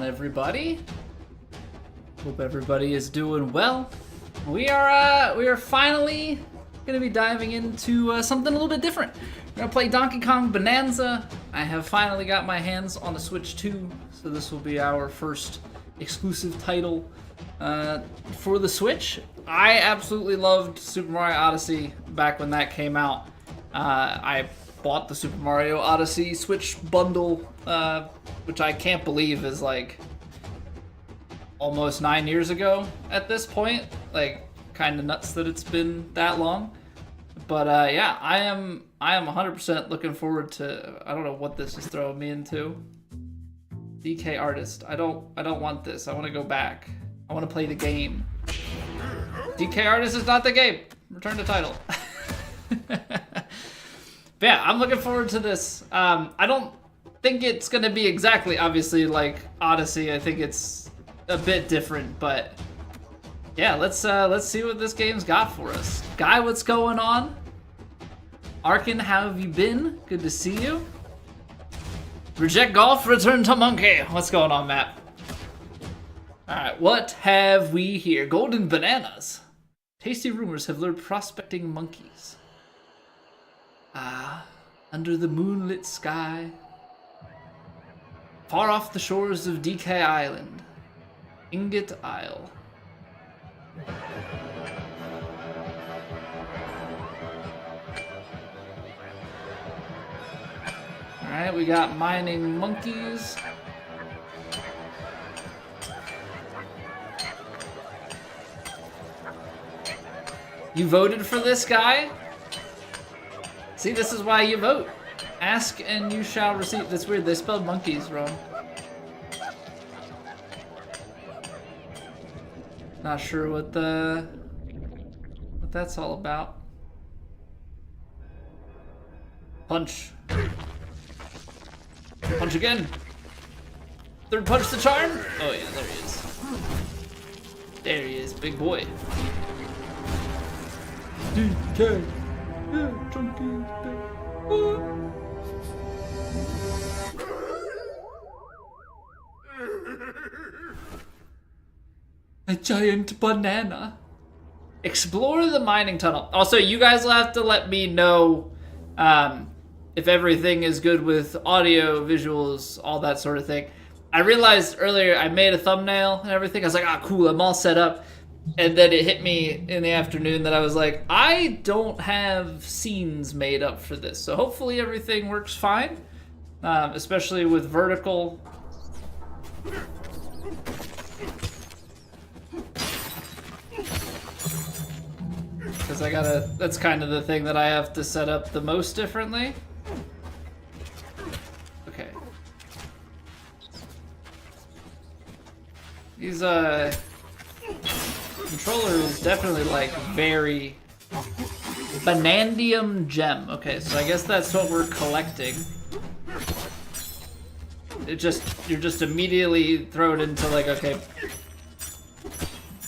everybody? Hope everybody is doing well. We are finally gonna be diving into something a little bit different. We're gonna play Donkey Kong Bananza. I have finally got my hands on the Switch 2, so this will be our first exclusive title for the Switch. I absolutely loved Super Mario Odyssey back when that came out. I bought the Super Mario Odyssey Switch bundle, which I can't believe is like almost 9 years ago at this point. Like, kind of nuts that it's been that long. But yeah, I am 100% looking forward to. I don't know what this is throwing me into. DK Artist. I don't want this. I want to go back. I want to play the game. DK Artist is not the game. Return to title. But yeah, I'm looking forward to this. I don't think it's gonna be exactly, obviously, like Odyssey. I think it's a bit different, but yeah, let's see what this game's got for us. Guy, what's going on? Arkin, how have you been? Good to see you. Reject golf, return to Monke. What's going on, Matt? All right, what have we here? Golden bananas. Tasty rumors have lured prospecting monkeys. Under the moonlit sky, far off the shores of DK Island, Ingot Isle. Alright, we got mining monkeys. You voted for this guy? See, this is why you vote. Ask and you shall receive. That's weird, they spelled monkeys wrong. Not sure what that's all about. Punch. Punch again. Third punch the charm? Oh yeah, there he is. There he is, big boy. DK. Yeah, chunky. A giant banana. Explore the mining tunnel. Also, you guys will have to let me know if everything is good with audio, visuals, all that sort of thing. I realized earlier I made a thumbnail and everything. I was like, ah, cool, I'm all set up. And then it hit me in the afternoon that I was like, I don't have scenes made up for this. So hopefully everything works fine, especially with vertical. Because that's kind of the thing that I have to set up the most differently. Okay. These, controller is definitely like very Banandium gem. Okay, so I guess that's what we're collecting. You're just immediately thrown into like, okay,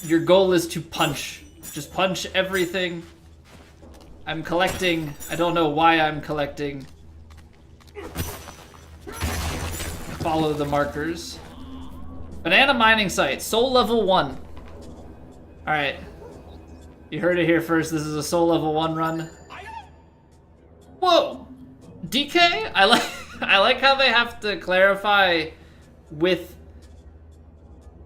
your goal is to punch. Just punch everything. I'm collecting. I don't know why I'm collecting. Follow the markers. Banana mining site, soul level 1. Alright, you heard it here first. This is a soul level 1 run. Whoa! DK? I like how they have to clarify with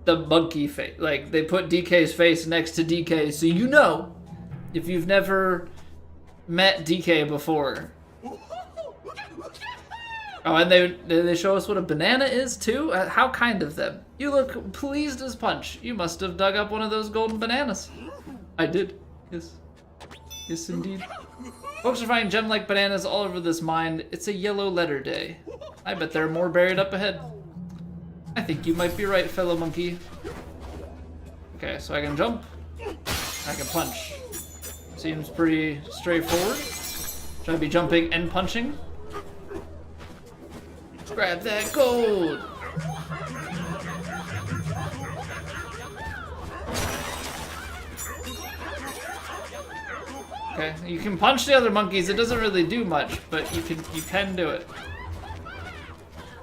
the monkey face. Like, they put DK's face next to DK, so you know, if you've never met DK before. Oh, and they show us what a banana is, too? How kind of them. You look pleased as punch. You must have dug up one of those golden bananas. I did. Yes. Yes, indeed. Folks are finding gem-like bananas all over this mine. It's a yellow letter day. I bet there are more buried up ahead. I think you might be right, fellow monkey. Okay, so I can jump. I can punch. Seems pretty straightforward. Should I be jumping and punching? Grab that gold! Okay, you can punch the other monkeys. It doesn't really do much, but you can do it.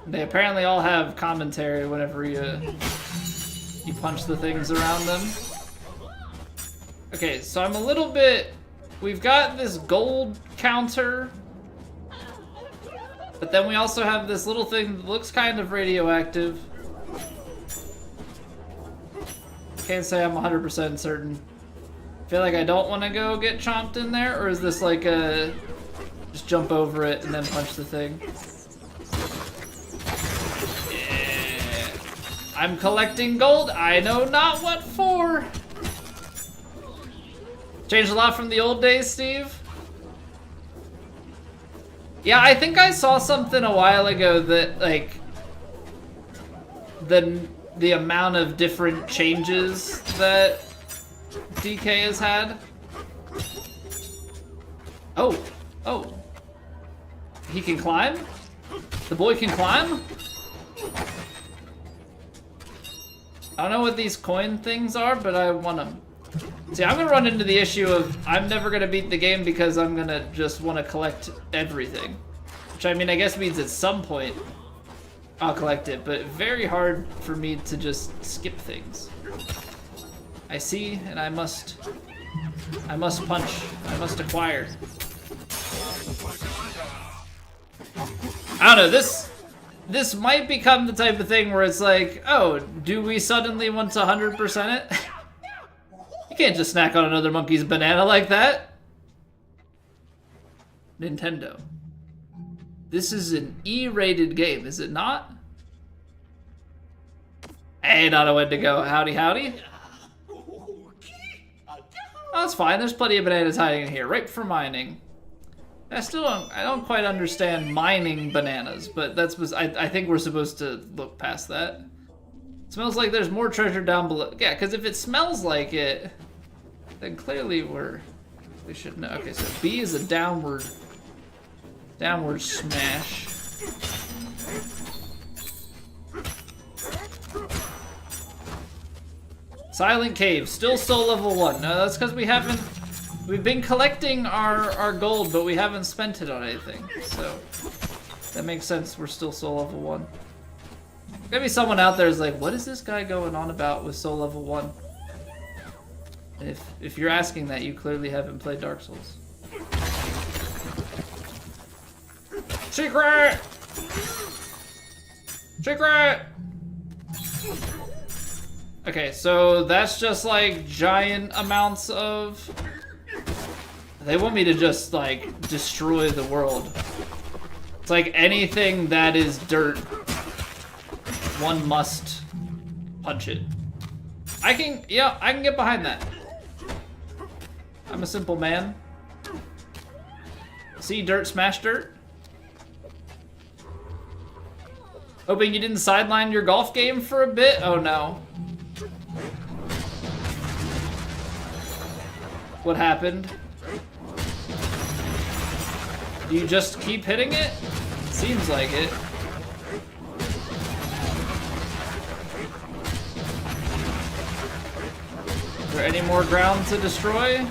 They apparently all have commentary whenever you punch the things around them. Okay, so I'm a little bit... We've got this gold counter, but then we also have this little thing that looks kind of radioactive. Can't say I'm 100% certain. Feel like I don't want to go get chomped in there, or is this like a... Just jump over it and then punch the thing? Yeah. I'm collecting gold. I know not what for. Changed a lot from the old days, Steve? Yeah, I think I saw something a while ago that, like, the amount of different changes that DK has had. Oh, oh. He can climb? The boy can climb? I don't know what these coin things are, but I want them. See, I'm gonna run into the issue of I'm never gonna beat the game because I'm gonna just want to collect everything. Which, I mean, I guess means at some point I'll collect it, but very hard for me to just skip things. I see, and I must punch. I must acquire. I don't know, this might become the type of thing where it's like, oh, do we suddenly want to 100% it? You can't just snack on another monkey's banana like that. Nintendo. This is an E-rated game, is it not? Hey, not a Wendigo. Howdy, howdy. Oh, that's fine. There's plenty of bananas hiding in here, ripe for mining. I don't quite understand mining bananas, but that's, I think we're supposed to look past that. It smells like there's more treasure down below. Yeah, because if it smells like it, then clearly we should know. Okay, so B is a downward smash. Silent Cave, still soul level 1. No, that's because we've been collecting our gold, but we haven't spent it on anything. So that makes sense, we're still soul level 1. Maybe someone out there is like, what is this guy going on about with soul level 1? And if you're asking that, you clearly haven't played Dark Souls. Secret! Secret! Okay, so that's just like giant amounts of... They want me to just like destroy the world. It's like anything that is dirt, one must punch it. I can get behind that. I'm a simple man. See dirt, smash dirt. Hoping you didn't sideline your golf game for a bit? Oh no. What happened? Do you just keep hitting it? Seems like it. Is there any more ground to destroy?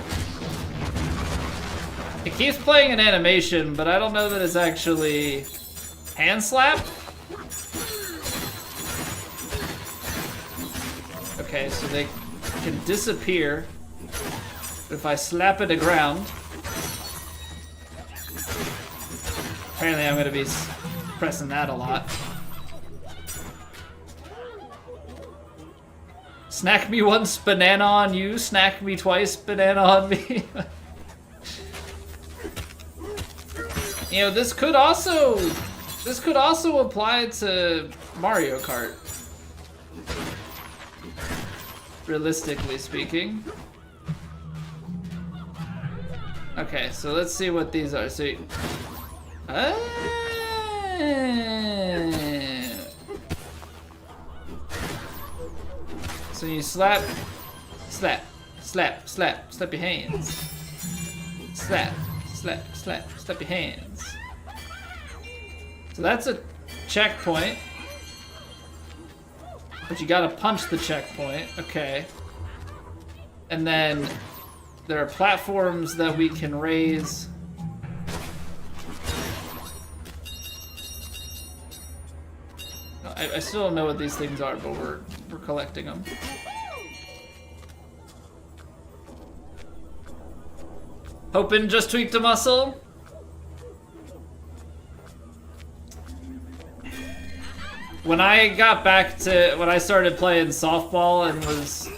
It keeps playing an animation, but I don't know that it's actually hand slap. Okay, so they can disappear. But if I slap it to ground, apparently I'm gonna be pressing that a lot. Snack me once, banana on you. Snack me twice, banana on me. You know, this could also apply to Mario Kart. Realistically speaking. Okay, so let's see what these are. So, so you slap your hands. Slap your hands. So that's a checkpoint. But you gotta punch the checkpoint, okay. And then there are platforms that we can raise. I still don't know what these things are, but we're collecting them. Hoping just tweaked a muscle. When I got back to, when I started playing softball and was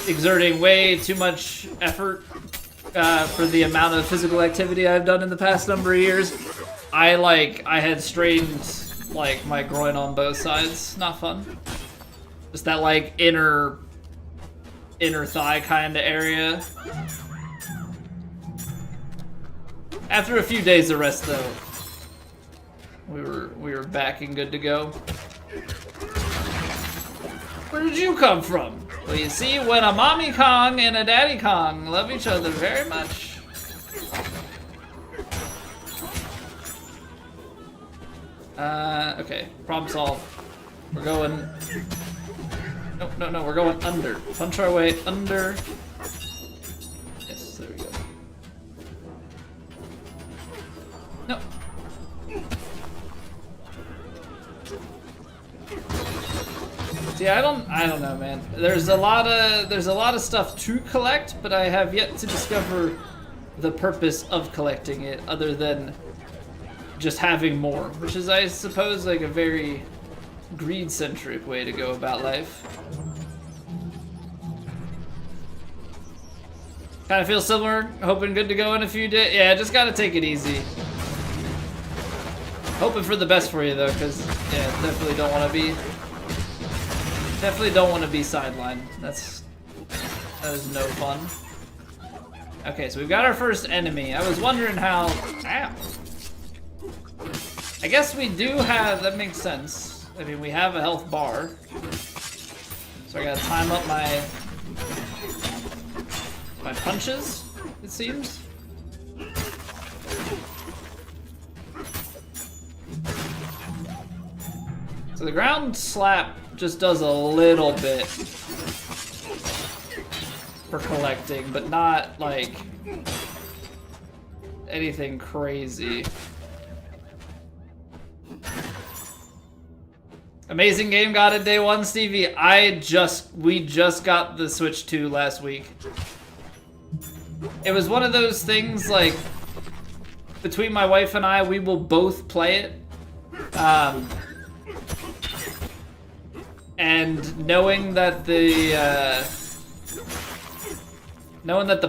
exerting way too much effort for the amount of physical activity I've done in the past number of years, I had strained like my groin on both sides. Not fun. Just that like inner thigh kind of area. After a few days of rest though, we were back and good to go. Where did you come from? Well, you see, when a mommy Kong and a daddy Kong love each other very much. Okay, problem solved. We're going... No, we're going under. Punch our way under. Yes, there we go. No. See, I don't know, man. There's a lot of stuff to collect, but I have yet to discover the purpose of collecting it, other than just having more, which is, I suppose, like a very greed-centric way to go about life. Kind of feel similar. Hoping good to go in a few days. Yeah, just gotta take it easy. Hoping for the best for you though, because yeah, definitely don't want to be sidelined. That is no fun. Okay, so we've got our first enemy. I was wondering how. Ow. I guess we do have. That makes sense. I mean, we have a health bar, so I gotta time up my punches. It seems. So the ground slap just does a little bit for collecting, but not like anything crazy. Amazing game, got it day one, Stevie. We just got the Switch 2 last week. It was one of those things like between my wife and I, we will both play it. And knowing that the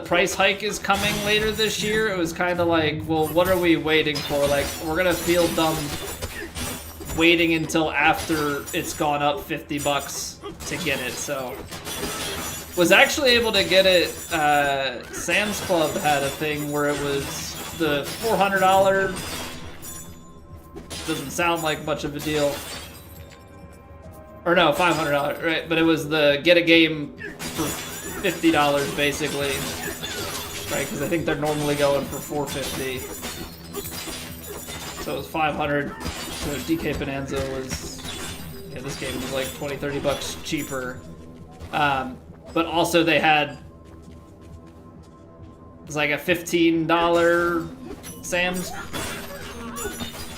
price hike is coming later this year, it was kind of like, well, what are we waiting for? Like, we're gonna feel dumb waiting until after it's gone up $50 to get it. So, was actually able to get it. Sam's Club had a thing where it was the $400. Doesn't sound like much of a deal. Or no, $500, right? But it was the get a game for $50 basically, right? Because I think they're normally going for $450. So it was $500. So DK Bananza was, yeah, this game was like $20-30 cheaper. But also they had, it was like a $15 Sam's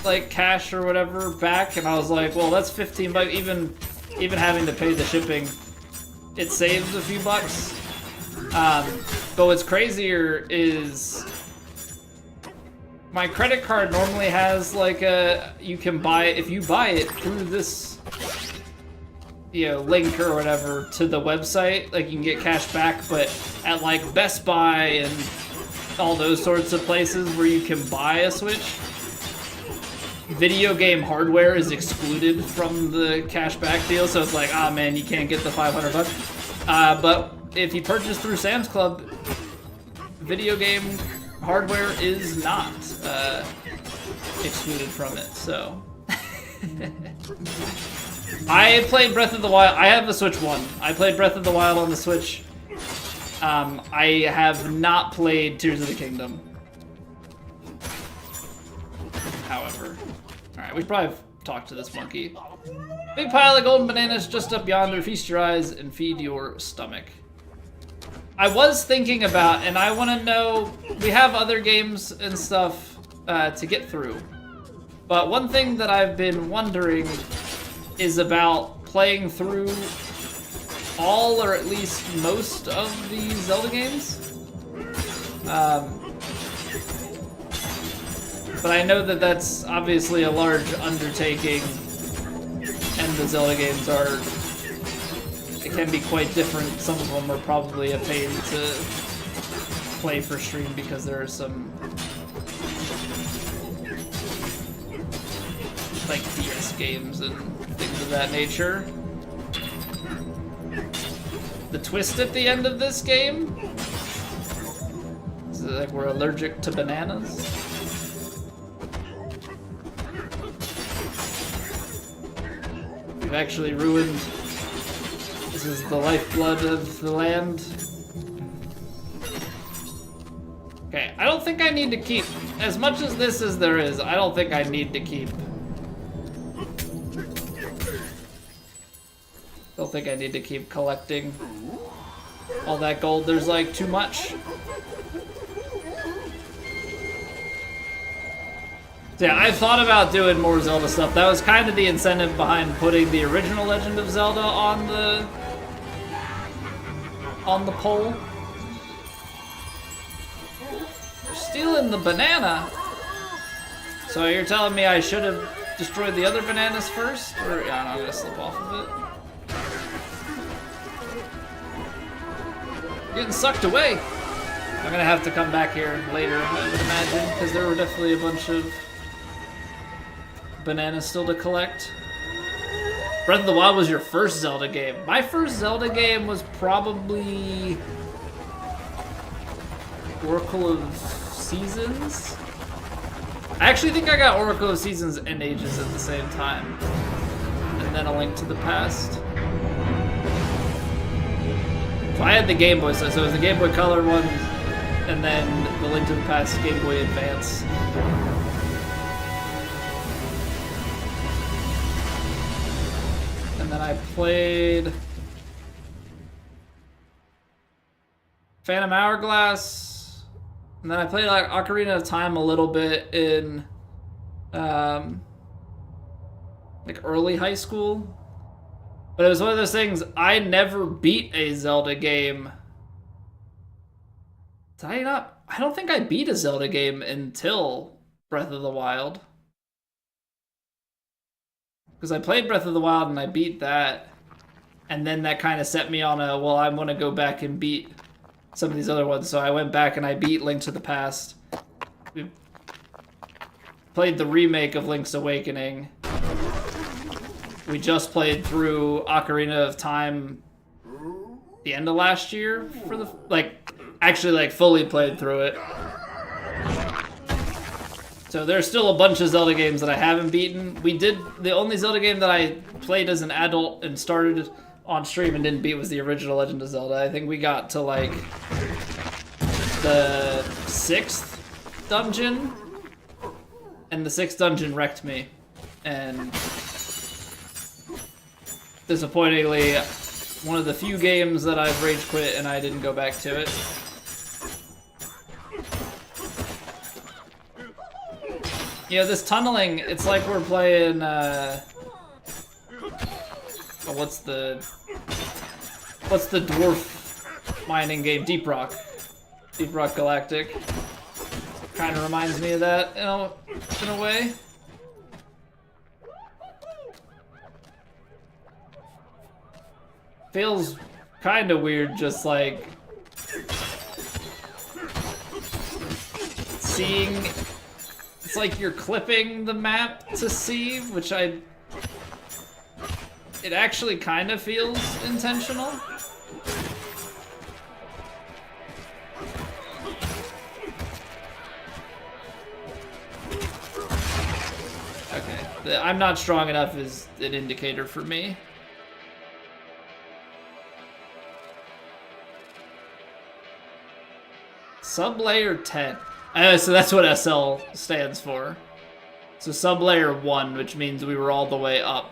like cash or whatever back, and I was like, well, that's $15. Even having to pay the shipping, it saves a few bucks. But what's crazier is my credit card normally has like you can buy, if you buy it through this, you know, link or whatever to the website, like you can get cash back, but at like Best Buy and all those sorts of places where you can buy a Switch, video game hardware is excluded from the cashback deal, so it's like, ah, man, you can't get the $500. But if you purchase through Sam's Club, video game hardware is not excluded from it. So I played Breath of the Wild. I have the Switch 1. I played Breath of the Wild on the Switch. I have not played Tears of the Kingdom, however. Alright, we should probably talk to this monkey. Big pile of golden bananas just up yonder. Feast your eyes and feed your stomach. I was thinking about, and I want to know, we have other games and stuff to get through. But one thing that I've been wondering is about playing through all or at least most of the Zelda games. But I know that that's obviously a large undertaking, and the Zelda games are, it can be quite different. Some of them are probably a pain to play for stream because there are some like DS games and things of that nature. The twist at the end of this game is like we're allergic to bananas. We've actually ruined. This is the lifeblood of the land. Okay, I don't think I need to keep as much as this as there is. I don't think I need to keep. Don't think I need to keep collecting all that gold. There's like too much. So yeah, I thought about doing more Zelda stuff. That was kind of the incentive behind putting the original Legend of Zelda on the poll. You're stealing the banana. So you're telling me I should have destroyed the other bananas first? Or yeah, I'm gonna slip off of it. Getting sucked away. I'm gonna have to come back here later, I would imagine, because there were definitely a bunch of bananas still to collect. Breath of the Wild was your first Zelda game. My first Zelda game was probably Oracle of Seasons. I actually think I got Oracle of Seasons and Ages at the same time. And then A Link to the Past. So I had the Game Boy, so it was the Game Boy Color one, and then the Link to the Past Game Boy Advance. And then I played Phantom Hourglass, and then I played like Ocarina of Time a little bit in like early high school. But it was one of those things, I never beat a Zelda game. Did I not? I don't think I beat a Zelda game until Breath of the Wild. Because I played Breath of the Wild and I beat that. And then that kind of set me on a, well, I want to go back and beat some of these other ones. So I went back and I beat Link to the Past. We played the remake of Link's Awakening. We just played through Ocarina of Time the end of last year for the, actually fully played through it. So there's still a bunch of Zelda games that I haven't beaten. The only Zelda game that I played as an adult and started on stream and didn't beat was the original Legend of Zelda. I think we got to the 6th dungeon, and the 6th dungeon wrecked me. And disappointingly, one of the few games that I've rage quit and I didn't go back to it. You know, this tunneling, it's like we're playing, what's the dwarf mining game? Deep Rock Galactic. Kind of reminds me of that, in a way. Feels kind of weird, just like seeing. It's like you're clipping the map to see, which it actually kind of feels intentional. Okay, I'm not strong enough is an indicator for me. Sublayer 10. So that's what SL stands for. So sublayer 1, which means we were all the way up.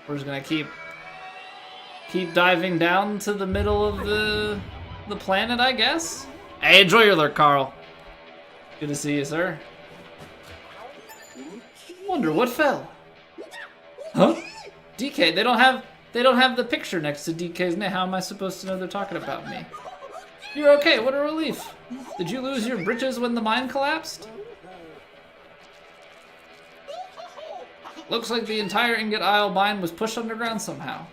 We're just gonna keep diving down to the middle of the planet, I guess. Hey, enjoy your lurk, Carl. Good to see you, sir. Wonder what fell. Huh? DK, they don't have the picture next to DK's name. How am I supposed to know they're talking about me? You're okay, what a relief. Did you lose your britches when the mine collapsed? Looks like the entire Ingot Isle mine was pushed underground somehow.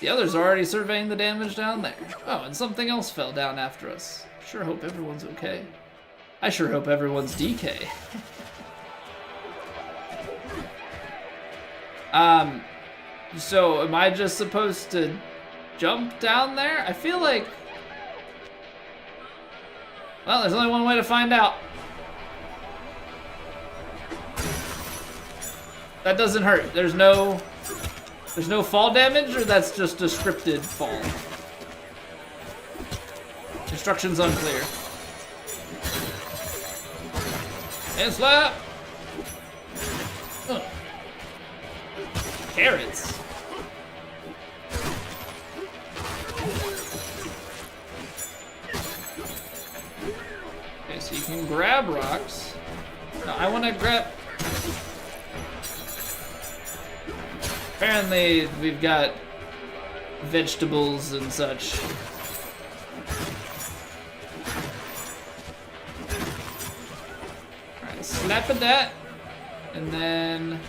The others are already surveying the damage down there. Oh, and something else fell down after us. Sure hope everyone's okay. I sure hope everyone's DK. So am I just supposed to jump down there? I feel like... Well, there's only one way to find out. That doesn't hurt. There's no fall damage, or that's just a scripted fall? Instructions unclear. And slap! Ugh. Carrots. Okay, so you can grab rocks. No, I want to grab... Apparently, we've got vegetables and such. Alright, slap at that. And then...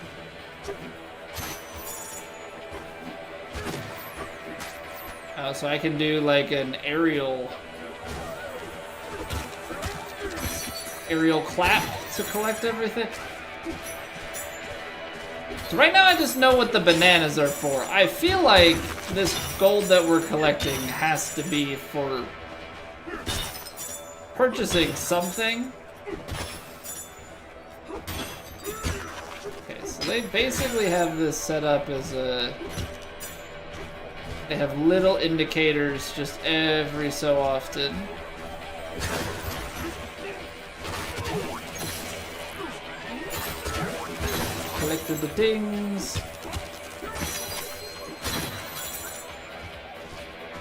Oh, so I can do like an aerial clap to collect everything. So right now I just know what the bananas are for. I feel like this gold that we're collecting has to be for purchasing something. Okay, so they basically have this set up as a... They have little indicators just every so often. Collected the dings.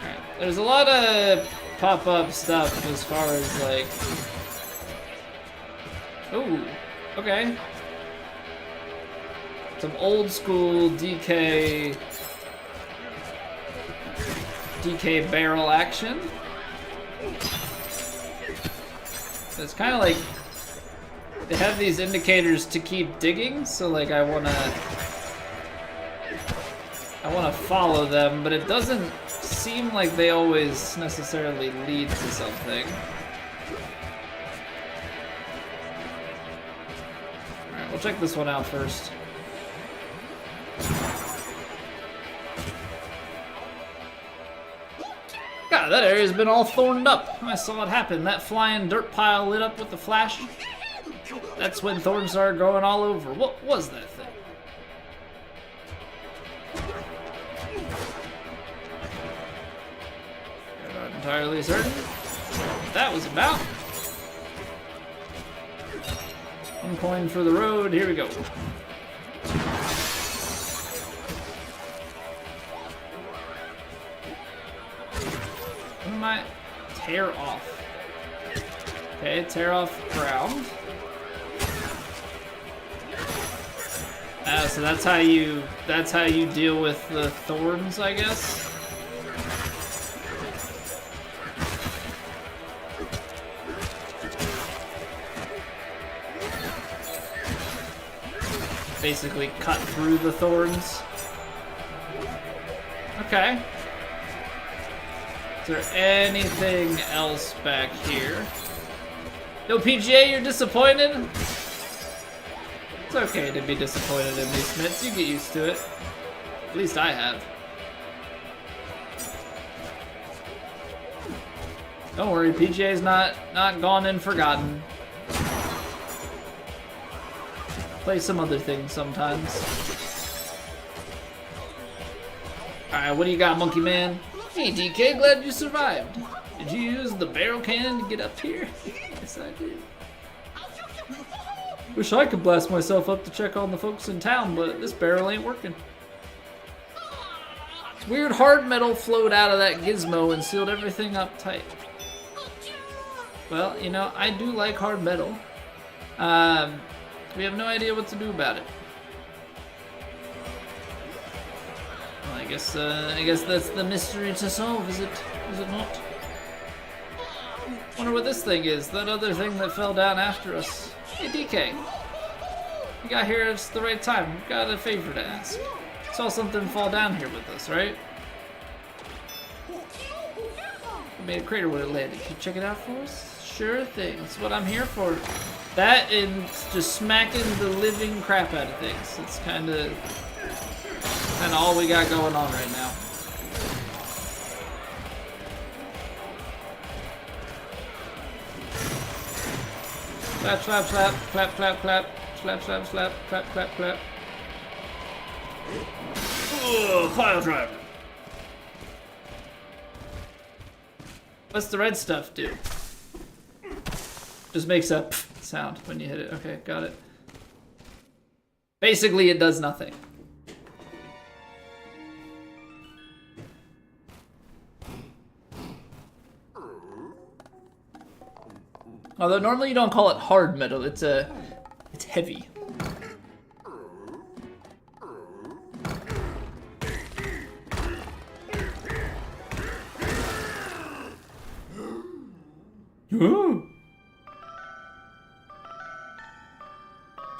Alright, there's a lot of pop-up stuff as far as like... Ooh, okay. Some old school DK barrel action. It's kind of like they have these indicators to keep digging, so like I wanna follow them, but it doesn't seem like they always necessarily lead to something. Alright, we'll check this one out first. God, that area's been all thorned up. I saw it happen. That flying dirt pile lit up with the flash. That's when thorns started growing all over. What was that thing? I'm not entirely certain what that was about. One coin for the road. Here we go. Might tear off. Okay, tear off ground. So that's how you deal with the thorns, I guess. Basically cut through the thorns. Okay. Is there anything else back here? Yo, PGA, you're disappointed? It's okay to be disappointed in these Smiths. You get used to it. At least I have. Don't worry, PGA's not gone and forgotten. Play some other things sometimes. Alright, what do you got, Monkey Man? Hey DK, glad you survived. Did you use the barrel cannon to get up here? Yes, I did. Wish I could blast myself up to check on the folks in town, but this barrel ain't working. It's weird hard metal flowed out of that gizmo and sealed everything up tight. Well, you know, I do like hard metal. We have no idea what to do about it. Well, I guess that's the mystery to solve, is it? Is it not? Wonder what this thing is. That other thing that fell down after us. Hey, DK. You got here at the right time. Got a favor to ask. Saw something fall down here with us, right? We made a crater when it landed. Can you check it out for us? Sure thing. That's what I'm here for. That and just smacking the living crap out of things. It's kind of all we got going on right now. Slap, slap, slap, clap, clap, clap, slap, slap, slap, clap, clap, clap. Ugh, pile driver. What's the red stuff do? Just makes a sound when you hit it. Okay, got it. Basically, it does nothing. Although normally you don't call it hard metal, it's heavy. Ooh.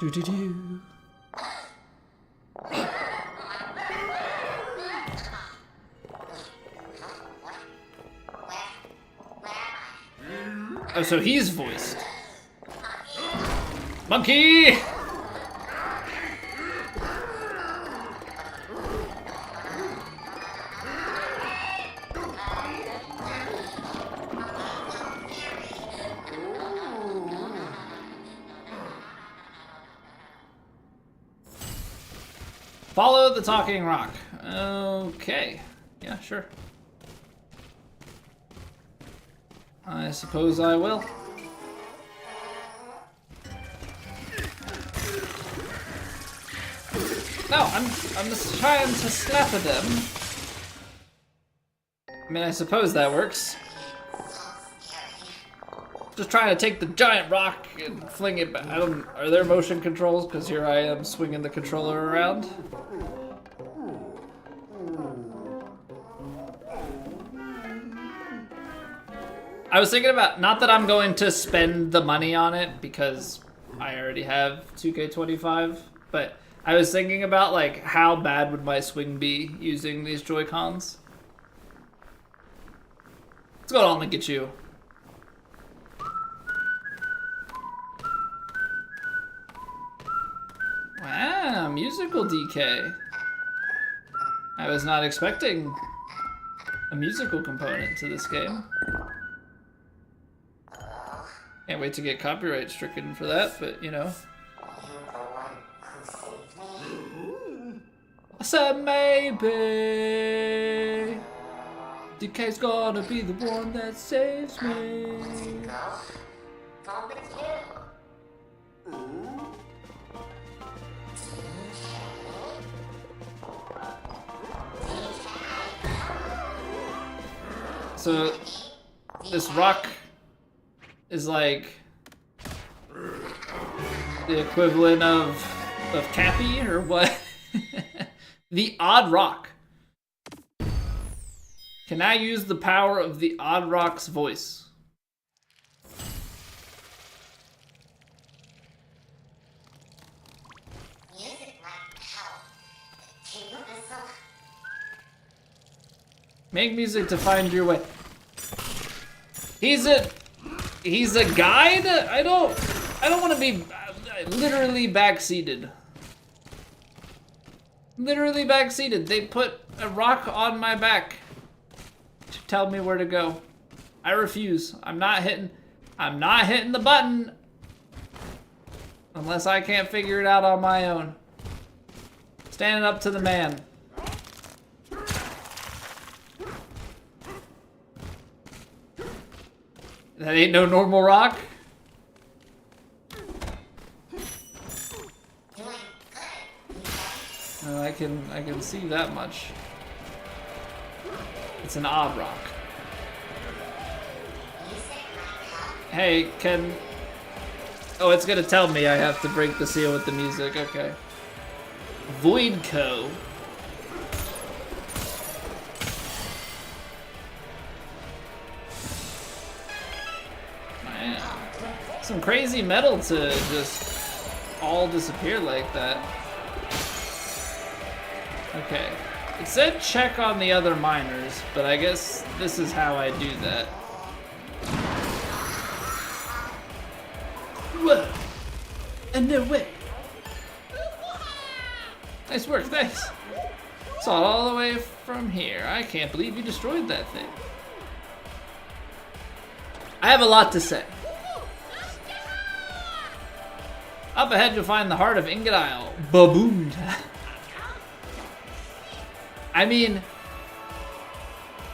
Do do do. Oh, so he's voiced. Monkey! Follow the talking rock. Okay. Yeah, sure. I suppose I will. No, I'm just trying to slap at them. I mean, I suppose that works. Just trying to take the giant rock and fling it back. Are there motion controls? Because here I am swinging the controller around. I was thinking about, not that I'm going to spend the money on it because I already have 2K25, but I was thinking about like how bad would my swing be using these Joy-Cons. What's going on, look at you? Wow, musical DK. I was not expecting a musical component to this game. Can't wait to get copyright stricken for that, but you know. I said maybe DK's gonna be the one that saves me. So this rock is like the equivalent of Cappy or what? The Odd Rock. Can I use the power of the Odd Rock's voice? Make music to find your way. He's a guide? I don't want to be literally backseated. Literally backseated. They put a rock on my back to tell me where to go. I refuse. I'm not hitting the button unless I can't figure it out on my own. Standing up to the man. That ain't no normal rock. I can see that much. It's an odd rock. Oh, it's gonna tell me I have to break the seal with the music. Okay. Voidco. Man. Some crazy metal to just all disappear like that. Okay. It said check on the other miners, but I guess this is how I do that. Whoa! And no way! Nice work, thanks. Saw it all the way from here. I can't believe you destroyed that thing. I have a lot to say. Up ahead you'll find the heart of Ingot Isle. Baboon Town. I mean,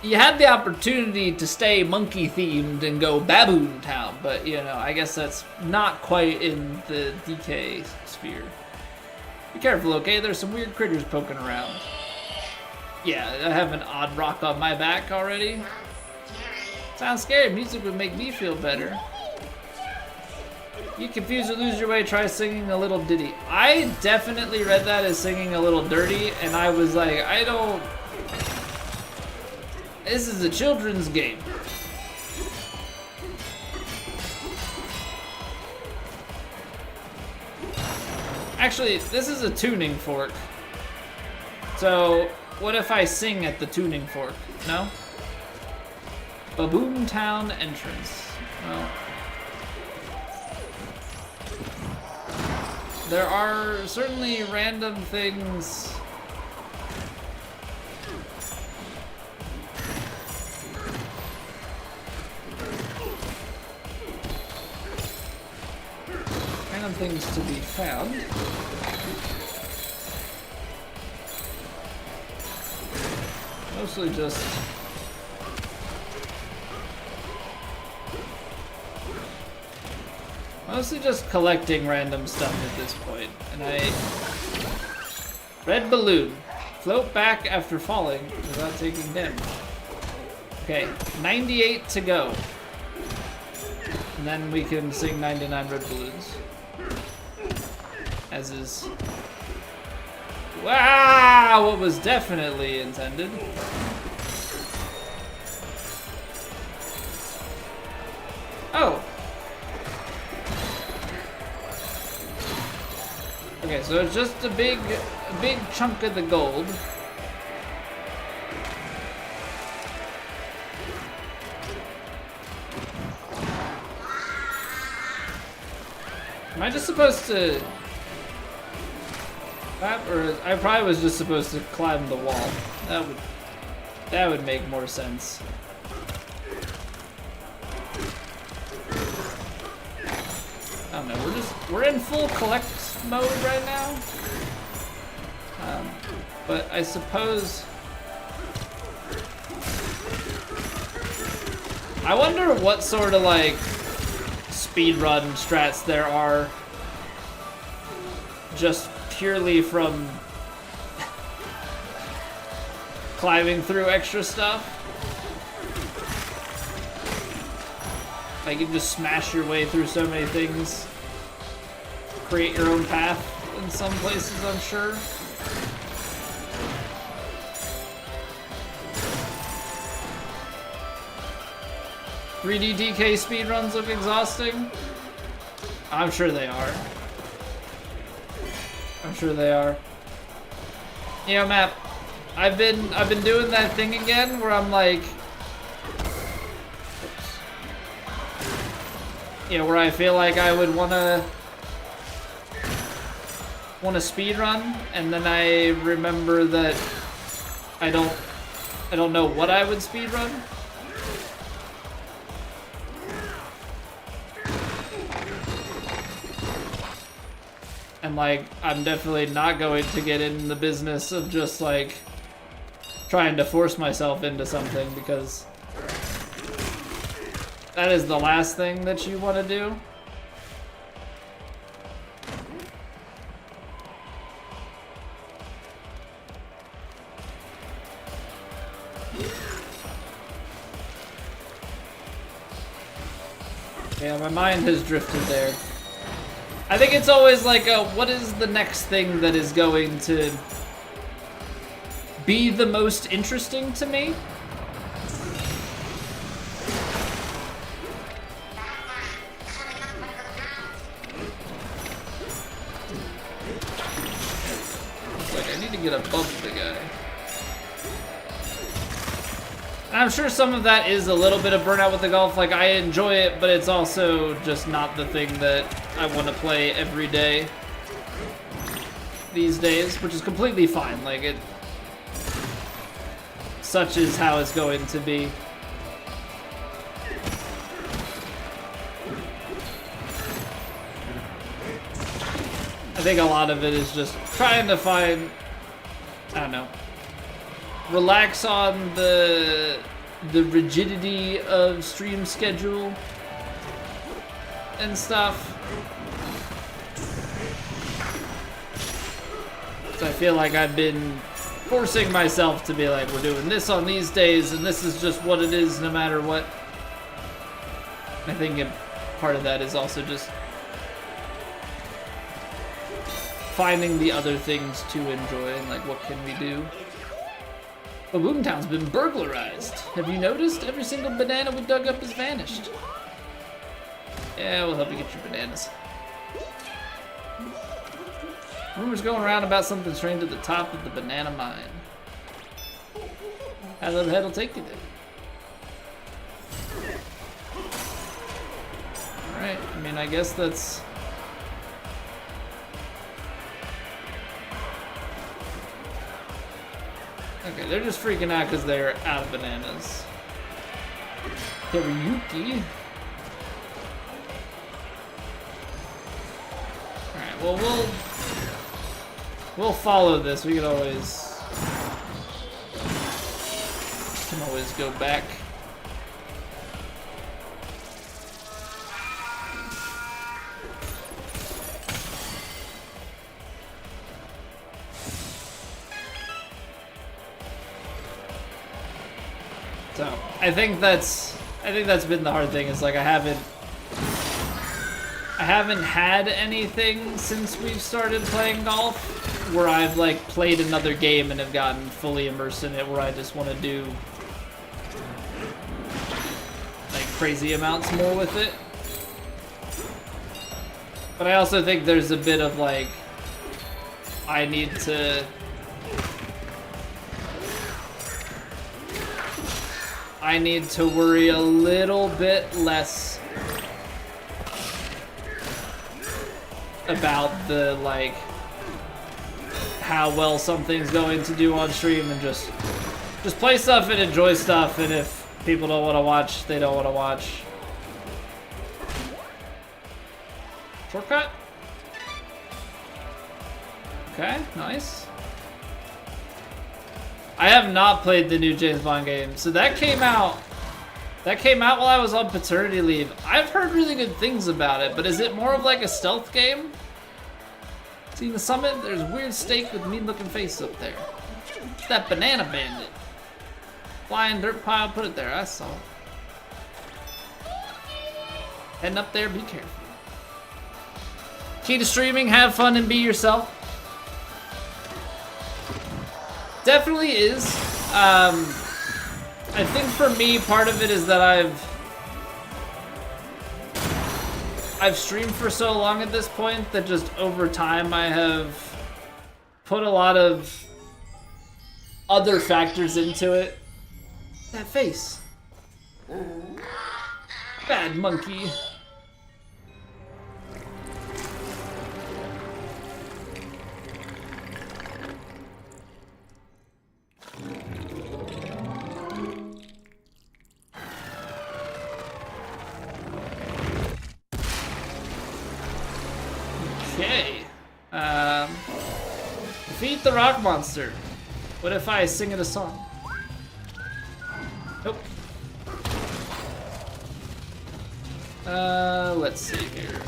you had the opportunity to stay monkey themed and go Baboon Town, but you know, I guess that's not quite in the DK sphere. Be careful, okay? There's some weird critters poking around. Yeah, I have an odd rock on my back already. Sounds scary. Music would make me feel better. You confused or lose your way, try singing a little ditty. I definitely read that as singing a little dirty, and I was like, I don't... This is a children's game. Actually, this is a tuning fork. So, what if I sing at the tuning fork? No? Baboon Town entrance. Well... There are certainly random things. Random things to be found. Mostly just collecting random stuff at this point. And Red balloon. Float back after falling without taking damage. Okay, 98 to go. And then we can sing 99 red balloons. As is... Wow! What was definitely intended. Oh! Okay, so it's just a big chunk of the gold. Am I just supposed to... Or I probably was just supposed to climb the wall. That would make more sense. I don't know, we're in full collect mode right now. But I suppose... I wonder what sort of like speedrun strats there are just purely from climbing through extra stuff. Like you just smash your way through so many things. Create your own path in some places, I'm sure. "3D DK speedruns look exhausting." I'm sure they are. I'm sure they are. You know, Matt, I've been doing that thing again where I'm like, you know, where I feel like I would wanna speedrun, and then I remember that I don't know what I would speedrun. And like, I'm definitely not going to get in the business of just like trying to force myself into something, because that is the last thing that you want to do. Yeah, my mind has drifted there. I think it's always like, what is the next thing that is going to be the most interesting to me? It's like, I need to get above the guy. And I'm sure some of that is a little bit of burnout with the golf. Like, I enjoy it, but it's also just not the thing that I want to play every day these days, which is completely fine. Like, it... such is how it's going to be. I think a lot of it is just trying to find, I don't know, relax on the rigidity of stream schedule and stuff. So I feel like I've been forcing myself to be like, we're doing this on these days, and this is just what it is no matter what. I think part of that is also just finding the other things to enjoy and like, what can we do? But Boomtown's been burglarized. Have you noticed? Every single banana we dug up has vanished. Yeah, we'll help you get your bananas. Rumors going around about something strange to the top of the banana mine. That little head will take you there. Alright, I mean, I guess that's... Okay, they're just freaking out because they're out of bananas. Teriyuki. Alright, well, we'll follow this. We can always go back. So I think that's been the hard thing. Is like I haven't had anything since we've started playing golf where I've like played another game and have gotten fully immersed in it, where I just want to do like crazy amounts more with it. But I also think there's a bit of like, I need to worry a little bit less about the like how well something's going to do on stream, and just play stuff and enjoy stuff, and if people don't want to watch, they don't want to watch. Shortcut? Okay, nice. I have not played the new James Bond game, so that came out while I was on paternity leave. I've heard really good things about it, but is it more of like a stealth game? See the summit? There's a weird steak with mean looking face up there. It's that banana bandit. Flying dirt pile, put it there, I saw it. Heading up there, be careful. Key to streaming, have fun and be yourself. Definitely is. I think for me, part of it is that I've streamed for so long at this point that just over time I have put a lot of other factors into it. That face. Bad monkey. Okay. Defeat the rock monster. What if I sing it a song? Nope. Let's see here.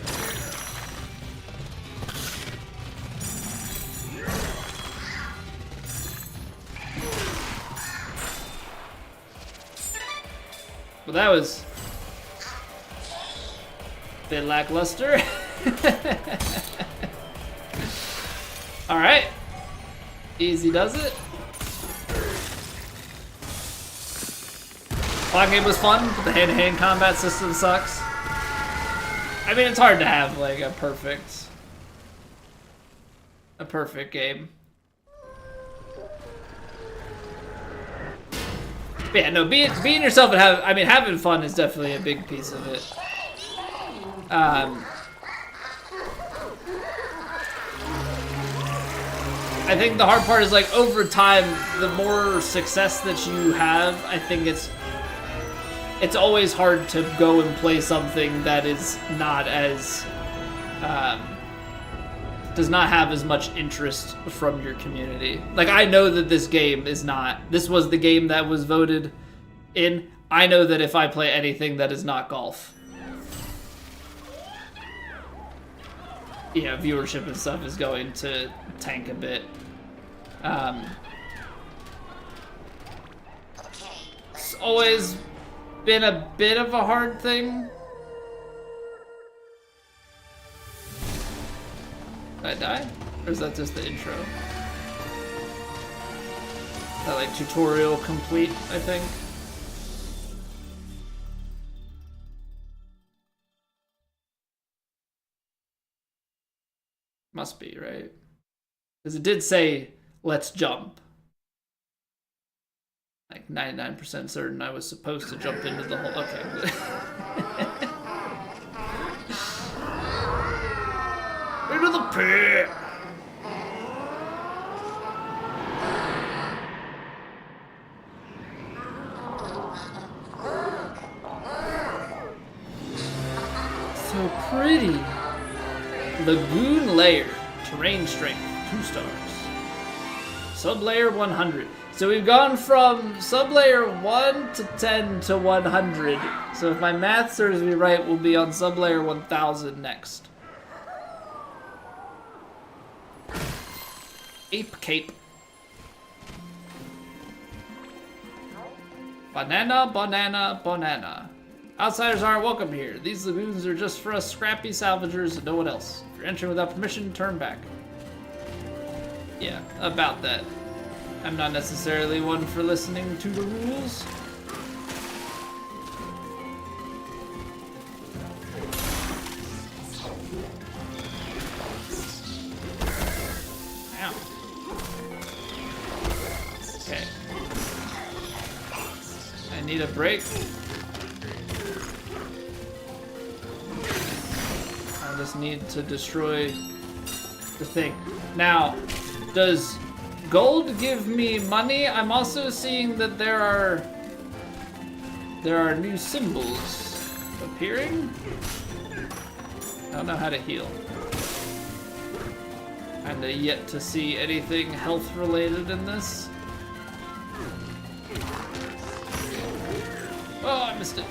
Well, that was a bit lackluster. Alright. Easy does it. Clock game was fun, but the hand-to-hand combat system sucks. I mean, it's hard to have like a perfect game. But yeah, no, being yourself and having fun is definitely a big piece of it. I think the hard part is like over time, the more success that you have, I think it's always hard to go and play something that is not as does not have as much interest from your community. Like, I know that this game is not, this was the game that was voted in. I know that if I play anything that is not golf, yeah, viewership and stuff is going to tank a bit. It's always been a bit of a hard thing. Did I die? Or is that just the intro? That like tutorial complete, I think. Must be, right? Because it did say, let's jump. Like 99% certain I was supposed to jump into the hole. Okay, good. Into the pit! So pretty. Lagoon Layer. Terrain strength, 2 stars. Sublayer 100. So we've gone from sublayer 1 to 10 to 100. So if my math serves me right, we'll be on sublayer 1000 next. Ape Cape. Banana, banana, banana. Outsiders aren't welcome here. These lagoons are just for us scrappy salvagers and no one else. If you're entering without permission, turn back. Yeah, about that. I'm not necessarily one for listening to the rules. Ow. Okay. I need a break. I just need to destroy the thing. Now, does gold give me money? I'm also seeing that there are new symbols appearing. I don't know how to heal. Kinda yet to see anything health related in this. Oh, I missed it.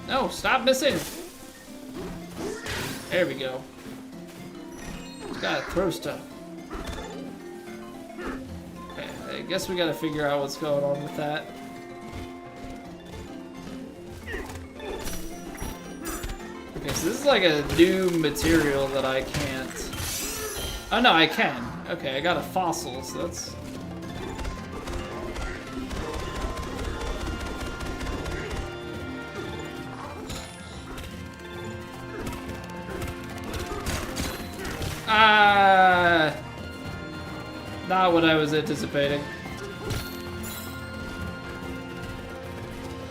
No, stop missing. There we go. Gotta throw stuff. Okay, I guess we gotta figure out what's going on with that. Okay, so this is like a new material that I can't... Oh no, I can. Okay, I got a fossil, so that's... Not what I was anticipating.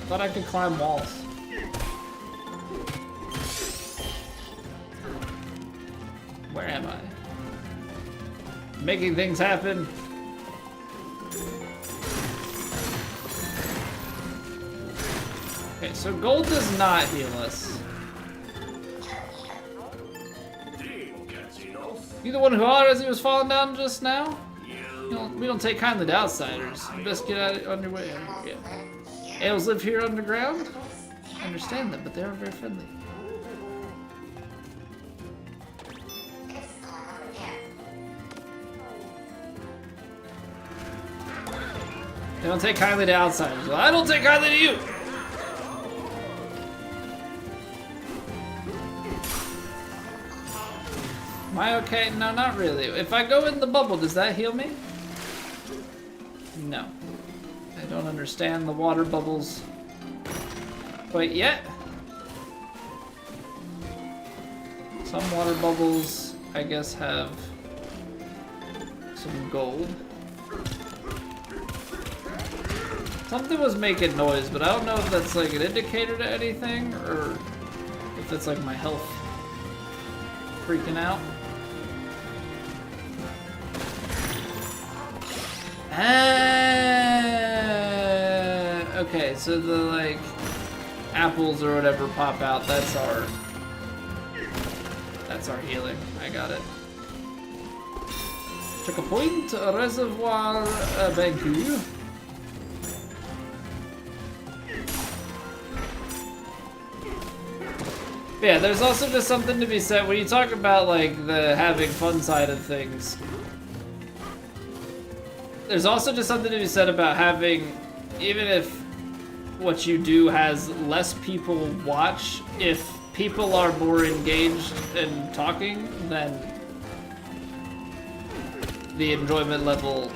Thought I could climb walls. Where am I? Making things happen. Okay, so gold does not heal us. You the one who hollered as he was falling down just now? We don't take kindly to outsiders. You best get out on your way. Yeah. Ales live here underground? I understand them, but they are very friendly. They don't take kindly to outsiders. Well, I don't take kindly to you! Am I okay? No, not really. If I go in the bubble, does that heal me? No. I don't understand the water bubbles quite yet. Some water bubbles, I guess, have some gold. Something was making noise, but I don't know if that's like an indicator to anything or if it's like my health freaking out. Okay, so the like apples or whatever pop out, that's our healing. I got it. Check a point, a reservoir, banku. Yeah, there's also just something to be said when you talk about like the having fun side of things. There's also just something to be said about having, even if what you do has less people watch, if people are more engaged in talking, then the enjoyment level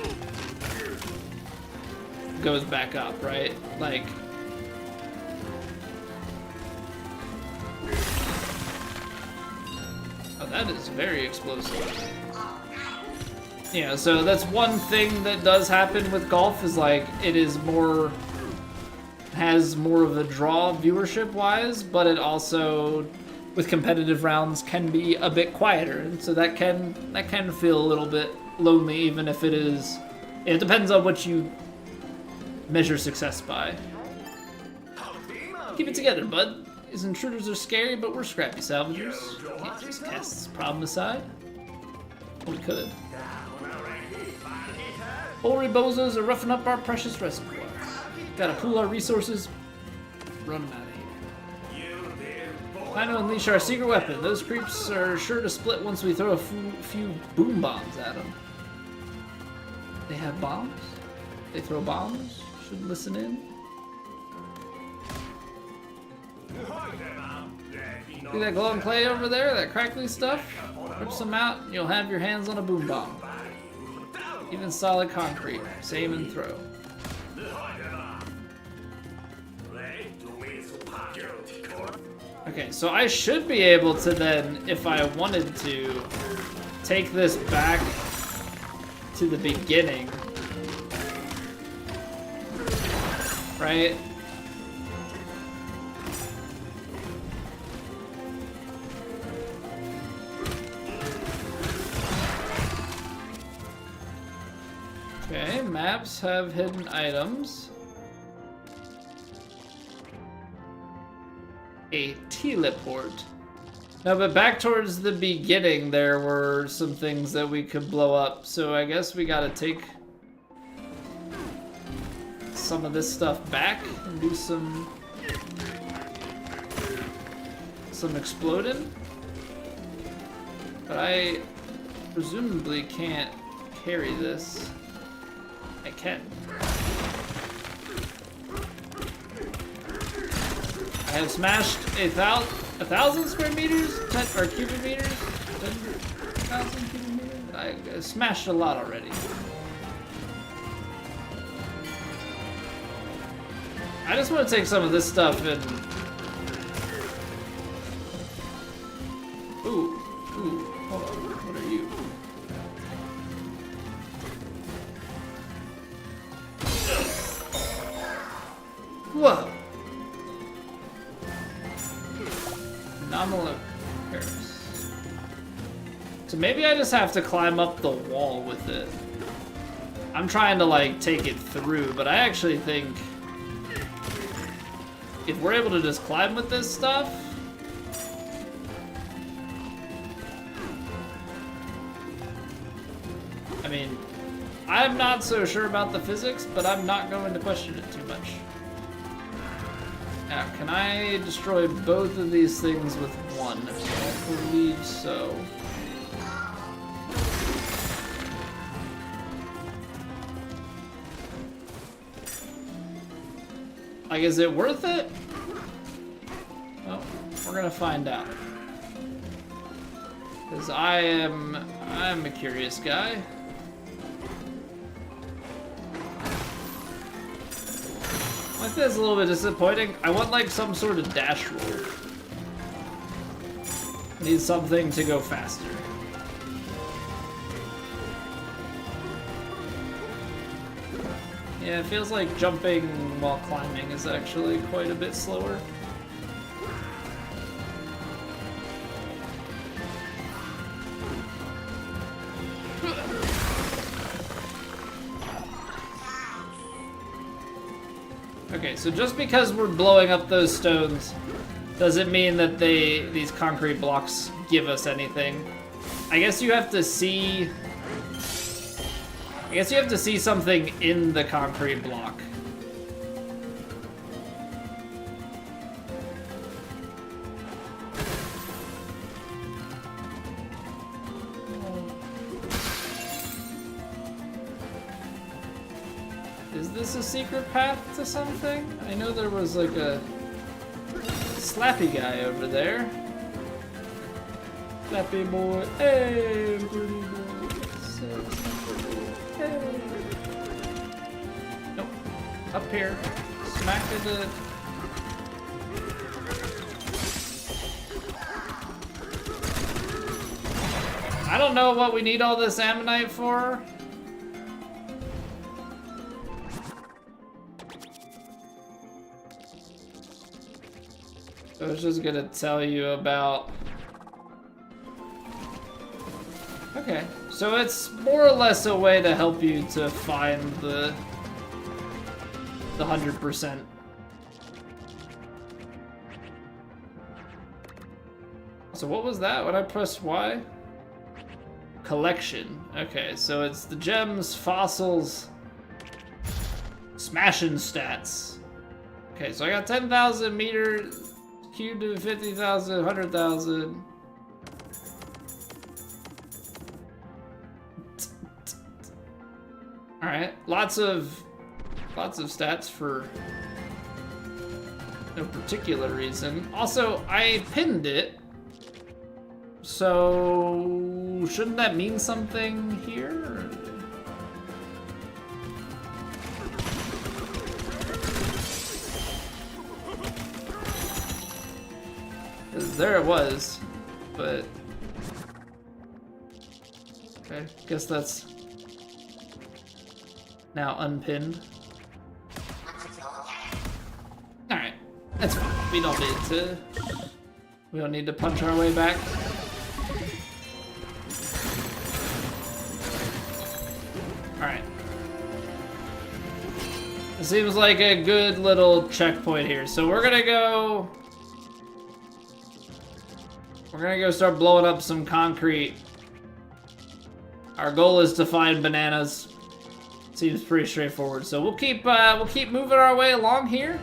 goes back up, right? Like, oh, that is very explosive. Yeah, so that's one thing that does happen with golf is like it is more, has more of a draw viewership wise, but it also with competitive rounds can be a bit quieter, and so that can feel a little bit lonely, even if it is. It depends on what you measure success by. Keep it together, bud. These intruders are scary, but we're scrappy salvagers. Can't just cast this problem aside. Well, we could. Hoary bozos are roughing up our precious reservoir. Gotta pool our resources. Run them out of here. Time to unleash our secret weapon. Those creeps are sure to split once we throw a few boom bombs at them. They have bombs? They throw bombs? Should listen in. See that glowing clay over there? That crackly stuff? Rip some out and you'll have your hands on a boom bomb. Even solid concrete. Same and throw. Okay, so I should be able to then, if I wanted to, take this back to the beginning. Right? Okay, maps have hidden items. A teleport. No, but back towards the beginning there were some things that we could blow up, so I guess we gotta take some of this stuff back and do some exploding. But I presumably can't carry this. I can. I have smashed 1,000 square meters, or cubic meters, 10,000 cubic meters. I smashed a lot already. I just want to take some of this stuff and. Ooh, hold on. What are you? Whoa. Anomalous Paris. So maybe I just have to climb up the wall with it. I'm trying to like take it through, but I actually think if we're able to just climb with this stuff, I mean, I'm not so sure about the physics, but I'm not going to question it too much. Now, can I destroy both of these things with one? I believe so. Like, is it worth it? Well, we're gonna find out. Because I'm a curious guy. Like this is a little bit disappointing. I want like some sort of dash roll. Need something to go faster. Yeah, it feels like jumping while climbing is actually quite a bit slower. Okay, so just because we're blowing up those stones doesn't mean that these concrete blocks give us anything. I guess you have to see something in the concrete block. Is this a secret path to something? I know there was like a slappy guy over there. Slappy boy, hey, pretty boy. Hey. Nope. Up here. Smack into. I don't know what we need all this ammonite for. I was just gonna tell you about. Okay, so it's more or less a way to help you to find the 100%. So what was that when I pressed Y? Collection. Okay, so it's the gems, fossils, smashing stats. Okay, so I got 10,000 meters. Cube to 50,000, 100,000. All right, lots of stats for no particular reason. Also, I pinned it, so shouldn't that mean something here? There it was, but okay, guess that's now unpinned. All right, that's fine. We don't need to punch our way back. All right. It seems like a good little checkpoint here. So we're gonna go start blowing up some concrete. Our goal is to find bananas. Seems pretty straightforward. So we'll keep moving our way along here.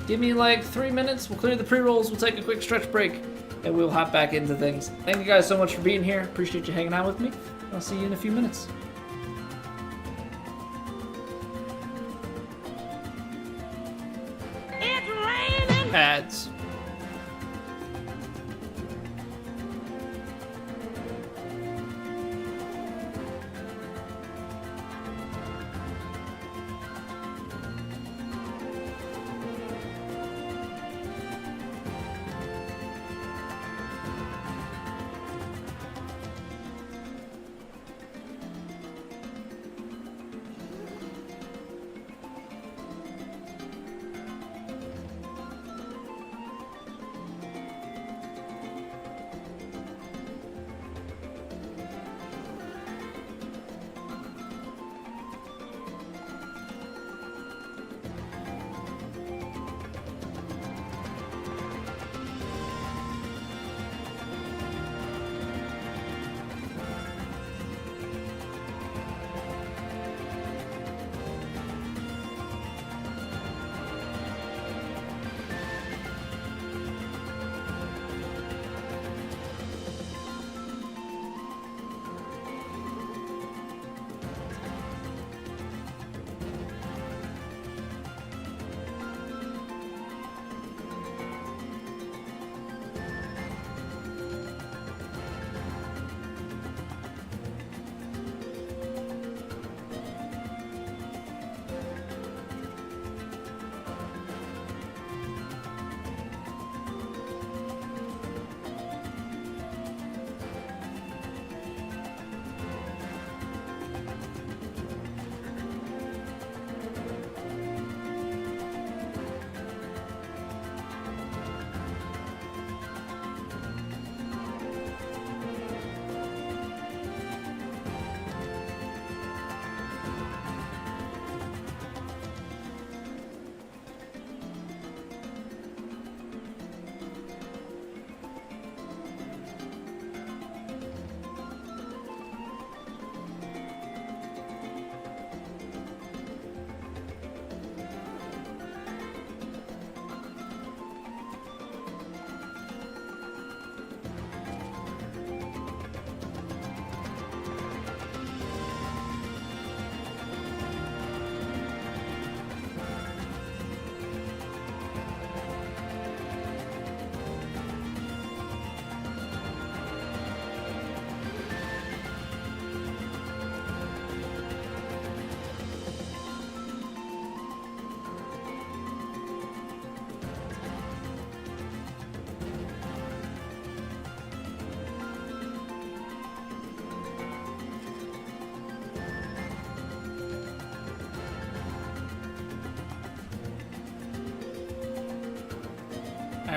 Give me like 3 minutes. We'll clear the pre-rolls. We'll take a quick stretch break, and we'll hop back into things. Thank you guys so much for being here. Appreciate you hanging out with me. I'll see you in a few minutes. It's raining. Ads.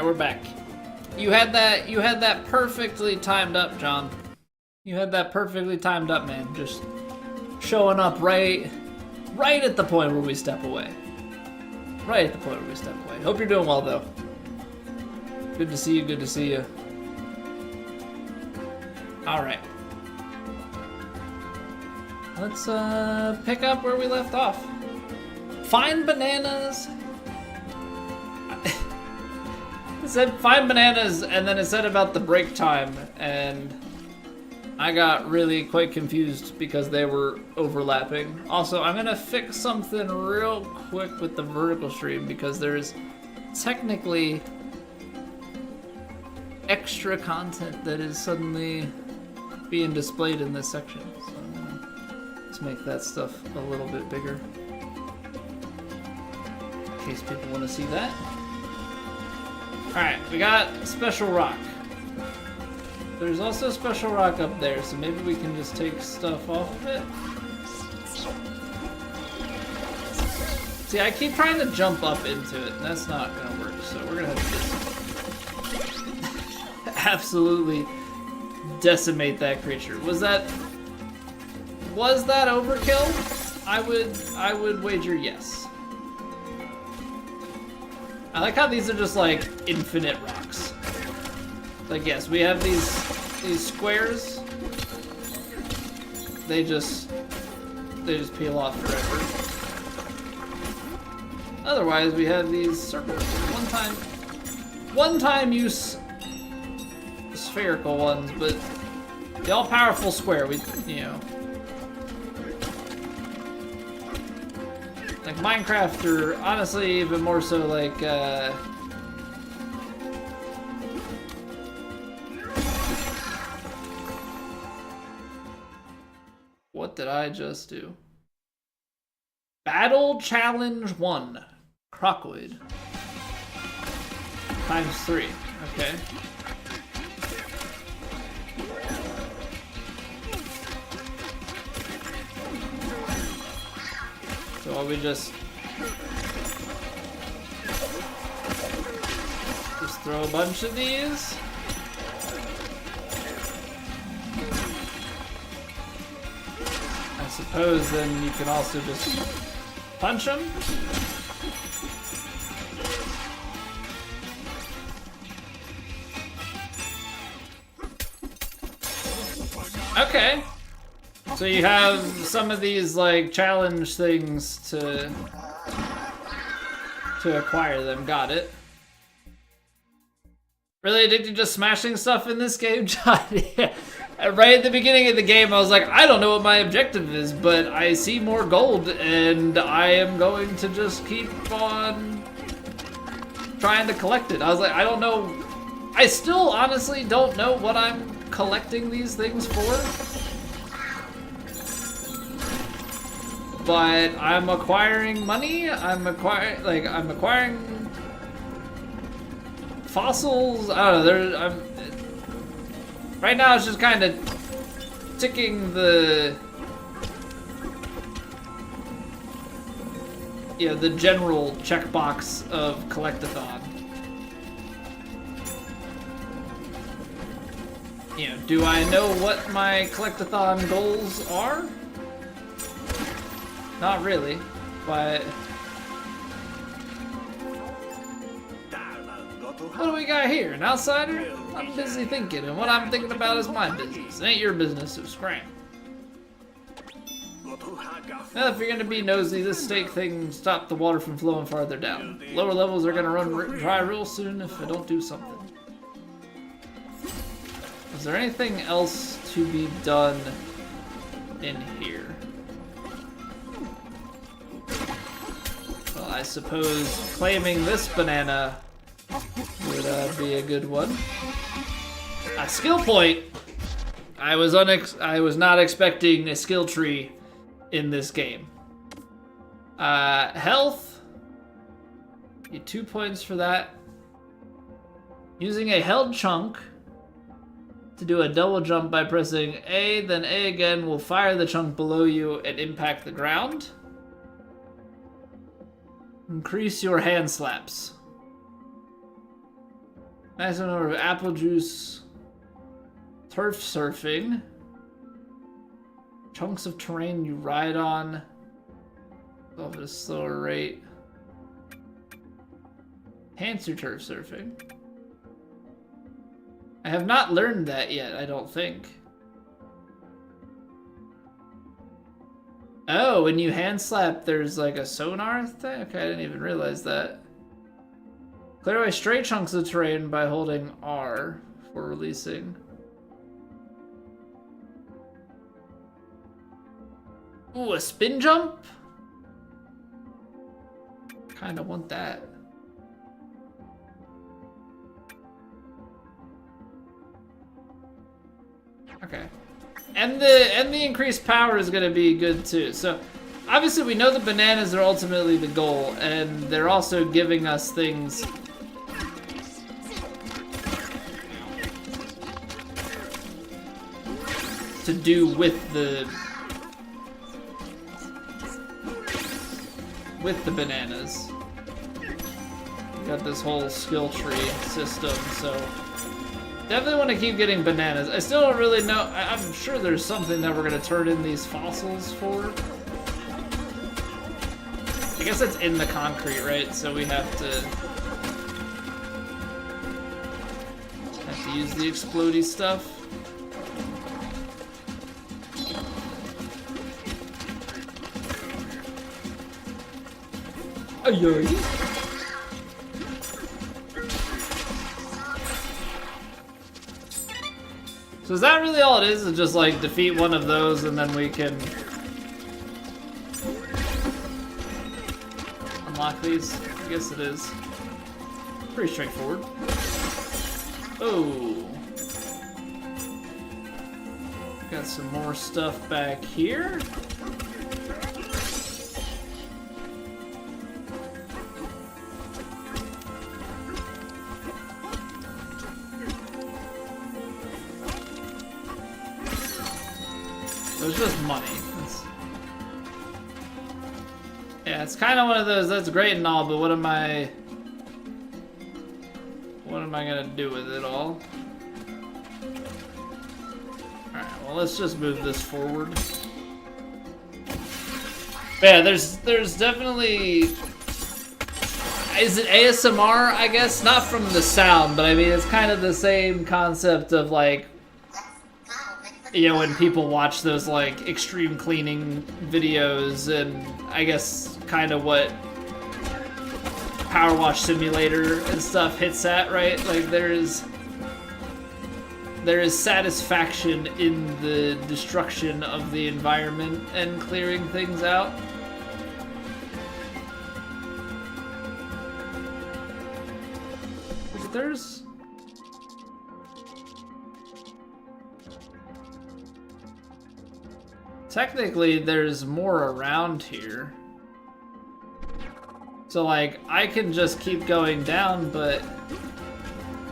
Alright, we're back. You had that perfectly timed up, John. You had that perfectly timed up, man. Just showing up right at the point where we step away. Right at the point where we step away. Hope you're doing well, though. Good to see you, good to see you. Alright. Let's pick up where we left off. Find bananas. It said find bananas, and then it said about the break time, and I got really quite confused because they were overlapping. Also, I'm gonna fix something real quick with the vertical stream because there's technically extra content that is suddenly being displayed in this section. So let's make that stuff a little bit bigger in case people want to see that. Alright, we got Special Rock. There's also Special Rock up there, so maybe we can just take stuff off of it. See, I keep trying to jump up into it, and that's not gonna work, so we're gonna have to just absolutely decimate that creature. Was that overkill? I would wager yes. I like how these are just like infinite rocks. Like, yes, we have these squares. They just peel off forever. Otherwise, we have these circles. One time use spherical ones, but the all-powerful square, like Minecraft, or honestly even more so like what did I just do? Battle Challenge 1. Crocoid. ×3. Okay. So we just throw a bunch of these. I suppose then you can also just punch them. Okay. So you have some of these like challenge things to acquire them. Got it. Really addicted to just smashing stuff in this game, John? Yeah. Right at the beginning of the game, I was like, I don't know what my objective is, but I see more gold, and I am going to just keep on trying to collect it. I was like, I don't know. I still honestly don't know what I'm collecting these things for. But I'm acquiring money. I'm acquiring fossils. I don't know. Right now, it's just kind of ticking the the general checkbox of collectathon. Do I know what my collectathon goals are? Not really, but what do we got here? An outsider? I'm busy thinking, and what I'm thinking about is my business. It ain't your business, so scram. Now, if you're gonna be nosy, this stake thing stopped the water from flowing farther down. Lower levels are gonna run dry real soon if I don't do something. Is there anything else to be done in here? Well, I suppose claiming this banana would be a good one. A skill point. I was not expecting a skill tree in this game. Health. Get 2 points for that. Using a held chunk to do a double jump by pressing A, then A again will fire the chunk below you and impact the ground. Increase your hand slaps. Nice number of apple juice. Turf surfing. Chunks of terrain you ride on. At a slower rate. Enhance your turf surfing. I have not learned that yet, I don't think. Oh, when you hand slap, there's like a sonar thing? Okay, I didn't even realize that. Clear away stray chunks of terrain by holding R for releasing. Ooh, a spin jump? Kinda want that. Okay. And the increased power is gonna be good too. So obviously we know the bananas are ultimately the goal, and they're also giving us things to do with the bananas. We got this whole skill tree system, so definitely want to keep getting bananas. I still don't really know. I'm sure there's something that we're going to turn in these fossils for. I guess it's in the concrete, right? So we have to use the explodey stuff. Ayoy. So is that really all it is? Is just like defeat one of those and then we can unlock these? I guess it is. Pretty straightforward. Oh. Got some more stuff back here. It's just money. Yeah, it's kind of one of those, that's great and all, but what am I gonna do with it all? Alright, well let's just move this forward. But yeah, there's definitely, is it ASMR, I guess? Not from the sound, but I mean it's kind of the same concept of like, you know, when people watch those like extreme cleaning videos, and I guess kind of what Power Wash Simulator and stuff hits at, right? Like there is satisfaction in the destruction of the environment and clearing things out. There's technically, there's more around here. So, like, I can just keep going down, but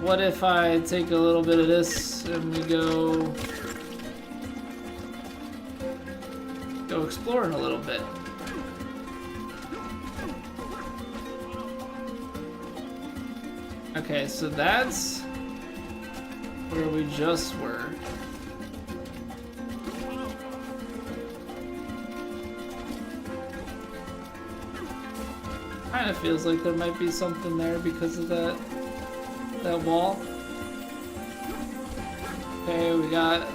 what if I take a little bit of this and we go exploring a little bit? Okay, so that's where we just were. Kind of feels like there might be something there because of that wall. Okay, we got a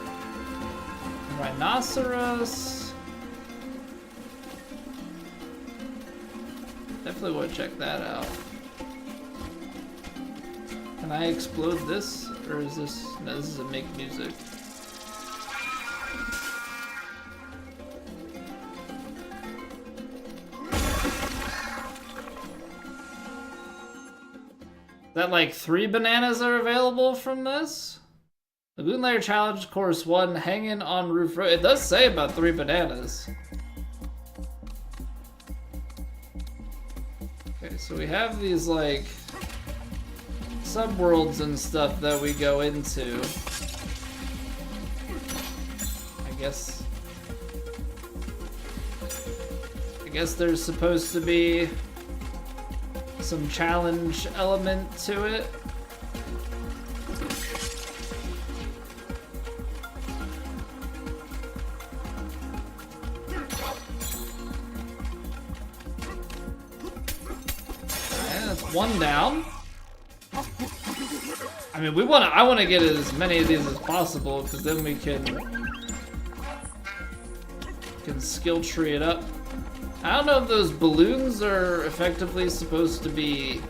rhinoceros. Definitely want to check that out. Can I explode this, or is this? No, this is a make music. That like 3 bananas are available from this? Lagoon Layer Challenge Course 1, hanging on roof road. It does say about 3 bananas. Okay, so we have these like subworlds and stuff that we go into. I guess there's supposed to be some challenge element to it. One down. I mean, I want to get as many of these as possible, because then we can skill tree it up. I don't know if those balloons are effectively supposed to be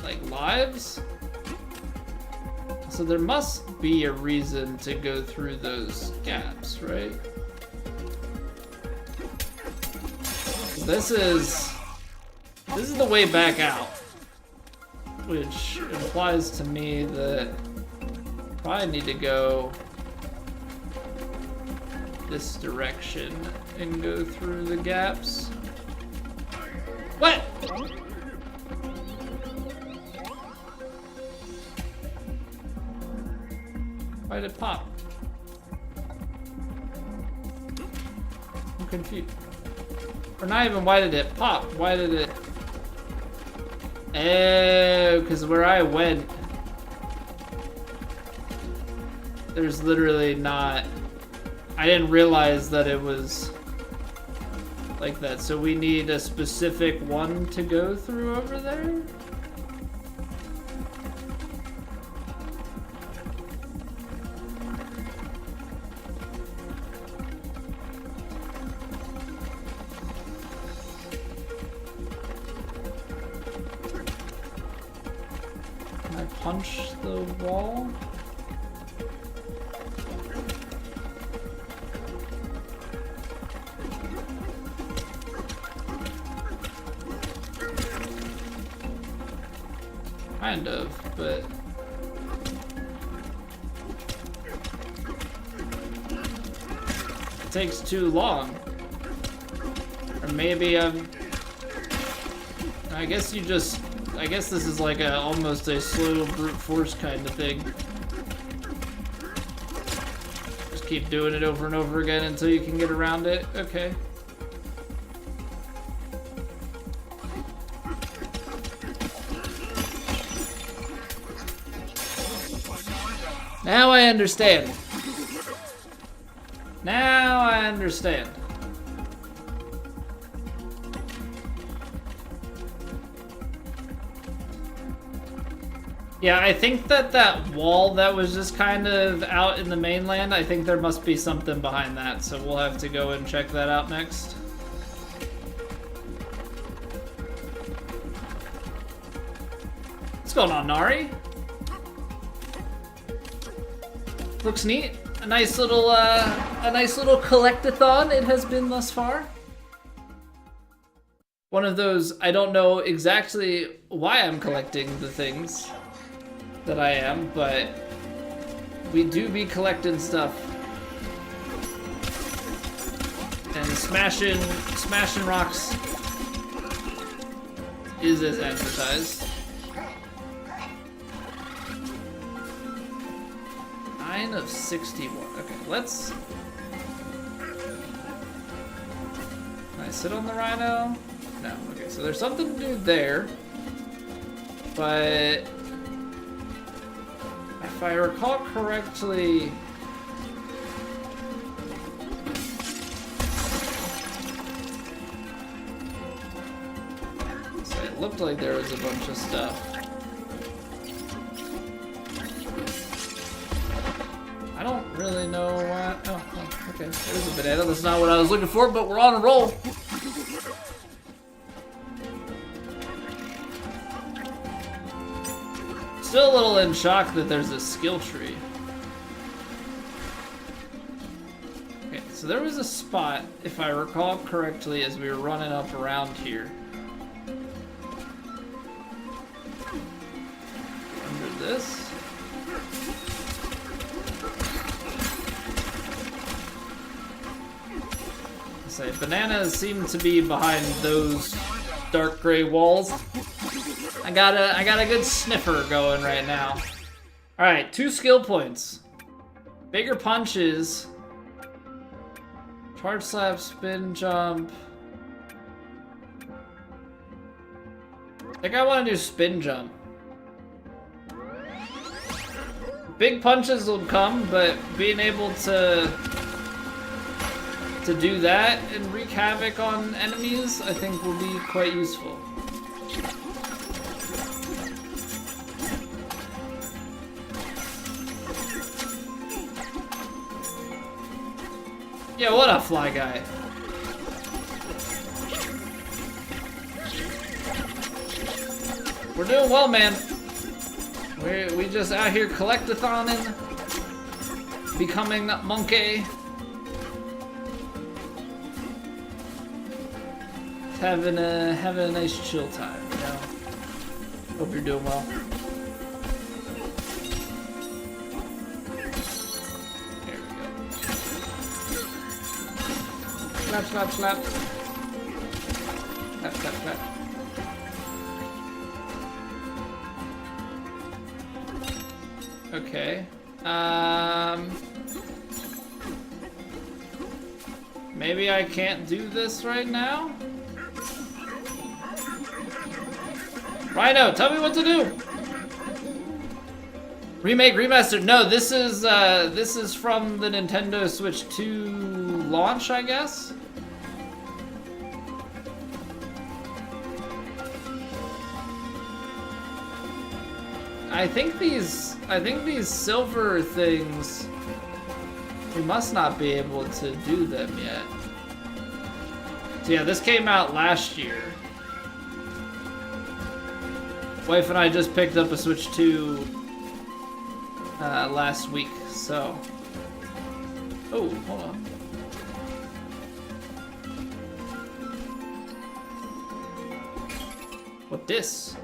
like lives. So there must be a reason to go through those gaps, right? This is the way back out, which implies to me that I probably need to go this direction and go through the gaps. What? Why did it pop? I'm confused. Or not even why did it pop? Why did it... Oh, because where I went, there's literally not... I didn't realize that it was like that. So we need a specific one to go through over there? Punch the wall. Kind of, but it takes too long. Or maybe I guess you just I guess this is like almost a slow brute force kind of thing. Just keep doing it over and over again until you can get around it. Okay. Now I understand. Now I understand. Yeah, I think that wall that was just kind of out in the mainland, I think there must be something behind that, so we'll have to go and check that out next. What's going on, Nari? Looks neat. A nice little collect-a-thon it has been thus far. One of those, I don't know exactly why I'm collecting the things that I am, but we do be collecting stuff. And smashing rocks is as advertised. 9 of 61. Okay, let's... Can I sit on the rhino? No. Okay, so there's something to do there. But... if I recall correctly... So it looked like there was a bunch of stuff. I don't really know why... Oh, okay. There's a banana. That's not what I was looking for, but we're on a roll. Still a little in shock that there's a skill tree. Okay, so there was a spot, if I recall correctly, as we were running up around here. Under this. Say, bananas seem to be behind those dark gray walls. I got a good sniffer going right now. All right, 2 skill points. Bigger punches. Charge slap, spin jump. I think I want to do spin jump. Big punches will come, but being able to do that and wreak havoc on enemies, I think will be quite useful. Yeah, what up, Fly Guy? We're doing well, man. We just out here collectathoning, becoming Monke. Having a nice chill time, you know. Hope you're doing well. There we go. Slap, slap, slap. Slap, slap, slap. Okay. Maybe I can't do this right now? Rhino, tell me what to do! Remake, remaster. No, this is from the Nintendo Switch 2 launch, I guess? I think these silver things, we must not be able to do them yet. So yeah, this came out last year. Wife and I just picked up a Switch 2 last week, so. Oh, hold on. What this?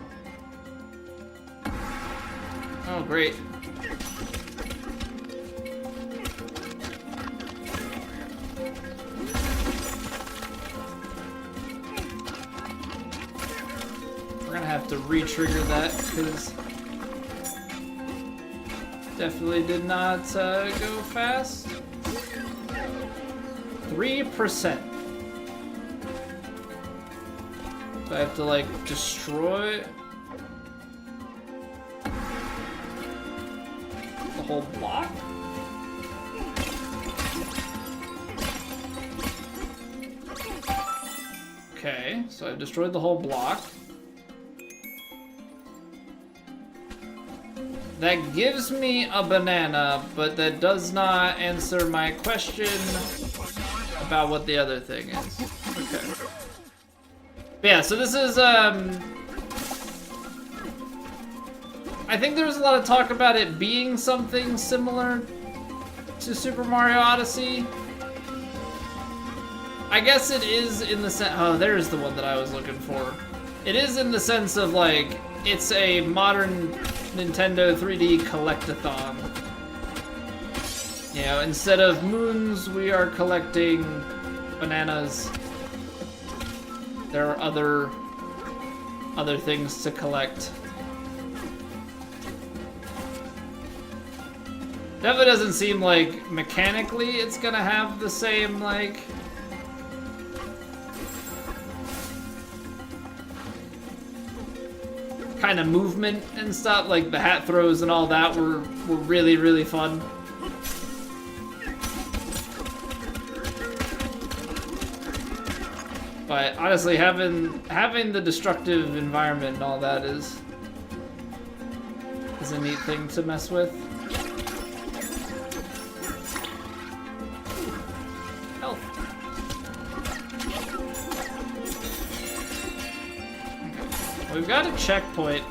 Oh, great. We're gonna have to re-trigger that because definitely did not go fast. 3%. So I have to like destroy the whole block? Okay, so I've destroyed the whole block. That gives me a banana, but that does not answer my question about what the other thing is. Okay. But yeah, so this is, I think there was a lot of talk about it being something similar to Super Mario Odyssey. I guess it is in the sense, oh, there's the one that I was looking for. It is in the sense of like, it's a modern Nintendo 3D collectathon. You know, instead of moons, we are collecting bananas. There are other things to collect. Definitely doesn't seem like mechanically it's gonna have the same like kind of movement and stuff. Like the hat throws and all that were really, really fun. But honestly, having the destructive environment and all that is a neat thing to mess with. Health. Okay. We've got a checkpoint.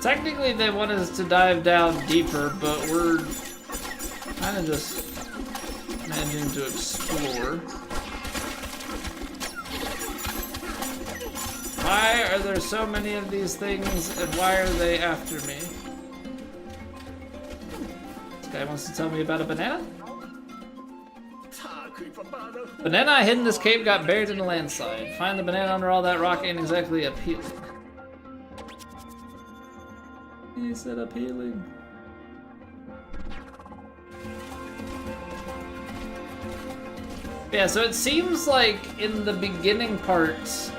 Technically, they want us to dive down deeper, but we're kind of just managing to explore. Why are there so many of these things, and why are they after me? This guy wants to tell me about a banana? Banana I hid in this cave got buried in a landslide. Find the banana under all that rock ain't exactly appealing. He said appealing. Yeah, so it seems like in the beginning parts,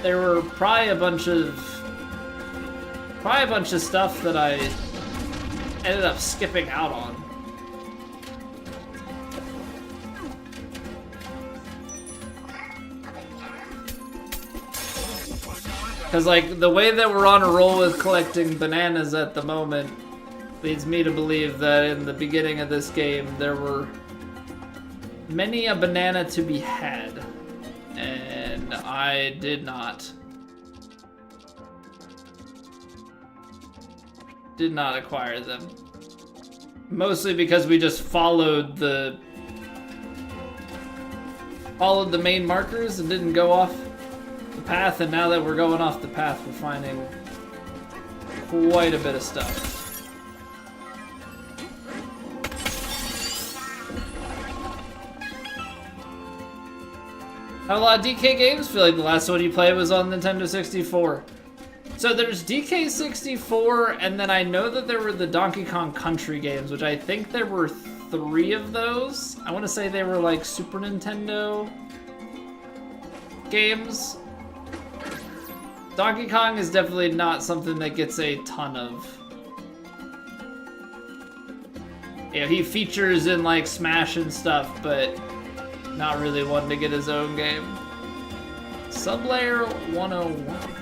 there were probably a bunch of stuff that I ended up skipping out on. Because like the way that we're on a roll with collecting bananas at the moment leads me to believe that in the beginning of this game there were many a banana to be had, and I did not. Did not acquire them. Mostly because we just followed the main markers and didn't go off the path, and now that we're going off the path, we're finding quite a bit of stuff. Have a lot of DK games? Feel like the last one you played was on Nintendo 64. So there's DK 64, and then I know that there were the Donkey Kong Country games, which I think there were 3 of those. I want to say they were like Super Nintendo games. Donkey Kong is definitely not something that gets a ton of. Yeah, he features in like Smash and stuff, but not really one to get his own game. Sublayer 101.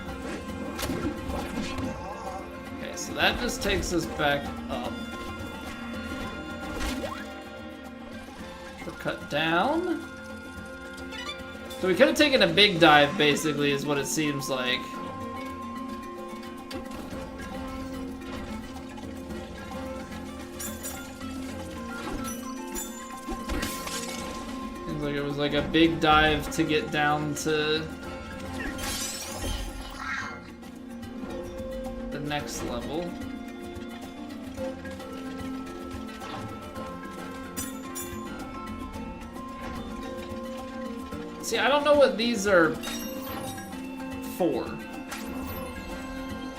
Okay, so that just takes us back up. We're cut down. So we could have taken a big dive, basically, is what it seems like. Seems like it was like a big dive to get down to the next level. See, I don't know what these are for.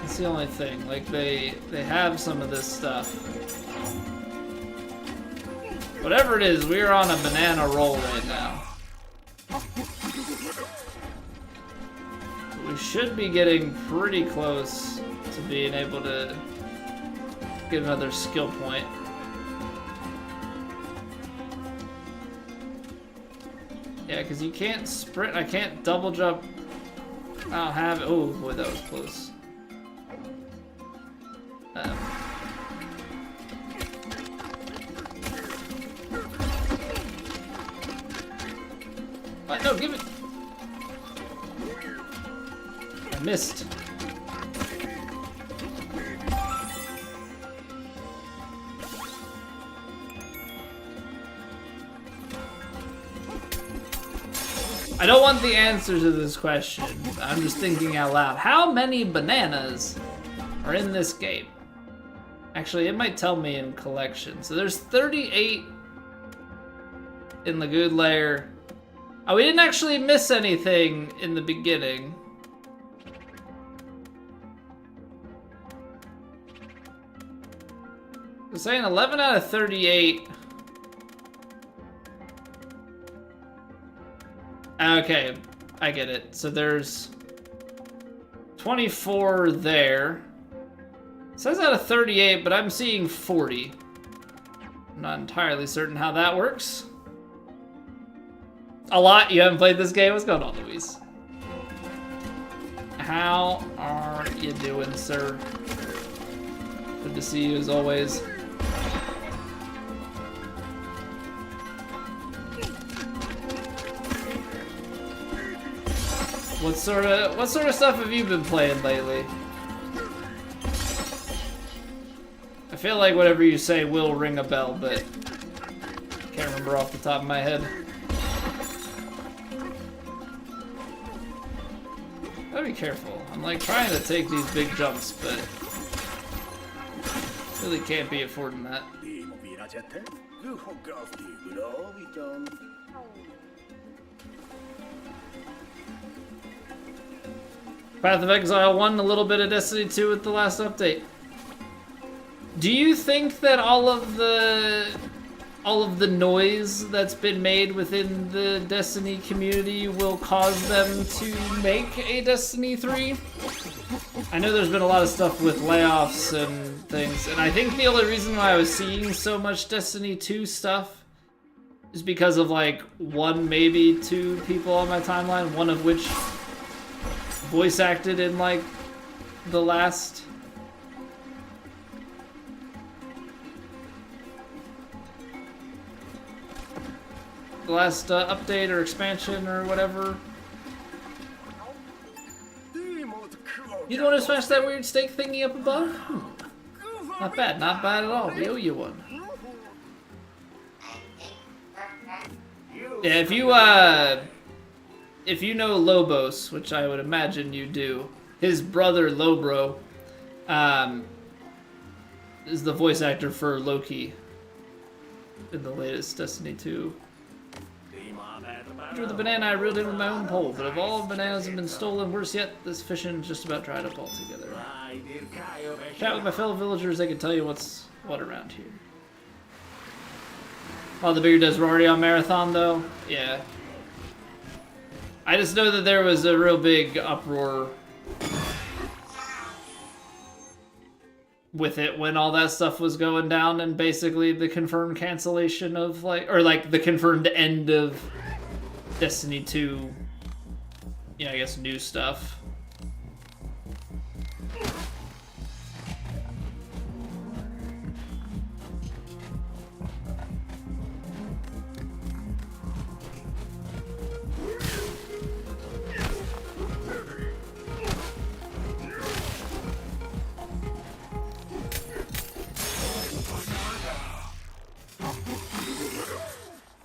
That's the only thing. Like, they have some of this stuff. Whatever it is, we're on a banana roll right now. We should be getting pretty close to being able to get another skill point. Yeah, because you can't sprint. I can't double jump. I don't have it. Oh, boy, that was close. What? No, give it. I missed. I don't want the answer to this question. I'm just thinking out loud. How many bananas are in this game? Actually, it might tell me in collection. So there's 38 in the good layer. Oh, we didn't actually miss anything in the beginning. I'm saying 11 out of 38. Okay, I get it. So there's 24 there. It says out of 38, but I'm seeing 40. I'm not entirely certain how that works. A lot? You haven't played this game? What's going on, Luis? How are you doing, sir? Good to see you as always. What sort of stuff have you been playing lately? I feel like whatever you say will ring a bell, but can't remember off the top of my head. Gotta be careful. I'm like trying to take these big jumps, but really can't be affording that. Path of Exile 1, a little bit of Destiny 2 with the last update. Do you think that all of the noise that's been made within the Destiny community will cause them to make a Destiny 3? I know there's been a lot of stuff with layoffs and things, and I think the only reason why I was seeing so much Destiny 2 stuff is because of like 1, maybe 2 people on my timeline, one of which voice acted in like the last. The last update or expansion or whatever. You don't want to smash that weird steak thingy up above? Not bad, not bad at all. We owe you one. Yeah, if you know Lobos, which I would imagine you do, his brother Lobro, is the voice actor for Loki in the latest Destiny 2. Drew the banana I reeled in with my own pole, but if all bananas have been stolen, worse yet, this fishing just about dried up altogether. Chat with my fellow villagers, they can tell you what's what around here. All the bigger devs were already on Marathon, though? Yeah. I just know that there was a real big uproar with it when all that stuff was going down, and basically the confirmed cancellation of, like, or like the confirmed end of Destiny 2, you know, I guess new stuff.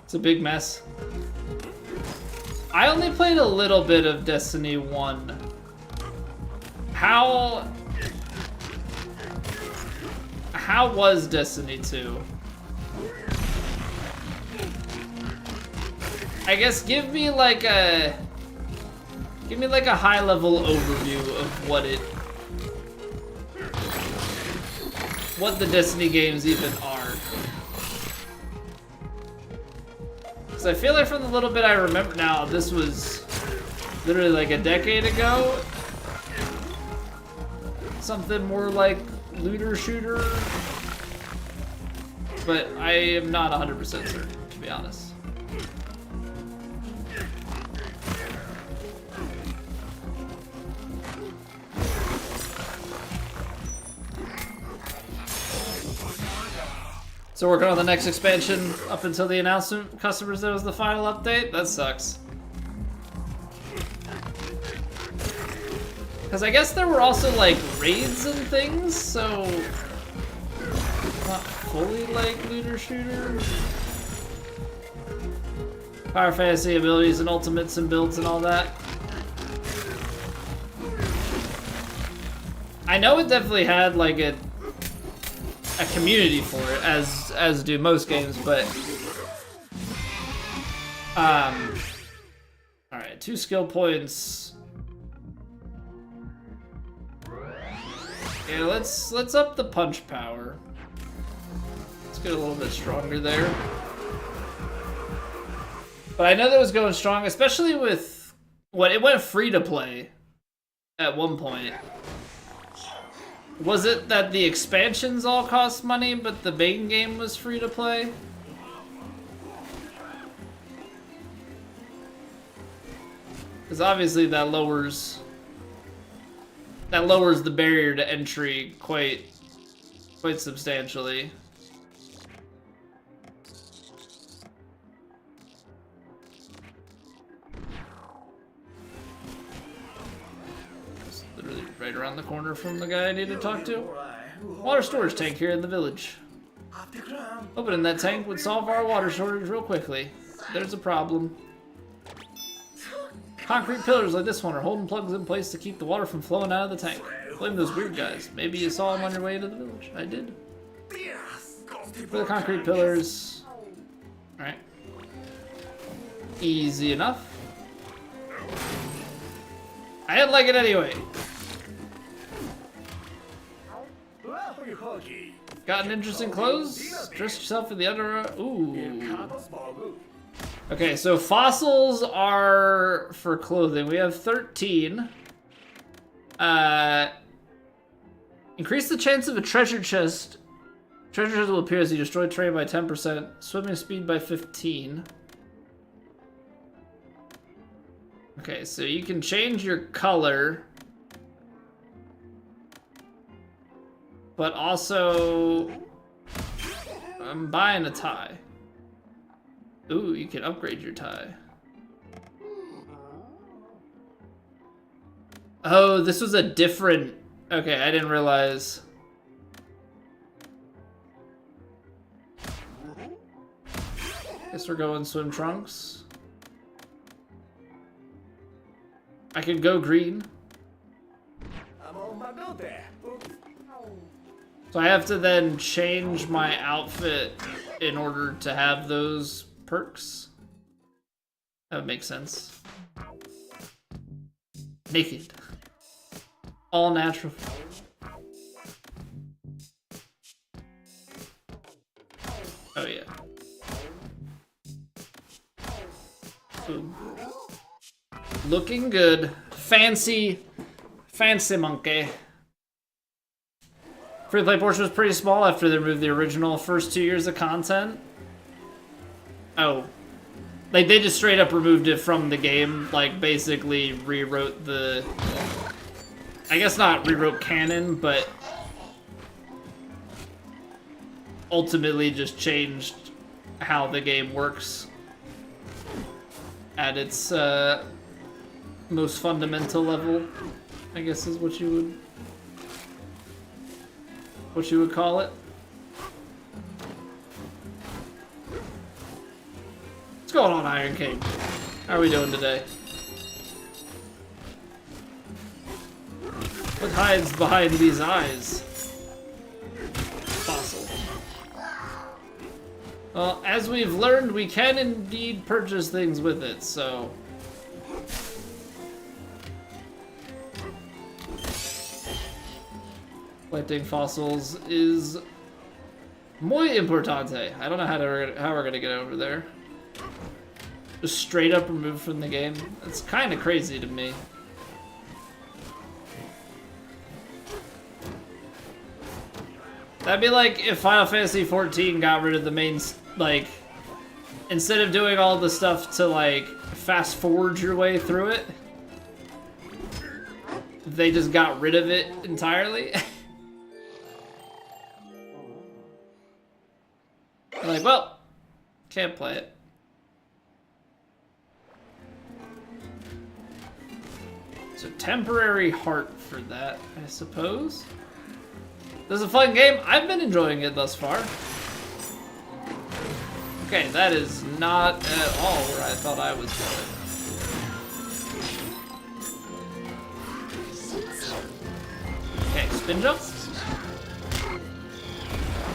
It's a big mess. I only played a little bit of Destiny 1. How was Destiny 2? I guess give me like a high level overview of what the Destiny games even are. Because I feel like from the little bit I remember now, this was literally like a decade ago. Something more like looter shooter. But I am not 100% certain, to be honest. So working on the next expansion up until the announcement. Customers, that was the final update? That sucks. Because I guess there were also like raids and things, so not fully like looter shooter. Power fantasy abilities and ultimates and builds and all that. I know it definitely had like a community for it, as do most games, but alright, 2 skill points. Yeah, let's up the punch power. Let's get a little bit stronger there. But I know that was going strong, especially with what it went free to play at one point. Was it that the expansions all cost money, but the main game was free to play? Because obviously that lowers the barrier to entry quite substantially. Literally right around the corner from the guy I need to talk to. Water storage tank here in the village. Opening that tank would solve our water shortage real quickly. There's a problem. Concrete pillars like this one are holding plugs in place to keep the water from flowing out of the tank. Blame those weird guys. Maybe you saw them on your way to the village. I did. For the concrete pillars. Alright. Easy enough. I didn't like it anyway. Gotten interesting clothes? Dress yourself in the under... Ooh. Okay, so fossils are for clothing. We have 13. Increase the chance of a treasure chest. Treasure chest will appear as you destroy terrain by 10%. Swimming speed by 15. Okay, so you can change your color. But also, I'm buying a tie. Ooh, you can upgrade your tie. Oh, this was a different... Okay, I didn't realize. Guess we're going swim trunks. I could go green. So I have to then change my outfit in order to have those perks? That would make sense. Naked. All natural. Oh yeah. Boom. Looking good. Fancy Monke. Free play portion was pretty small after they removed the original first 2 years of content. Oh. Like, they just straight up removed it from the game. Like, basically rewrote the... I guess not rewrote canon, but... ultimately just changed how the game works. At its, most fundamental level, I guess is what you would call it. What's going on, Iron King? How are we doing today? What hides behind these eyes? Fossil. Well, as we've learned, we can indeed purchase things with it, so... Collecting fossils is muy importante. I don't know how we're gonna get over there. Just straight up removed from the game. It's kind of crazy to me. That'd be like if Final Fantasy XIV got rid of the main, like, instead of doing all the stuff to, like, fast forward your way through it, they just got rid of it entirely. Like, well, can't play it. So temporary heart for that, I suppose. This is a fun game. I've been enjoying it thus far. Okay, that is not at all where I thought I was going. Okay, spin jump.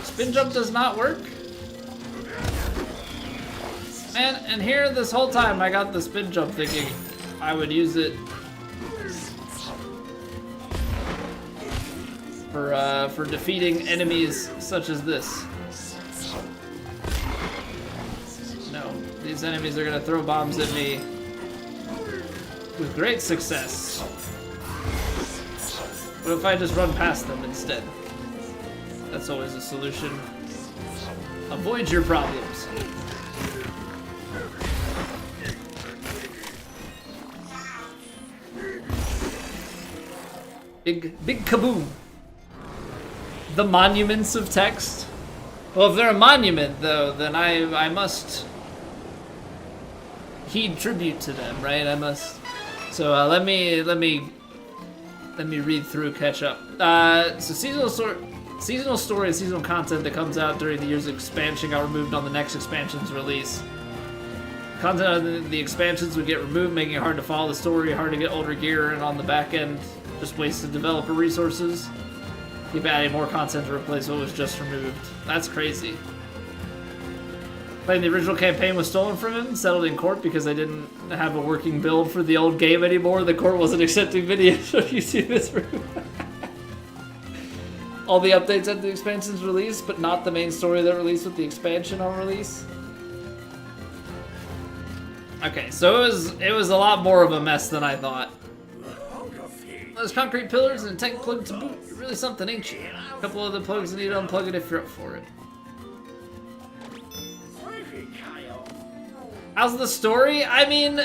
Spin jump does not work. Man, and here this whole time I got the spin jump thinking I would use it for defeating enemies such as this. No, these enemies are gonna throw bombs at me with great success. What if I just run past them instead? That's always a solution. Avoid your problems. Big kaboom. The monuments of text. Well, if they're a monument, though, then I must heed tribute to them, right? I must. So let me read through, catch up. So seasonal story and seasonal content that comes out during the year's expansion got removed on the next expansion's release. Content on the expansions would get removed, making it hard to follow the story, hard to get older gear, and on the back end, just wasted developer resources. Keep adding more content to replace what was just removed. That's crazy. Playing the original campaign was stolen from him, settled in court because they didn't have a working build for the old game anymore. The court wasn't accepting videos of you see this room. All the updates at the expansion's release, but not the main story that released with the expansion on release. Okay, so it was a lot more of a mess than I thought. Those concrete pillars and a tech plug to boot. You're really something, ain't you? A couple of the plugs need to unplug it if you're up for it. How's the story? I mean,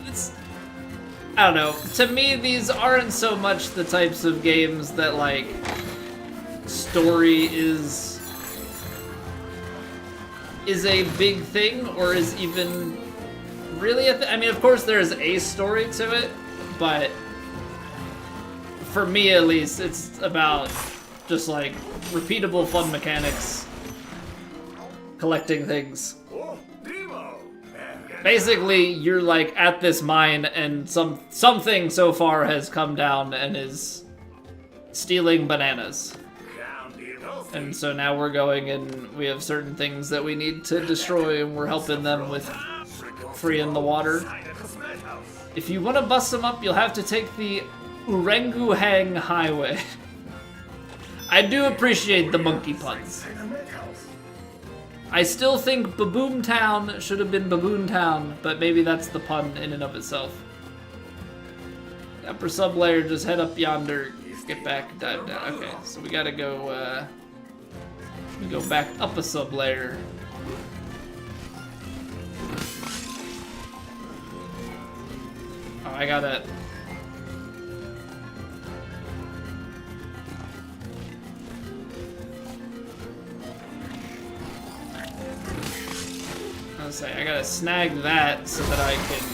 it's... I don't know. To me, these aren't so much the types of games that, like, story is is a big thing or is even really I mean, of course there's a story to it, but for me at least, it's about just like repeatable fun mechanics, collecting things. Basically, you're like at this mine and something so far has come down and is stealing bananas. And so now we're going and we have certain things that we need to destroy and we're helping them with freeing the water. If you want to bust them up, you'll have to take the Urenguhang Highway. I do appreciate the monkey puns. I still think Baboon Town should have been Baboon Town, but maybe that's the pun in and of itself. Upper sub-layer, just head up yonder, get back, dive down. Okay, so we gotta go, we go back up a sub-layer. Oh, I gotta... I gotta snag that so that I can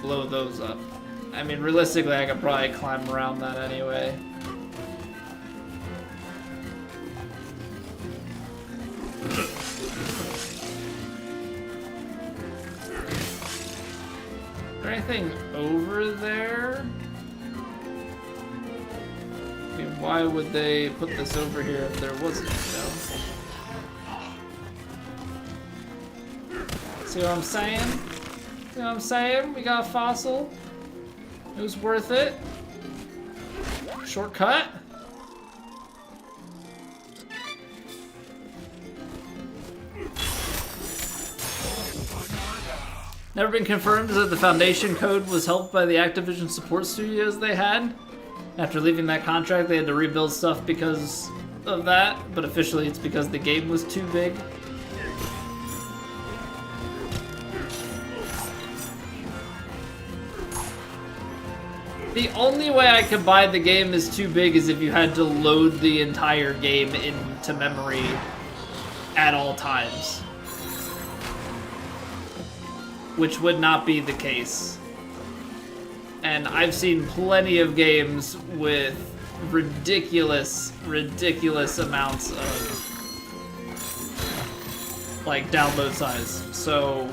blow those up. I mean, realistically, I could probably climb around that anyway. Is there anything over there? I mean, why would they put this over here if there wasn't, you know? See what I'm saying? See what I'm saying? We got a fossil. It was worth it. Shortcut. Never been confirmed that the Foundation code was helped by the Activision support studios they had. After leaving that contract, they had to rebuild stuff because of that, but officially it's because the game was too big. The only way I could buy the game is too big is if you had to load the entire game into memory at all times. Which would not be the case. And I've seen plenty of games with ridiculous amounts of like download size. So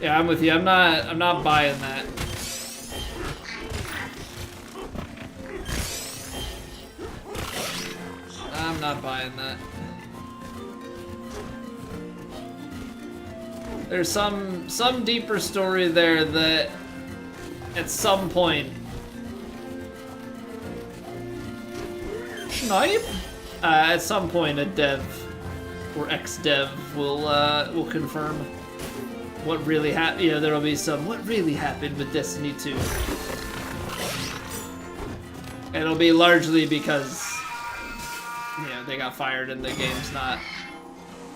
yeah, I'm with you. I'm not buying that. I'm not buying that. There's some deeper story there that at some point Snipe? At some point a dev or ex-dev will confirm what really happened. You know, there'll be some what really happened with Destiny 2. And it'll be largely because you know, they got fired and the game's not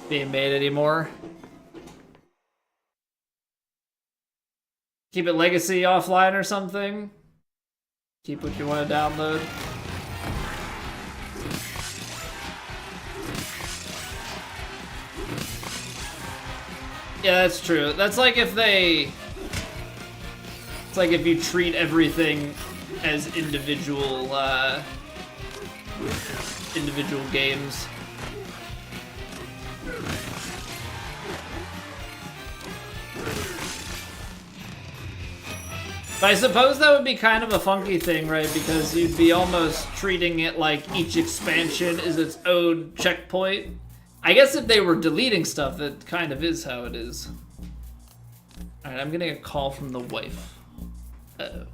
being made anymore. Keep it legacy offline or something. Keep what you want to download. Yeah, that's true. That's like if they... It's like if you treat everything as individual games. But I suppose that would be kind of a funky thing, right? Because you'd be almost treating it like each expansion is its own checkpoint. I guess if they were deleting stuff, that kind of is how it is. Alright, I'm getting a call from the wife. Uh-oh.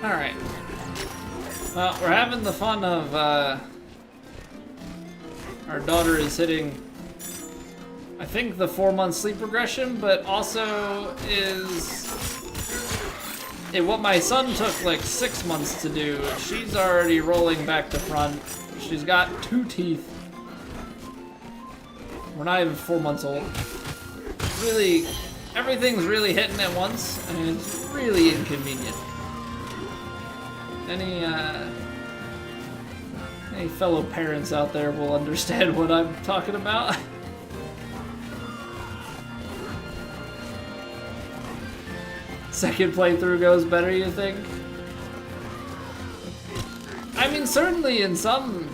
Alright. Well, we're having the fun of, our daughter is hitting, I think, the 4-month sleep regression, but also is... what my son took like 6 months to do, she's already rolling back to front. She's got 2 teeth. We're not even 4 months old. Really, everything's really hitting at once, and it's really inconvenient. Any fellow parents out there will understand what I'm talking about. Second playthrough goes better, you think? I mean, certainly in some...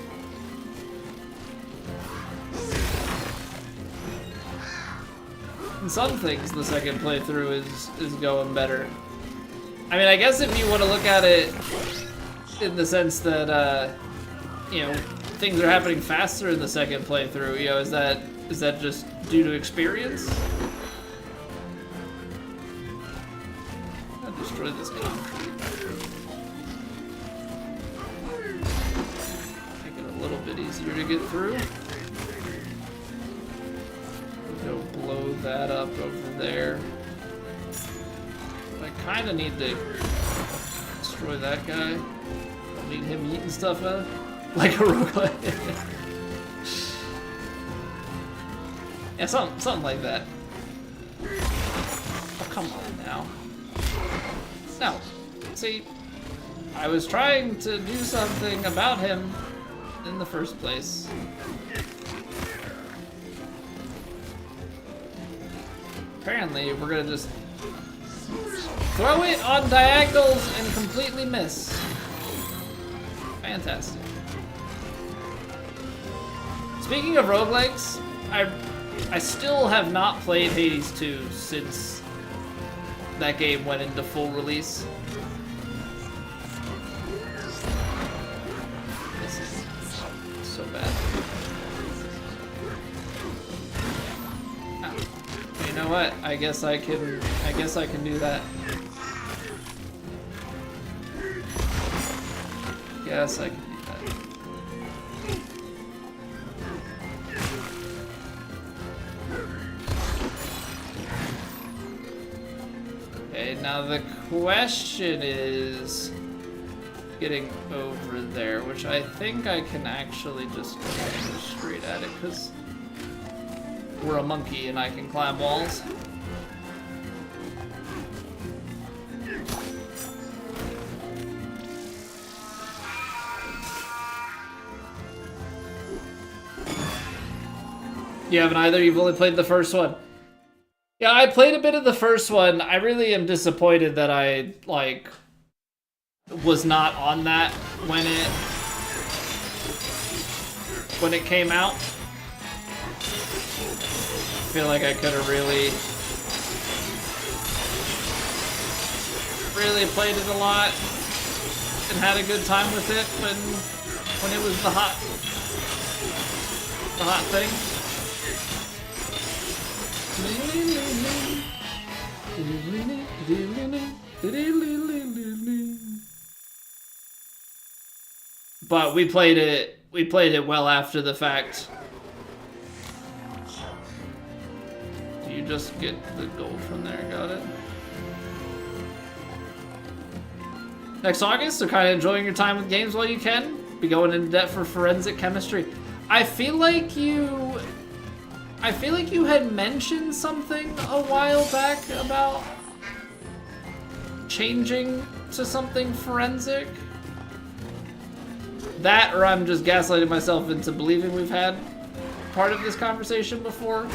things, the second playthrough is going better. I mean, I guess if you want to look at it in the sense that, you know, things are happening faster in the second playthrough, you know, is that just due to experience? I'll destroy this concrete. Make it a little bit easier to get through. Go blow that up over there. I kind of need to destroy that guy. Don't need him eating stuff out like a roguelike. Yeah, something like that. Oh, come on now. No. See, I was trying to do something about him in the first place. Apparently, we're gonna just throw it on diagonals and completely miss. Fantastic. Speaking of roguelikes, I still have not played Hades 2 since that game went into full release. This is so bad. You know what? I guess I can do that. Yes, I can do that. Okay, now the question is getting over there, which I think I can actually just go straight at it, because we're a monkey and I can climb walls. You haven't either? You've only played the first one. Yeah, I played a bit of the first one. I really am disappointed that I, like, was not on that when it came out. I feel like I could have really played it a lot and had a good time with it when it was the hot thing. But we played it well after the fact. Do you just get the gold from there? Got it. Next August, so kind of enjoying your time with games while you can. Be going into debt for forensic chemistry. I feel like you had mentioned something a while back about changing to something forensic. That, or I'm just gaslighting myself into believing we've had part of this conversation before.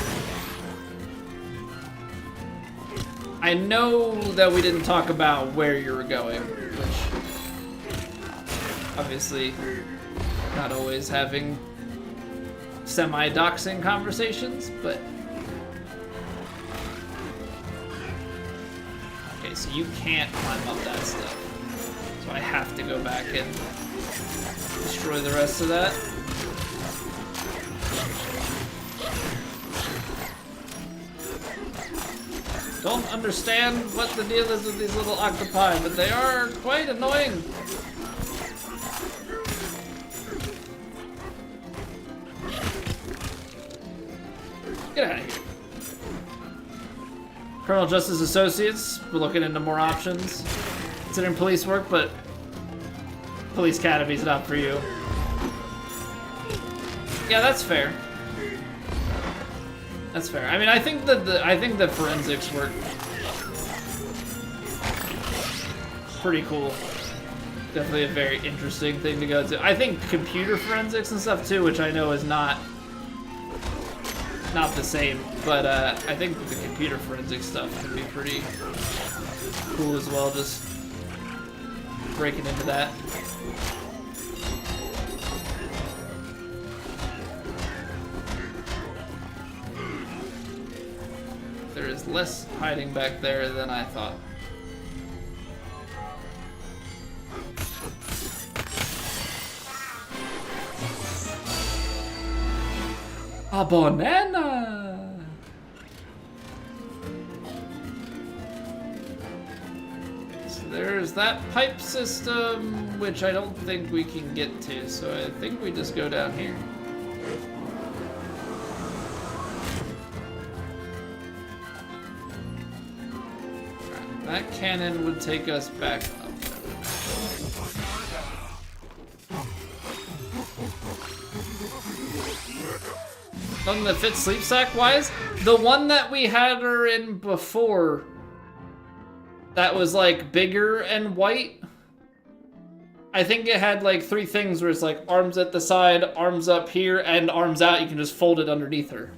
I know that we didn't talk about where you were going, which obviously not always having semi-doxing conversations, but okay, so you can't climb up that stuff, so I have to go back and destroy the rest of that. don't understand what the deal is with these little octopi, but they are quite annoying. Get out of here. Criminal Justice Associates, we're looking into more options. Considering police work, but Police Academy's not for you. Yeah, that's fair. That's fair. I mean, I think that the forensics work pretty cool. Definitely a very interesting thing to go to. I think computer forensics and stuff too, which I know is not the same, but I think the computer forensics stuff can be pretty cool as well. Just breaking into that. There is less hiding back there than I thought. A banana! So there's that pipe system, which I don't think we can get to, so I think we just go down here. That cannon would take us back up. Nothing that fits sleep sack wise. The one that we had her in before, that was like bigger and white. I think it had like 3 things where it's like arms at the side, arms up here, and arms out. You can just fold it underneath her.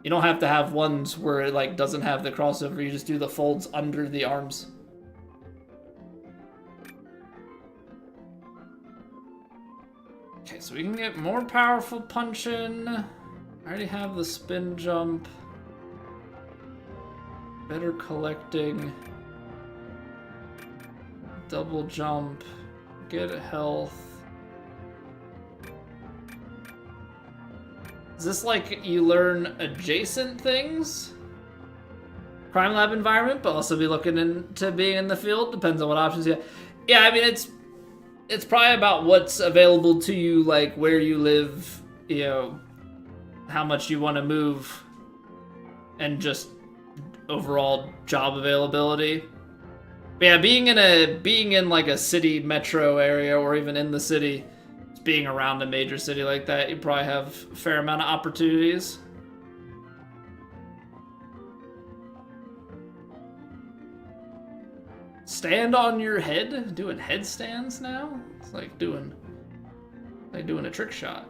You don't have to have ones where it like doesn't have the crossover. You just do the folds under the arms. Okay, so we can get more powerful punching. I already have the spin jump. Better collecting. Double jump. Get health. Is this like you learn adjacent things? Crime lab environment, but also be looking into being in the field. Depends on what options you have. Yeah, I mean, it's probably about what's available to you, like where you live, you know, how much you want to move, and just overall job availability. But yeah, being in like a city metro area, or even in the city, being around a major city like that, you probably have a fair amount of opportunities. Stand on your head? Doing headstands now? It's like doing a trick shot.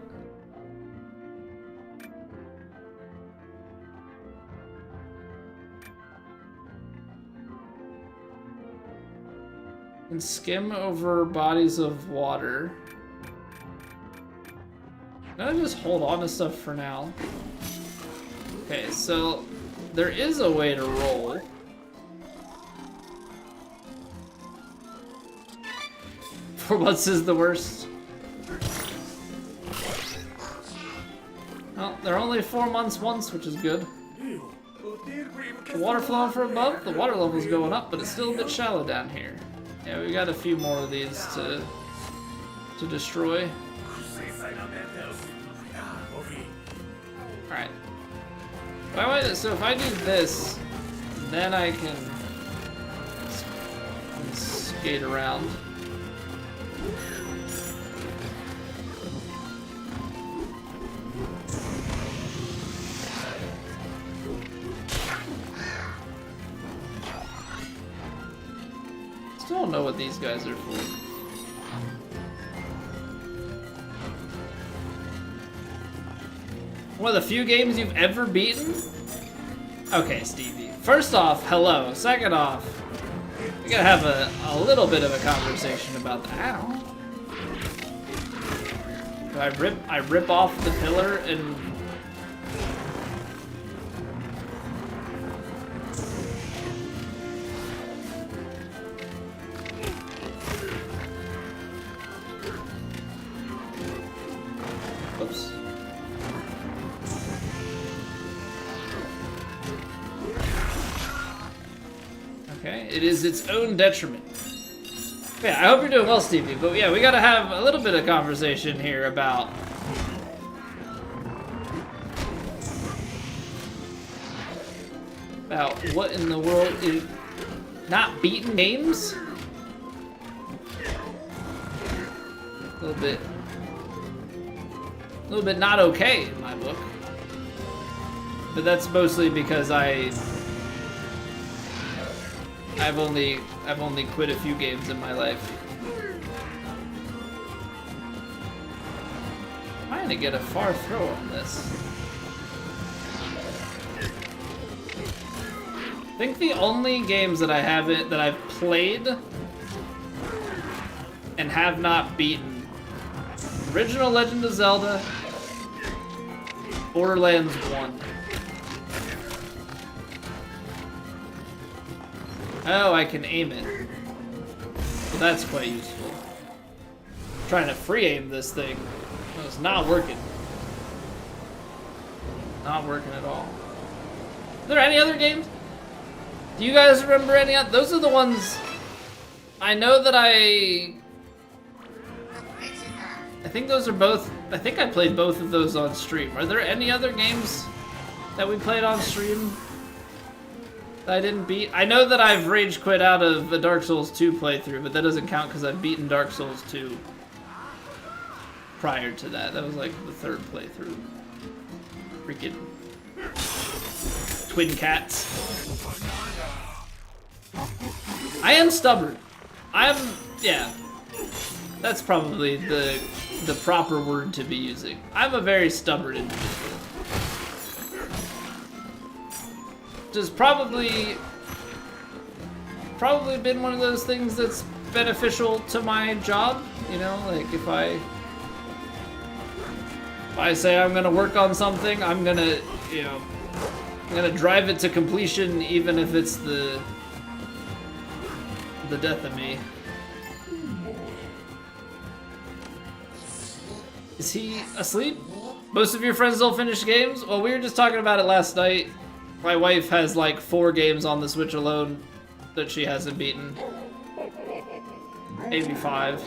And skim over bodies of water. I'll just hold on to stuff for now. Okay, so there is a way to roll. 4 months is the worst. Well, they're only 4 months once, which is good. The water flowing from above, the water level's going up, but it's still a bit shallow down here. Yeah, we got a few more of these to destroy. Alright. So if I do this, then I can skate around. Still don't know what these guys are for. One of the few games you've ever beaten? Okay, Stevie. First off, hello. Second off, we gotta have a little bit of a conversation about that. Do I rip off the pillar and... Oops. Okay, it is its own detriment. Yeah, I hope you're doing well, Stevie, but yeah, we gotta have a little bit of conversation here about what in the world is not beaten games? A little bit not okay in my book. But that's mostly because I've only quit a few games in my life. I'm trying to get a far throw on this. I think the only games that I've played and have not beaten: original Legend of Zelda, Borderlands 1. Oh, I can aim it. Well, that's quite useful. I'm trying to free aim this thing. Oh, it's not working. Not working at all. Are there any other games? Do you guys remember any other? Those are the ones I know that I think those are both. I think I played both of those on stream. Are there any other games that we played on stream that I didn't beat? I know that I've rage quit out of a Dark Souls 2 playthrough, but that doesn't count because I've beaten Dark Souls 2 prior to that. That was like the third playthrough. Freaking twin cats. I am stubborn. Yeah. That's probably the proper word to be using. I'm a very stubborn individual. Just probably been one of those things that's beneficial to my job, you know, like if I say I'm gonna work on something, I'm gonna drive it to completion even if it's the death of me. Is he asleep? Most of your friends don't finish games? Well, we were just talking about it last night. My wife has like 4 games on the Switch alone that she hasn't beaten. Maybe 5.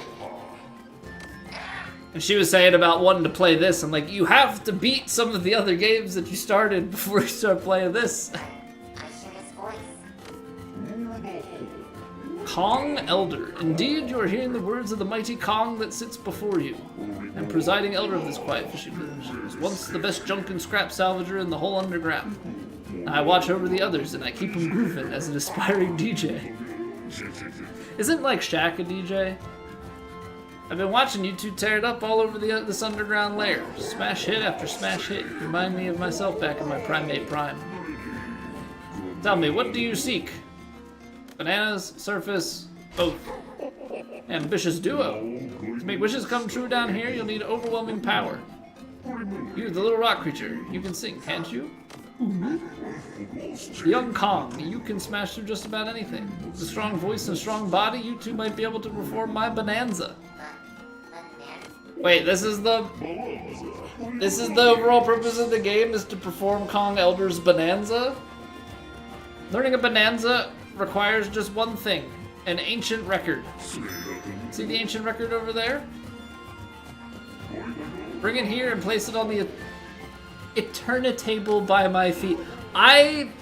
And she was saying about wanting to play this. I'm like, you have to beat some of the other games that you started before you start playing this. Kong Elder. Indeed, you are hearing the words of the mighty Kong that sits before you. And presiding elder of this quiet fishing village. He was once the best junk and scrap salvager in the whole underground. I watch over the others and I keep him grooving as an aspiring DJ. Isn't like Shaq a DJ? I've been watching you two tear it up all over this underground lair. Smash hit after smash hit. Remind me of myself back in my primate prime. Tell me, what do you seek? Bananas, surface, both. Ambitious duo. To make wishes come true down here, you'll need overwhelming power. You're the little rock creature. You can sing, can't you? Young Kong, you can smash through just about anything. With a strong voice and strong body, you two might be able to perform my Bananza. Wait, this is the overall purpose of the game, is to perform Kong Elder's Bananza? Learning a Bananza requires just one thing, an ancient record. See the ancient record over there? Bring it here and place it on the Eternitable by my feet. I'm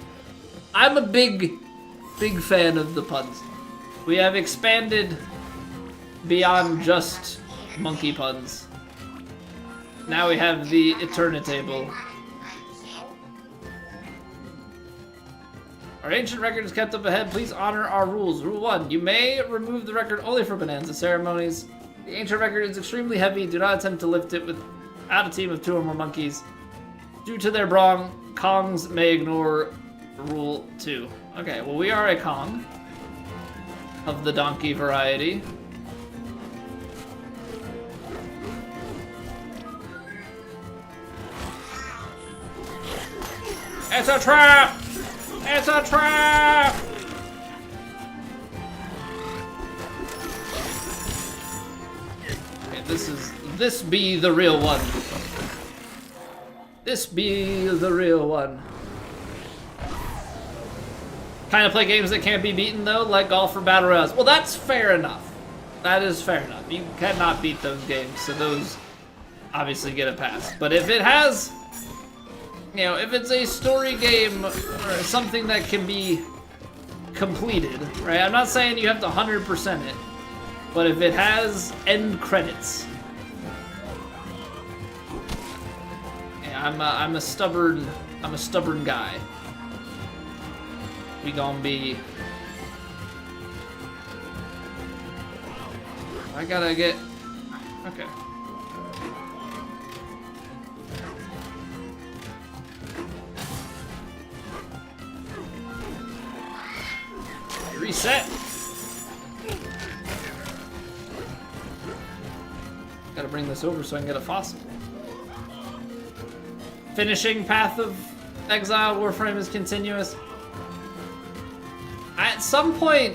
a big fan of the puns. We have expanded beyond just monkey puns. Now we have the Eternitable. Our ancient record is kept up ahead. Please honor our rules. Rule 1. You may remove the record only for Bonanza ceremonies. The ancient record is extremely heavy. Do not attempt to lift it without a team of 2 or more monkeys. Due to their brawn, Kongs may ignore Rule 2. Okay, well, we are a Kong of the donkey variety. It's a trap! It's a trap! Okay, this be the real one. This be the real one. Kind of play games that can't be beaten though, like golf or battle royales. Well, that's fair enough. That is fair enough. You cannot beat those games, so those obviously get a pass. But if it has, you know, if it's a story game or something that can be completed, right? I'm not saying you have to 100% it, but if it has end credits, yeah, I'm a stubborn guy. We gonna be. I gotta get. Okay. Reset. Gotta bring this over so I can get a fossil. Finishing Path of Exile Warframe is continuous. At some point,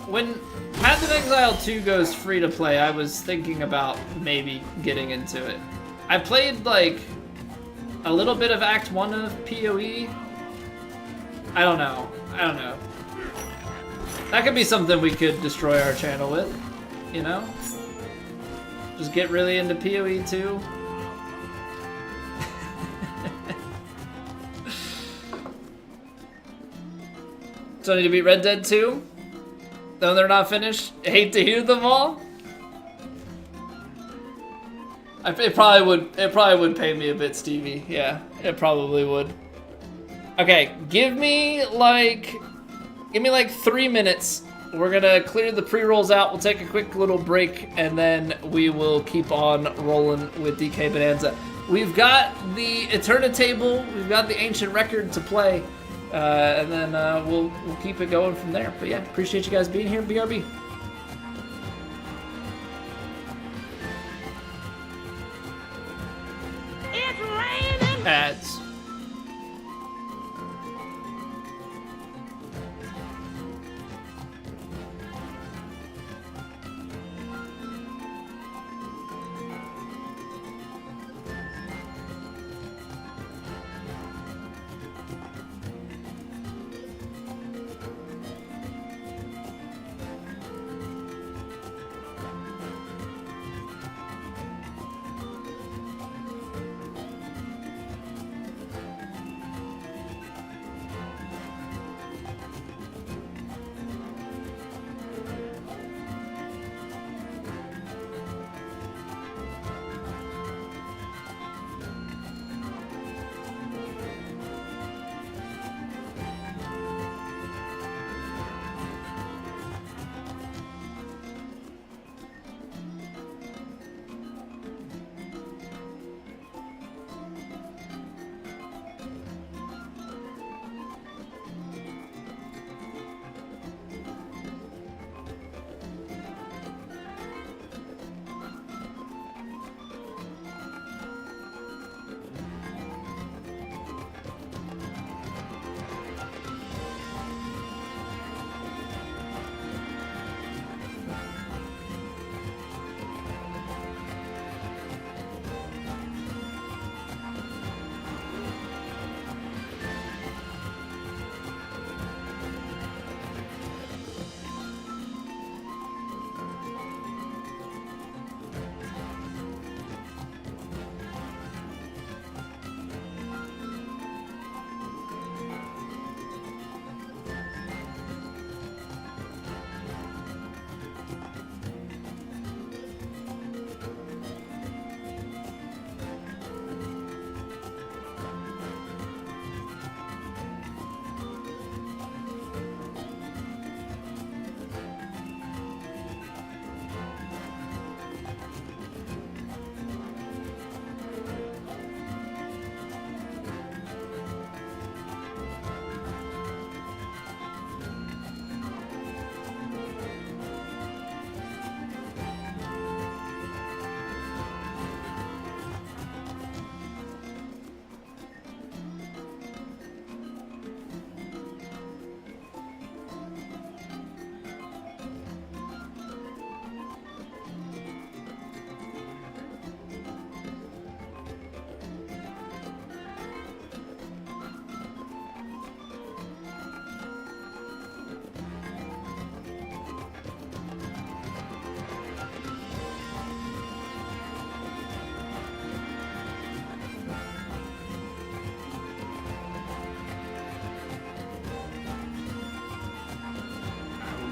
when Path of Exile 2 goes free to play, I was thinking about maybe getting into it. I played like a little bit of Act 1 of PoE. I don't know. That could be something we could destroy our channel with, you know? Just get really into PoE 2. So I need to beat Red Dead 2? Though they're not finished? Hate to hear them all? It probably would pay me a bit, Stevie. Yeah, it probably would. Okay, give me like 3 minutes. We're gonna clear the pre-rolls out. We'll take a quick little break, and then we will keep on rolling with DK Bananza. We've got the Eterna table. We've got the ancient record to play. And then we'll keep it going from there. But yeah, appreciate you guys being here. BRB. It's raining. Ads.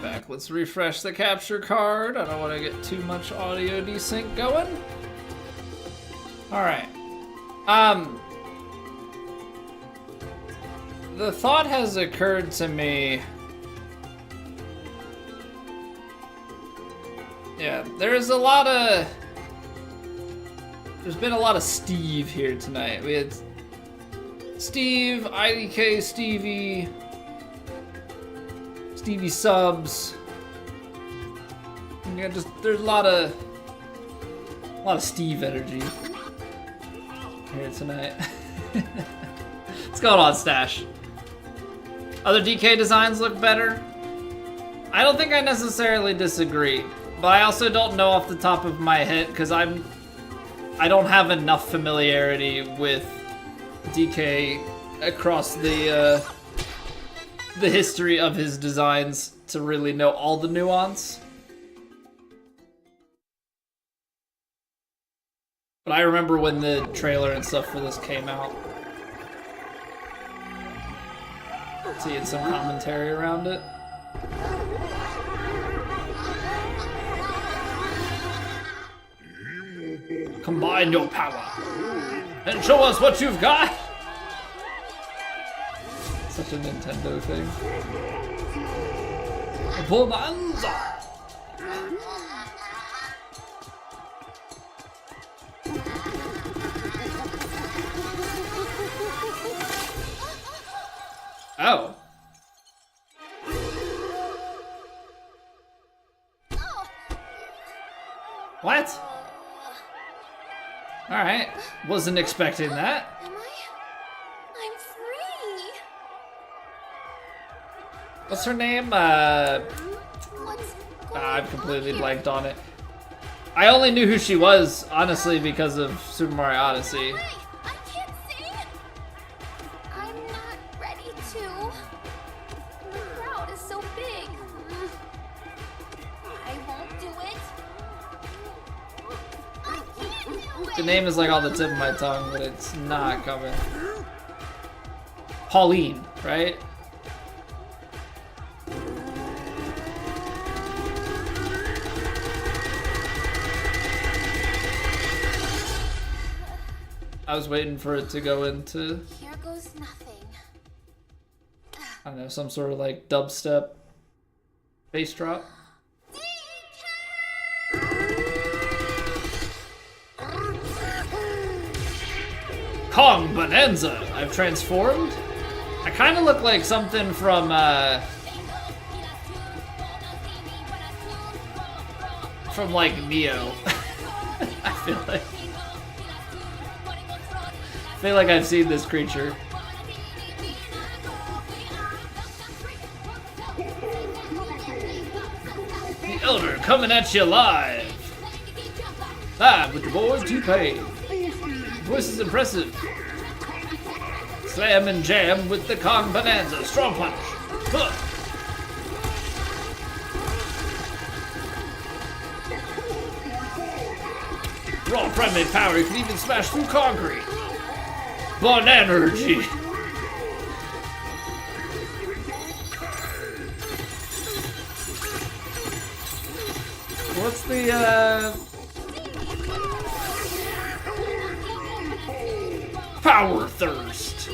back. Let's refresh the capture card. I don't want to get too much audio desync going. Alright. The thought has occurred to me. Yeah, there's been a lot of Steve here tonight. We had Steve, IDK, Stevie subs. Yeah, there's a lot of Steve energy here tonight. What's going on, Stash? Other DK designs look better. I don't think I necessarily disagree, but I also don't know off the top of my head because I don't have enough familiarity with DK across the history of his designs to really know all the nuance. But I remember when the trailer and stuff for this came out, seeing some commentary around it. Combine your power and show us what you've got! Such a Nintendo thing. Bonanza! Oh. What? Alright. Wasn't expecting that. Am I? I'm free. What's her name? What's I've completely blanked on it. I only knew who she was, honestly, because of Super Mario Odyssey. Hey, I can't sing. I'm not ready to. The crowd is so big. I won't do it. I can't do it. The name is like on the tip of my tongue, but it's not coming. Pauline, right? I was waiting for it to go into, Here goes nothing. I don't know, some sort of like dubstep bass drop. Kong Bananza! I've transformed? I kind of look like something from like Neo. I feel like I've seen this creature. The Elder coming at you live! Live with your boy T-Pain. Voice is impressive. Slam and jam with the Kong Bananza. Strong punch. Huh. Raw primate power, you can even smash through concrete. Bonanergy. What's the power thirst?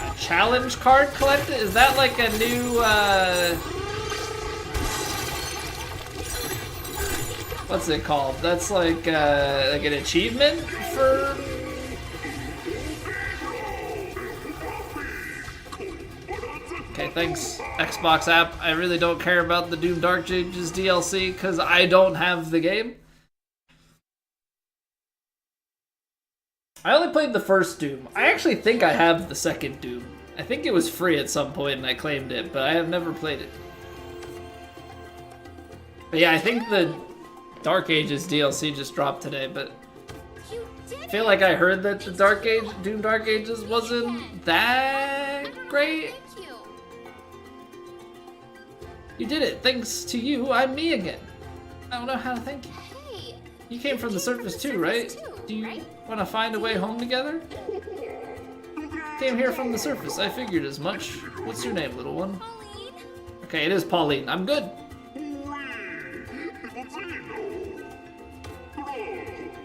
A challenge card collected? Is that like a new what's it called? That's like an achievement for. Okay, thanks, Xbox app. I really don't care about the Doom Dark Ages DLC because I don't have the game. I only played the first Doom. I actually think I have the second Doom. I think it was free at some point and I claimed it, but I have never played it. But yeah, I think the Dark Ages DLC just dropped today, but I feel like I heard that the Doom Dark Ages wasn't that great. Thank you. You did it. Thanks to you, I'm me again. I don't know how to thank you. Hey. You came from the surface too, right? Too. Do you want to find a way home together? Came here from the surface. I figured as much. What's your name, little one? Pauline. Okay, it is Pauline. I'm good.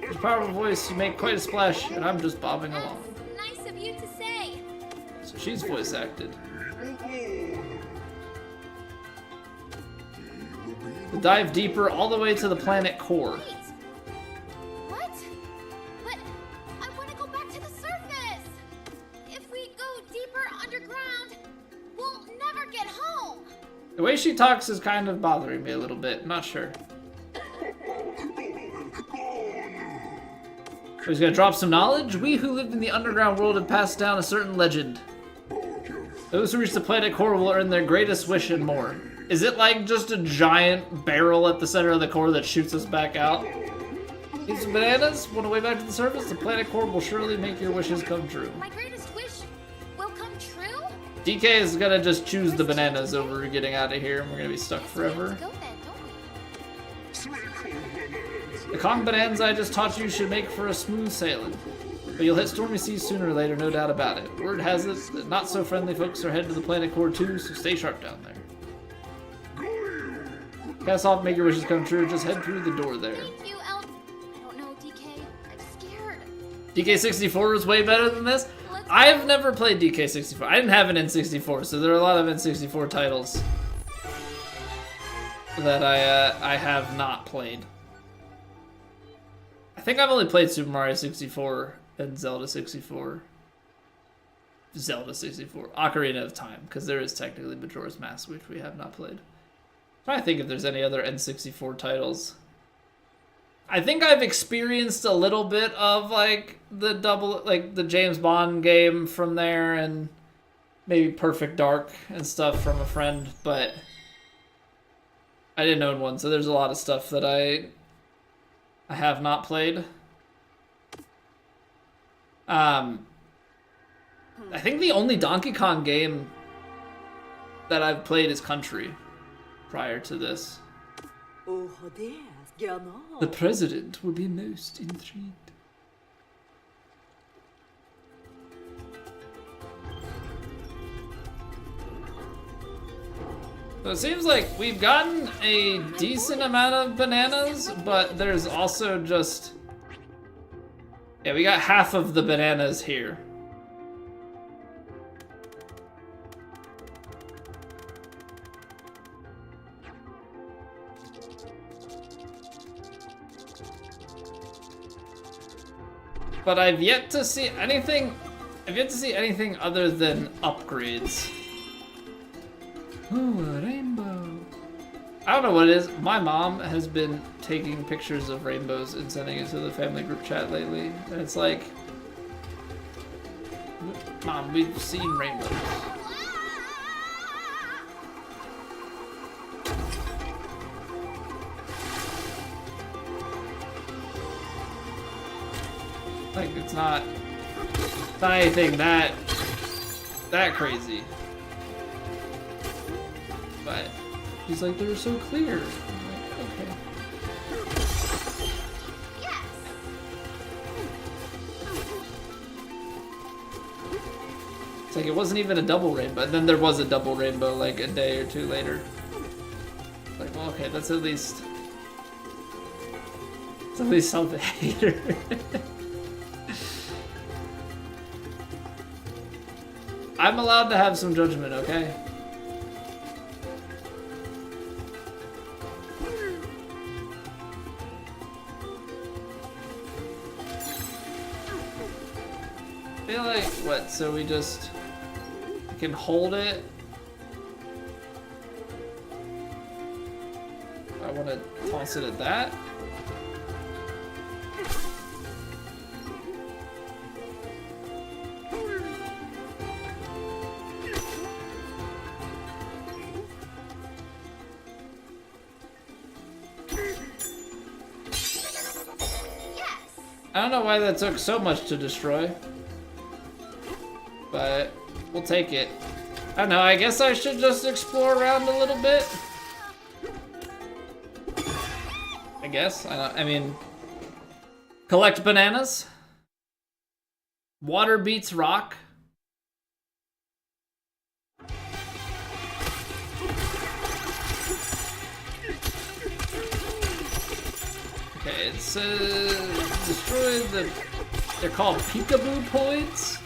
With a powerful voice, you make quite a splash, and I'm just bobbing along. That's nice of you to say. So she's voice acted. We'll dive deeper all the way to the planet core. Wait. What? But I want to go back to the surface. If we go deeper underground, we'll never get home. The way she talks is kind of bothering me a little bit. I'm not sure. He's gonna drop some knowledge. We who lived in the underground world have passed down a certain legend. Those who reach the planet core will earn their greatest wish and more. Is it like just a giant barrel at the center of the core that shoots us back out? Eat some bananas? Want to way back to the surface? The planet core will surely make your wishes come true. My greatest wish will come true? DK is gonna just choose the bananas over getting out of here, and we're gonna be stuck forever. Let's go then, don't we? The Kong Bananza I just taught you should make for a smooth sailing. But you'll hit stormy seas sooner or later, no doubt about it. Word has it that not so friendly folks are headed to the planet core too, so stay sharp down there. Cast off, make your wishes come true, just head through the door there. Thank you, El. I don't know, DK. I'm scared. DK64 is way better than this? I've never played DK64. I didn't have an N64, so there are a lot of N64 titles that I have not played. I think I've only played Super Mario 64 and Zelda 64. Zelda 64. Ocarina of Time, because there is technically Majora's Mask, which we have not played. I'm trying to think if there's any other N64 titles. I think I've experienced a little bit of like the James Bond game from there, and maybe Perfect Dark and stuff from a friend, but I didn't own one, so there's a lot of stuff that I have not played. I think the only Donkey Kong game that I've played is Country prior to this. The president will be most intrigued. So it seems like we've gotten a decent amount of bananas, but there's also just... Yeah, we got half of the bananas here. But I've yet to see anything other than upgrades. Ooh, a rainbow. I don't know what it is. My mom has been taking pictures of rainbows and sending it to the family group chat lately. And it's like, Mom, we've seen rainbows. Like, it's not anything that crazy. But he's like, they're so clear. I'm like, okay. Yes. It's like it wasn't even a double rainbow. And then there was a double rainbow like a day or two later. It's like, well, okay, that's at least something here. I'm allowed to have some judgment, okay? I feel like, what, so we can hold it? I want to toss it at that? I don't know why that took so much to destroy, but we'll take it. I don't know, I guess I should just explore around a little bit. I guess, I mean, Collect bananas. Water beats rock. Okay, it says destroy the... They're called peekaboo poids?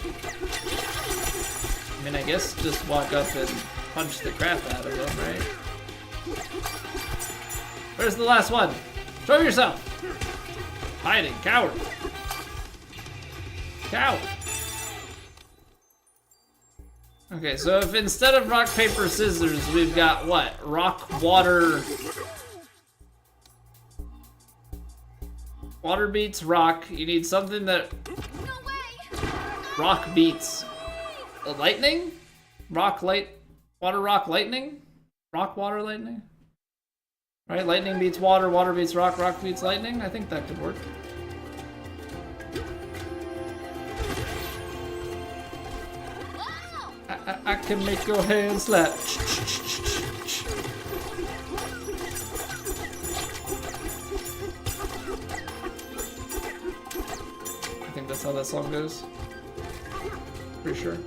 I mean, I guess just walk up and punch the crap out of them, right? Where's the last one? Show yourself! Hiding, coward! Coward! Okay, so if instead of rock, paper, scissors, we've got what? Rock, water... Water beats rock. You need something that... No way! Rock beats... lightning? Rock, light... Water, rock, lightning? Rock, water, lightning? Right, lightning beats water, water beats rock, rock beats lightning? I think that could work. Whoa! I can make your hands slap. I think that's how that song goes. Pretty sure.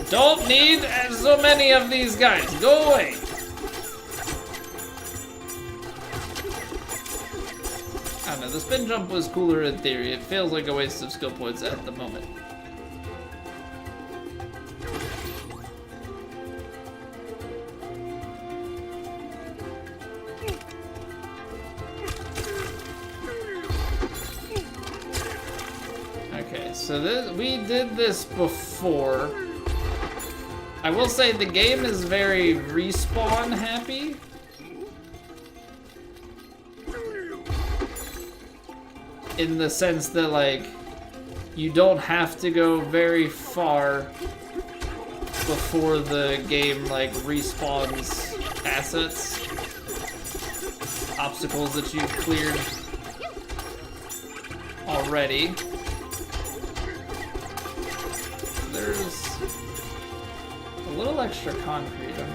Don't need so many of these guys. Go away. I don't know, the spin jump was cooler in theory. It feels like a waste of skill points at the moment. Okay, so we did this before. I will say the game is very respawn happy. In the sense that, like, you don't have to go very far before the game, like, respawns assets. Obstacles that you've cleared already. There's a little extra concrete. I'm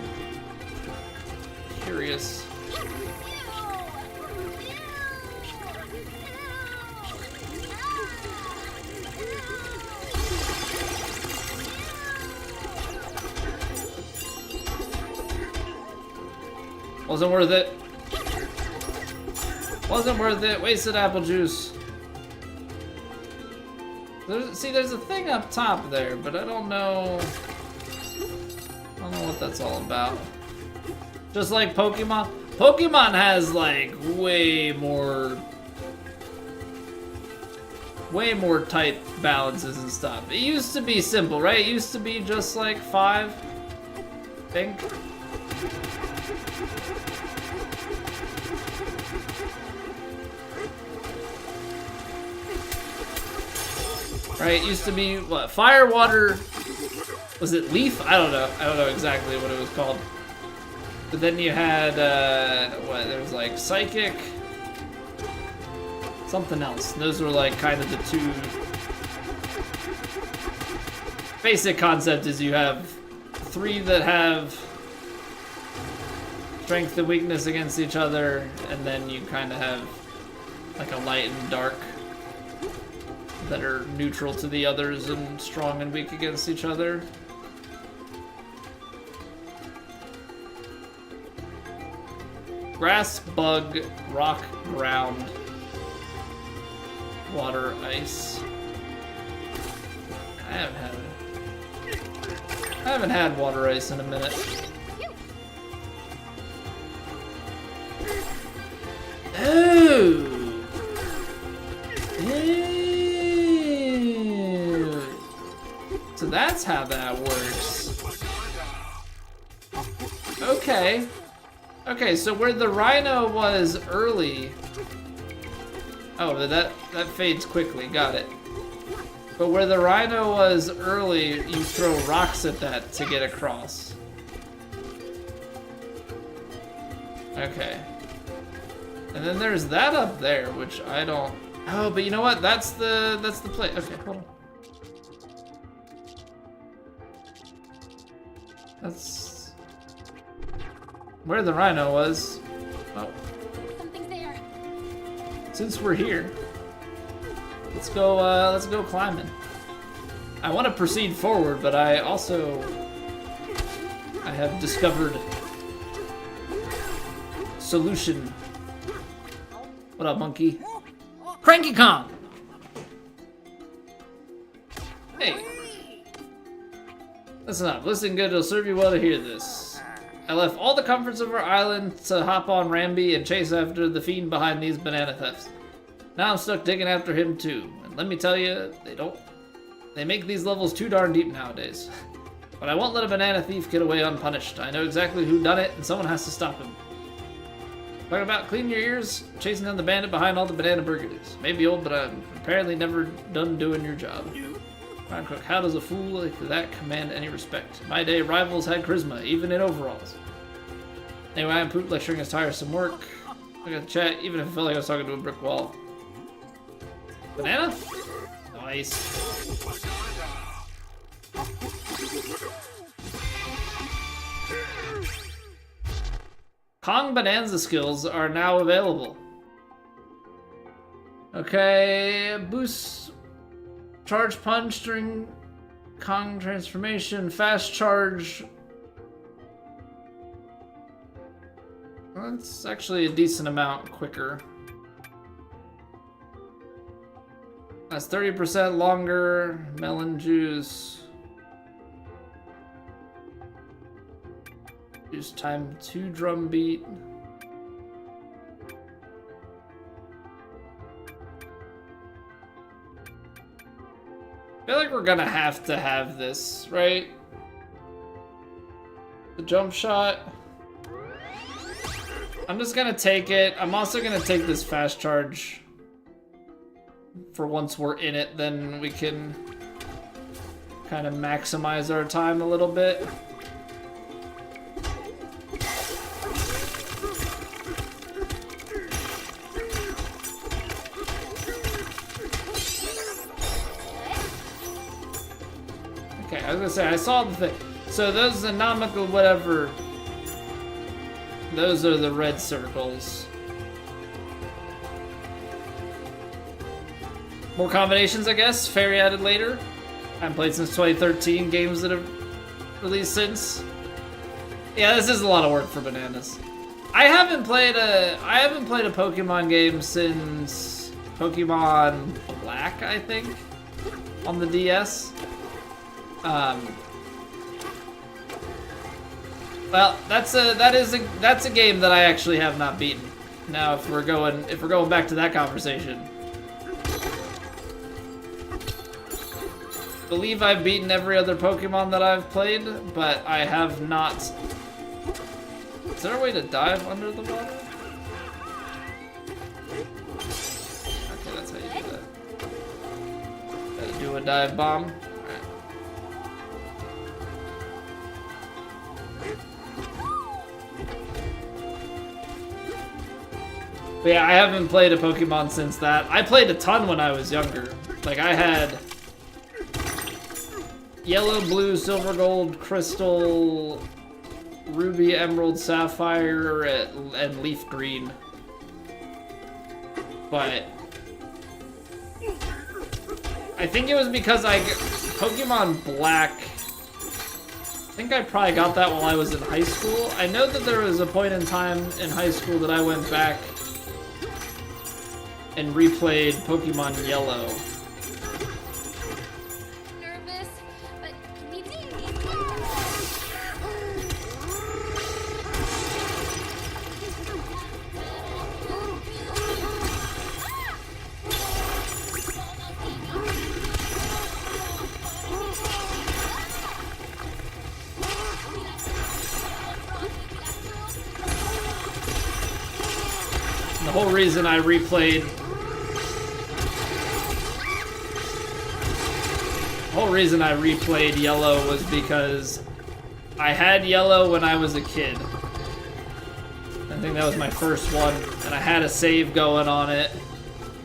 curious. Wasn't worth it. Wasn't worth it. Wasted apple juice. There's a thing up top there, but I don't know what that's all about. Just like Pokemon. Pokemon has like way more tight balances and stuff. It used to be simple, right? It used to be just like 5, I think. Right, it used to be, what, fire, water, was it leaf? I don't know exactly what it was called. But then you had, there was like psychic, something else. Those were like kind of the two. Basic concept is you have 3 that have strength and weakness against each other, and then you kind of have like a light and dark that are neutral to the others and strong and weak against each other. Grass, bug, rock, ground, water, ice. I haven't had water ice in a minute. Oh! Ew. So that's how that works. Okay. Okay, so where the rhino was early... Oh, that fades quickly, got it. But where the rhino was early, you throw rocks at that to get across. Okay. And then there's that up there, which I don't... Oh, but you know what? That's the place. Okay, hold on. That's... where the rhino was. Oh, Something's there. since we're here, let's go climbing. I want to proceed forward, but I have discovered solution. What up, monkey? Cranky Kong! Hey. Listen up. Listen good. It'll serve you well to hear this. I left all the comforts of our island to hop on Rambi and chase after the fiend behind these banana thefts. Now I'm stuck digging after him too. And let me tell you, they make these levels too darn deep nowadays. But I won't let a banana thief get away unpunished. I know exactly who done it, and someone has to stop him. Talking about cleaning your ears, chasing down the bandit behind all the banana burgers. Maybe old, but I'm apparently never done doing your job. Ron Cook, how does a fool like that command any respect? My day, rivals had charisma, even in overalls. Anyway, I'm poop lecturing is tiresome work. I got to chat, even if I felt like I was talking to a brick wall. Banana? Nice. Kong Bananza skills are now available. Okay, boost charge punch during Kong transformation, fast charge. That's actually a decent amount quicker. That's 30% longer. Melon juice. Use time 2 drum beat. I feel like we're gonna have to have this, right? The jump shot. I'm just gonna take it. I'm also gonna take this fast charge. For once we're in it, then we can kind of maximize our time a little bit. Okay, I was gonna say, I saw the thing. So those anomical whatever, those are the red circles. More combinations, I guess. Fairy added later. I haven't played since 2013. Games that have released since. Yeah, this is a lot of work for bananas. I haven't played a Pokemon game since Pokemon Black, I think, on the DS. Well, that's a game that I actually have not beaten. Now, if we're going back to that conversation. I believe I've beaten every other Pokemon that I've played, but I have not. Is there a way to dive under the water? Okay, that's how you do that. Gotta do a dive bomb. Alright. But yeah, I haven't played a Pokemon since that. I played a ton when I was younger. Like, I had Yellow, Blue, Silver, Gold, Crystal, Ruby, Emerald, Sapphire, and Leaf Green. But I think it was because Pokemon Black, I think I probably got that while I was in high school. I know that there was a point in time in high school that I went back and replayed Pokemon Yellow. The whole reason I replayed Yellow was because I had Yellow when I was a kid. I think that was my first one, and I had a save going on it.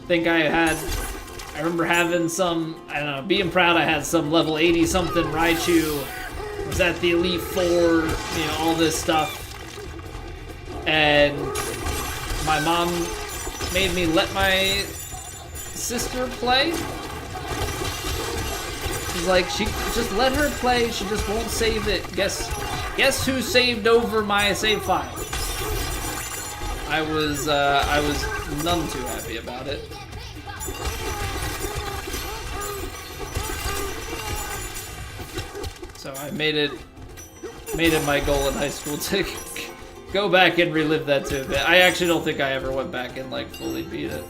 I remember having some, I don't know, being proud I had some level 80 something Raichu. Was at the Elite Four, you know, all this stuff. And my mom made me let my sister play. She's like, she just let her play. She just won't save it. Guess who saved over my save file? I was none too happy about it. So I made it my goal in high school to go back and relive that too a bit. I actually don't think I ever went back and like fully beat it.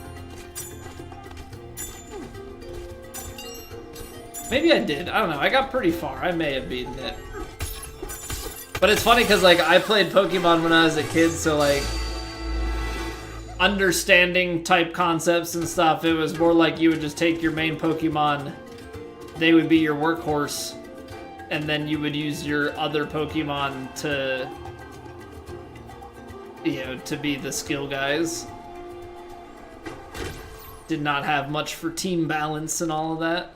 Maybe I did. I don't know. I got pretty far. I may have beaten it. But it's funny because like I played Pokemon when I was a kid, so like understanding type concepts and stuff, it was more like you would just take your main Pokemon, they would be your workhorse, and then you would use your other Pokemon to, you know, to be the skill guys. Did not have much for team balance and all of that.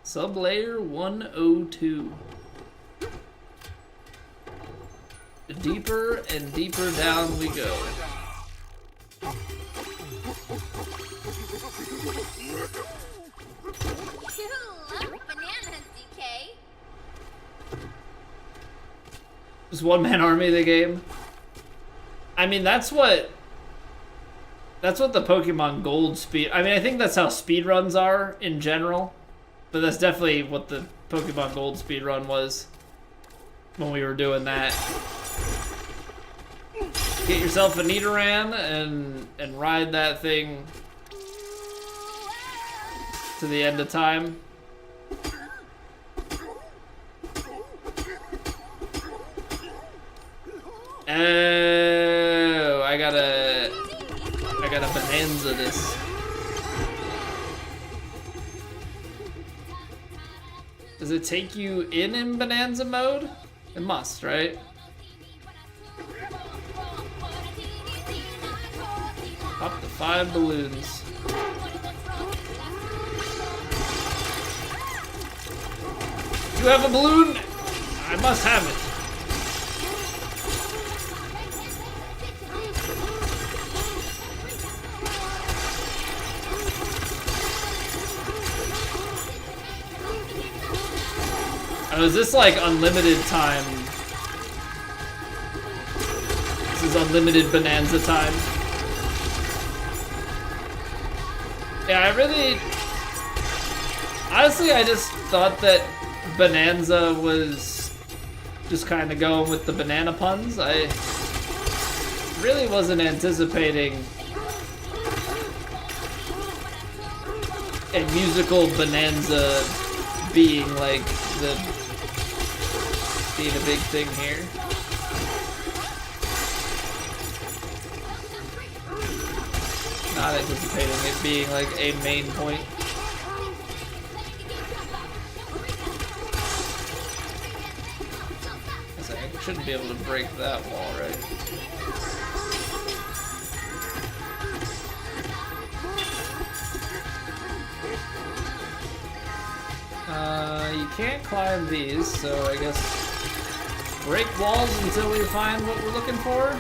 Sublayer 102. Deeper and deeper down we go. You love bananas, DK. Just one-man army the game. I mean, that's what the Pokemon Gold speed. I mean, I think that's how speedruns are in general, but that's definitely what the Pokemon Gold speedrun was when we were doing that. Get yourself a Nidoran and ride that thing to the end of time. Oh, I gotta Bananza this. Does it take you in Bonanza mode? It must, right? Up to 5 balloons. You have a balloon? I must have it. Oh, is this like unlimited time? This is unlimited Bonanza time. Yeah, honestly, I just thought that Bonanza was just kind of going with the banana puns. I really wasn't anticipating a musical Bonanza being like being a big thing here. Not anticipating it being like a main point. I shouldn't be able to break that wall, right? You can't climb these, so I guess break walls until we find what we're looking for.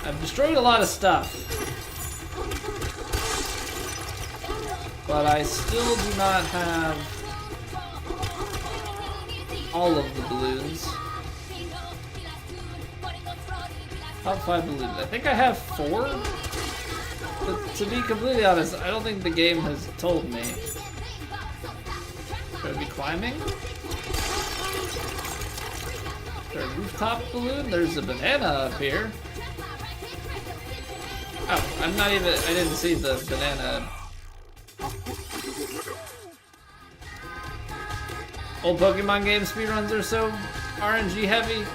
I've destroyed a lot of stuff, but I still do not have all of the balloons. Top 5 balloons. I think I have 4, but to be completely honest, I don't think the game has told me. Should I be climbing? Is there a rooftop balloon? There's a banana up here. Oh, I didn't see the banana. Old Pokemon game speedruns are so RNG heavy.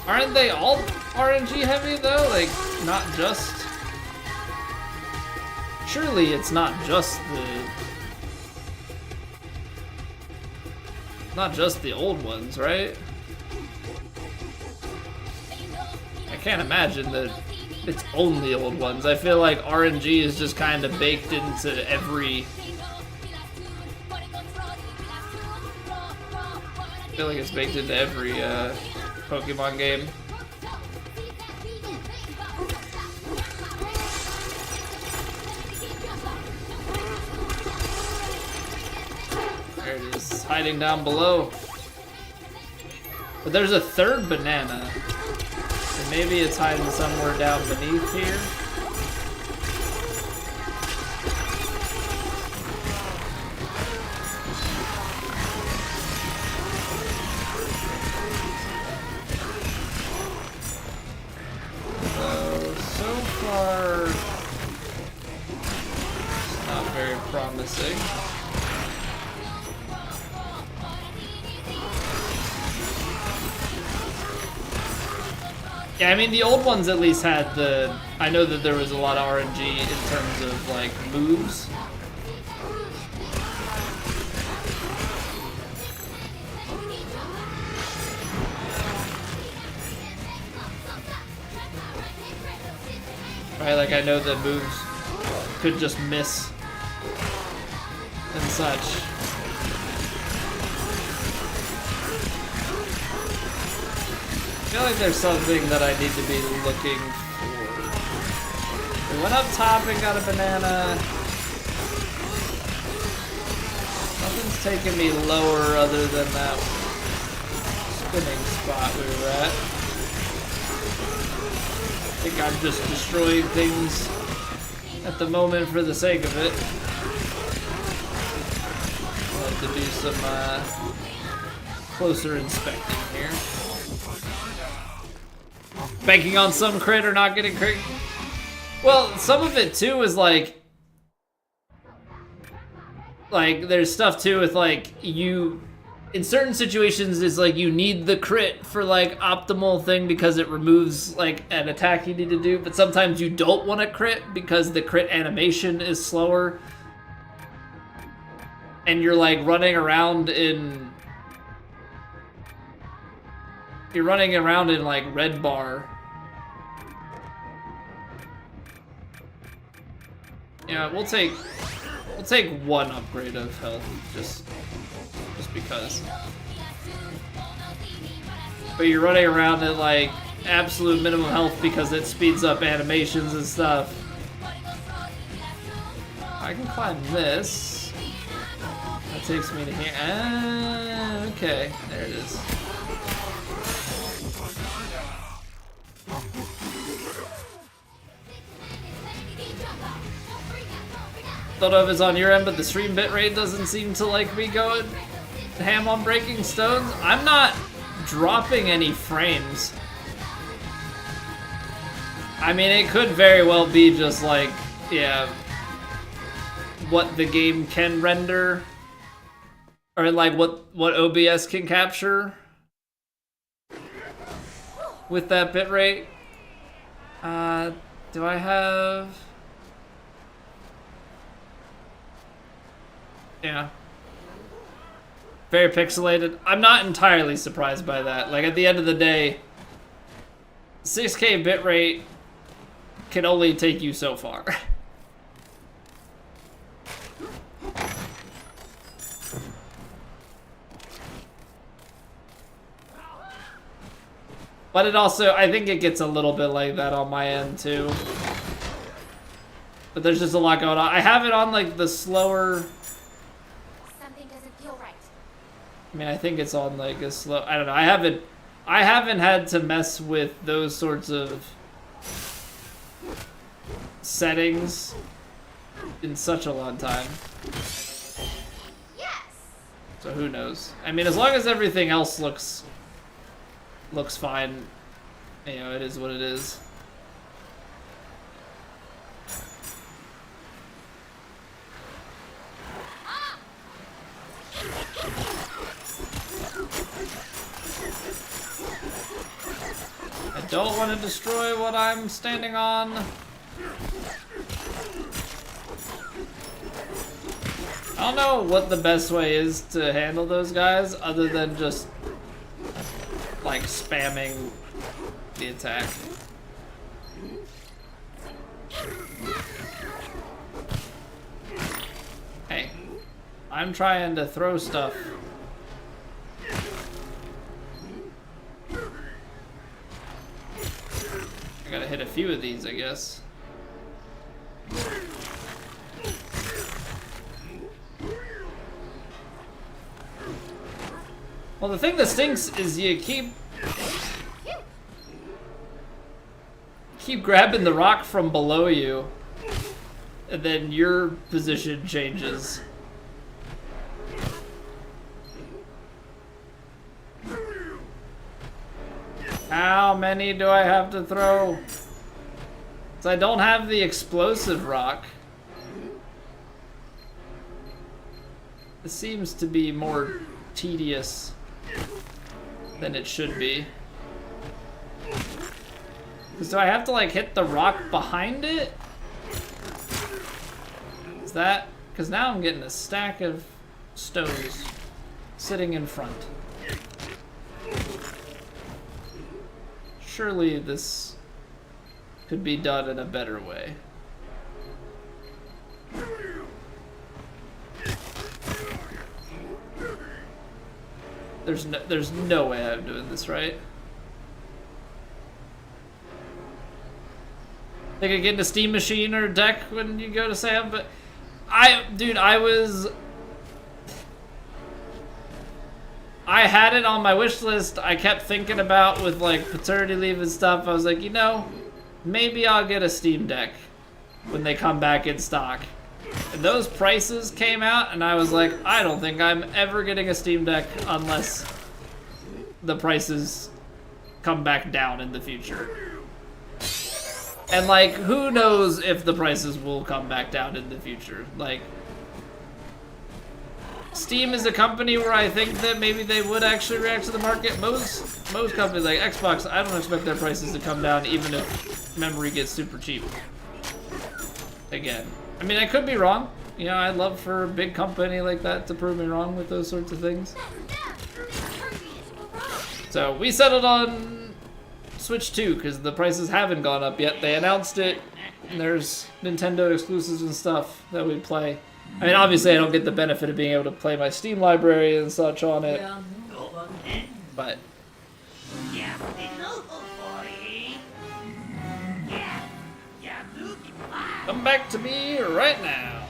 Aren't they all RNG heavy though? Like, not just... Surely it's not just the old ones, right? I can't imagine that it's only old ones. I feel like RNG is just kind of baked into I feel like it's baked into every Pokemon game. There it is, hiding down below. But there's a third banana. And maybe it's hiding somewhere down beneath here. So far, it's not very promising. Yeah, I mean, the old ones at least had the... I know that there was a lot of RNG in terms of, like, moves. Right, like, I know that moves could just miss and such. I feel like there's something that I need to be looking for. We went up top and got a banana. Nothing's taking me lower other than that spinning spot we were at. I think I'm just destroying things at the moment for the sake of it. I'll have to do some closer inspecting here. Banking on some crit or not getting crit. Well, some of it too is like there's stuff too with like you in certain situations it's like you need the crit for like optimal thing because it removes like an attack you need to do, but sometimes you don't want to crit because the crit animation is slower and you're like running around in like red bar. Yeah, we'll take one upgrade of health just because. But you're running around at like absolute minimum health because it speeds up animations and stuff. I can climb this. That takes me to here. Ah, okay, there it is. Don't know if it's on your end, but the stream bitrate doesn't seem to like me going ham on breaking stones. I'm not dropping any frames. I mean, it could very well be just like, yeah, what the game can render, or like what OBS can capture with that bitrate. Do I have? Yeah. Very pixelated. I'm not entirely surprised by that. Like, at the end of the day, 6K bitrate can only take you so far. But it also, I think it gets a little bit like that on my end, too. But there's just a lot going on. I have it on, like, the slower... I mean, I think it's on like a slow. I don't know. I haven't had to mess with those sorts of settings in such a long time. Yes. So who knows? I mean, as long as everything else looks fine, you know, it is what it is. I don't want to destroy what I'm standing on. I don't know what the best way is to handle those guys other than just like spamming the attack. Hey, I'm trying to throw stuff. gotta hit a few of these, I guess. Well, the thing that stinks is you keep grabbing the rock from below you, and then your position changes. How many do I have to throw? So I don't have the explosive rock. This seems to be more tedious than it should be. Because do I have to like hit the rock behind it? Is that? Because now I'm getting a stack of stones sitting in front. Surely this could be done in a better way. There's no way I'm doing this right. Think I get in a steam machine or deck when you go to Sam, but dude, I had it on my wish list. I kept thinking about with like paternity leave and stuff. I was like, you know, maybe I'll get a Steam Deck when they come back in stock. And those prices came out, and I was like, I don't think I'm ever getting a Steam Deck unless the prices come back down in the future. And like, who knows if the prices will come back down in the future? Like, Steam is a company where I think that maybe they would actually react to the market. Most companies like Xbox, I don't expect their prices to come down even if memory gets super cheap. Again, I mean, I could be wrong. You know, I'd love for a big company like that to prove me wrong with those sorts of things. So we settled on Switch 2 because the prices haven't gone up yet. They announced it, and there's Nintendo exclusives and stuff that we play. I mean, obviously I don't get the benefit of being able to play my Steam library and such on it, but come back to me right now.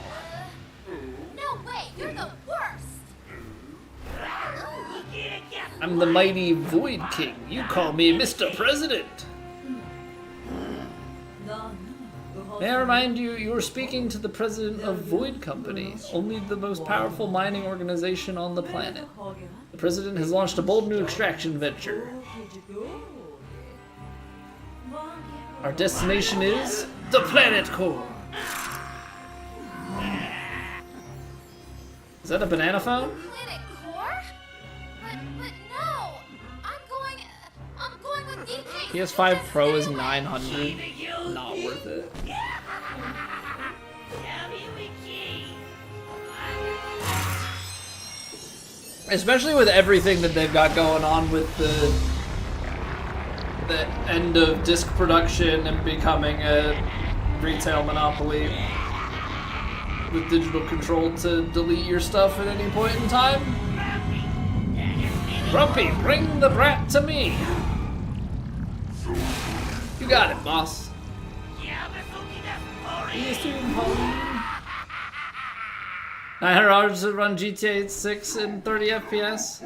No way, you're the worst. I'm the mighty Void King. You call me Mr. President. May I remind you, you're speaking to the president of Void Company, only the most powerful mining organization on the planet. The president has launched a bold new extraction venture. Our destination is the planet core. Is that a banana phone? Planet core? But no. I'm going with DK. PS5 Pro is 900. Not worth it. Especially with everything that they've got going on with the end of disc production and becoming a retail monopoly with digital control to delete your stuff at any point in time. Grumpy, bring the brat to me. You got it, boss. $900 to run GTA 6 in 30 FPS.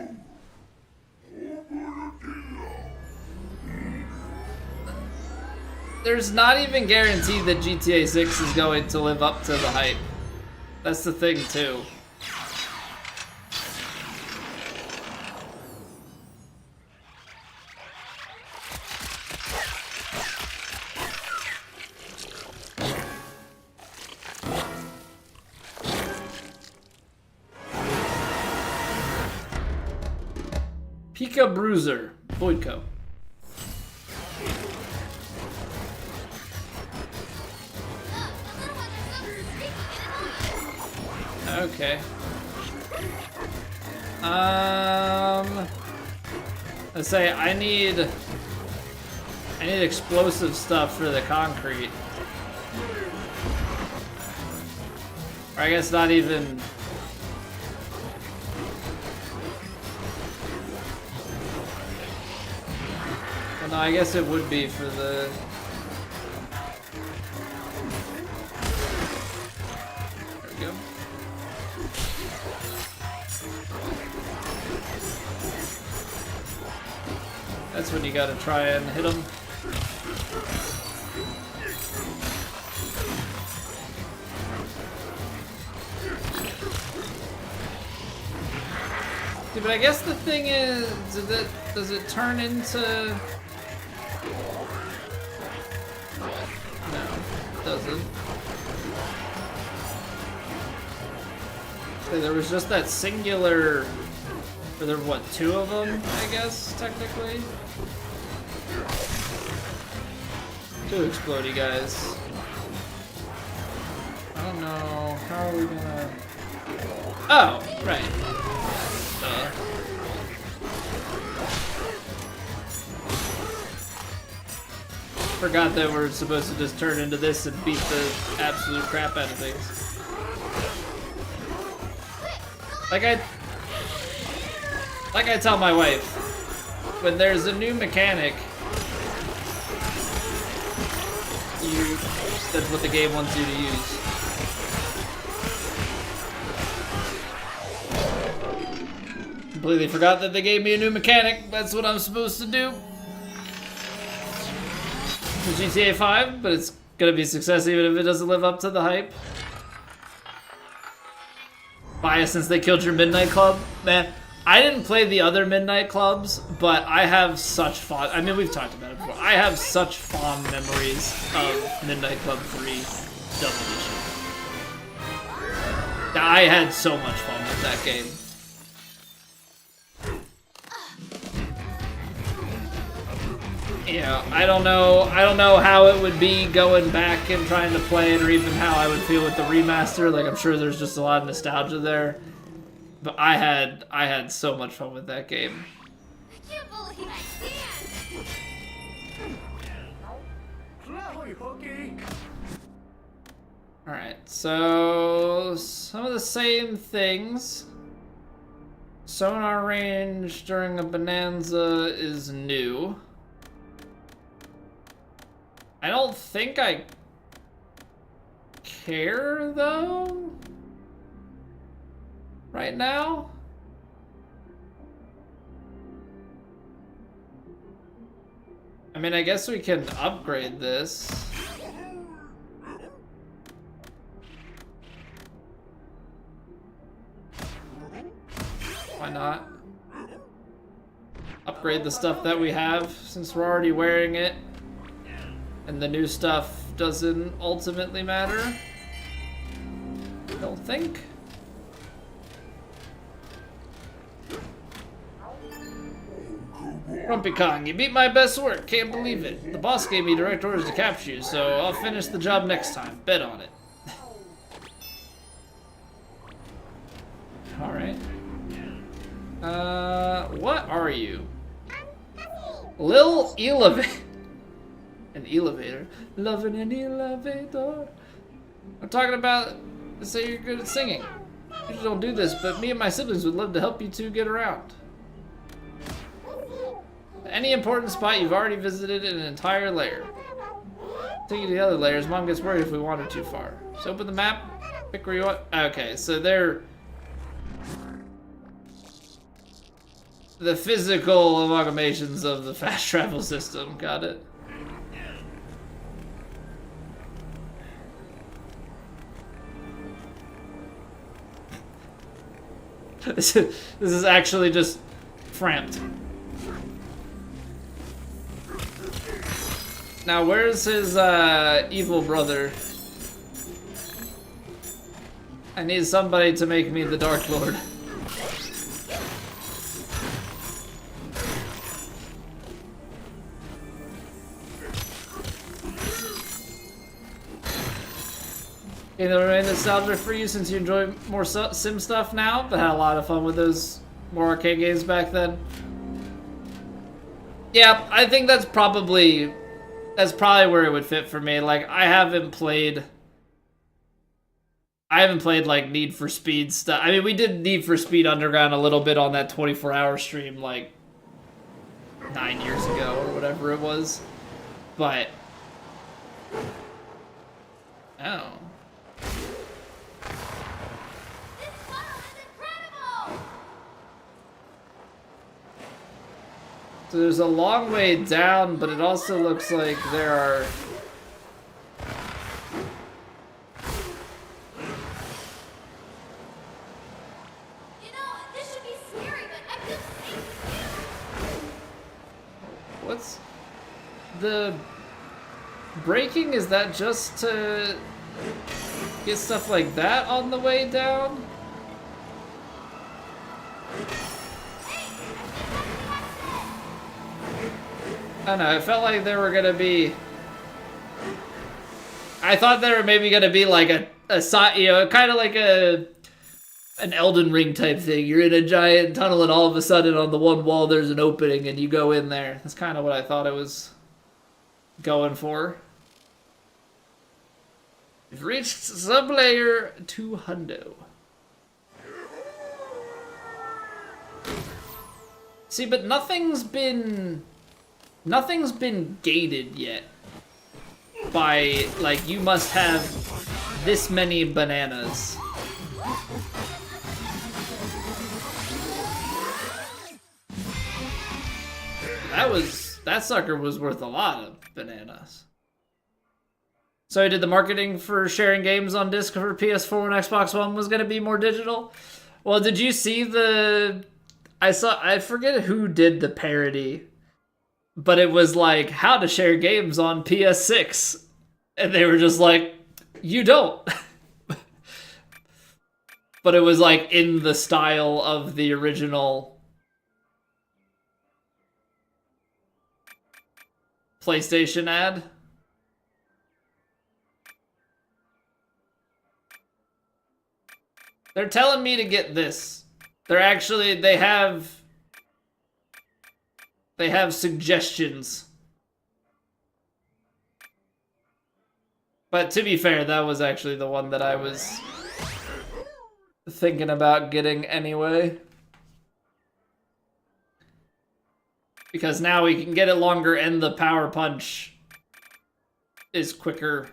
There's not even guaranteed that GTA 6 is going to live up to the hype. That's the thing, too. Pika Bruiser, Voidco. Okay. Let's say I need explosive stuff for the concrete. Or I guess not even. Well, no, I guess it would be for the That's when you gotta try and hit them. Dude, but I guess the thing is, does it turn into... No, it doesn't. So there was just that singular... Or there were, what, 2 of them, I guess, technically? 2 explodey guys. I don't know, how are we gonna... Oh, right. Forgot that we're supposed to just turn into this and beat the absolute crap out of things. Like I tell my wife, when there's a new mechanic, that's what the game wants you to use. Completely forgot that they gave me a new mechanic. That's what I'm supposed to do. For GTA 5, but it's gonna be a success even if it doesn't live up to the hype. Bias since they killed your Midnight Club? Man, I didn't play the other Midnight Clubs, but I have such fond... I mean, we've talked about it before. I have such fond memories of Midnight Club 3 Double Edition. I had so much fun with that game. Yeah, I don't know how it would be going back and trying to play it, or even how I would feel with the remaster. Like, I'm sure there's just a lot of nostalgia there. But I had so much fun with that game. I can't believe I can. Alright, so some of the same things. Sonar range during a Bonanza is new. I don't think I care, though, right now. I mean, I guess we can upgrade this. Why not? Upgrade the stuff that we have, since we're already wearing it. And the new stuff doesn't ultimately matter. I don't think. Grumpy Kong, you beat my best work. Can't believe it. The boss gave me direct orders to capture you, so I'll finish the job next time. Bet on it. Alright. What are you? Lil Elevator. An elevator. Loving an elevator. I'm talking about, say you're good at singing. You usually don't do this, but me and my siblings would love to help you two get around. Any important spot you've already visited in an entire layer. Take you to the other layers. Mom gets worried if we wander too far. So open the map, pick where you want. Okay, so they're the physical amalgamations of the fast travel system. Got it. This is actually just framped. Now, where's his evil brother? I need somebody to make me the Dark Lord. It'll remain nostalgia for you since you enjoy more sim stuff now, but had a lot of fun with those more arcade games back then. Yeah, I think that's probably where it would fit for me. Like, I haven't played like Need for Speed stuff. I mean, we did Need for Speed Underground a little bit on that 24-hour stream like 9 years ago or whatever it was, but oh. So there's a long way down, but it also looks like there are... You know, this should be scary, but I feel safe. What's... The... Braking, is that just to... get stuff like that on the way down? I don't know, it felt like there were gonna be... I thought there were maybe gonna be like a side, you know, kind of like an Elden Ring type thing. You're in a giant tunnel and all of a sudden on the one wall there's an opening and you go in there. That's kind of what I thought it was going for. We've reached sub-layer 200. See, but nothing's been gated yet by, like, you must have this many bananas. That sucker was worth a lot of bananas. So did the marketing for sharing games on disc for PS4 and Xbox One was gonna be more digital? Well, did you see I forget who did the parody, but it was like how to share games on PS6. And they were just like, you don't. But it was like in the style of the original PlayStation ad. They're telling me to get this. They have suggestions. But to be fair, that was actually the one that I was thinking about getting anyway. Because now we can get it longer and the power punch is quicker.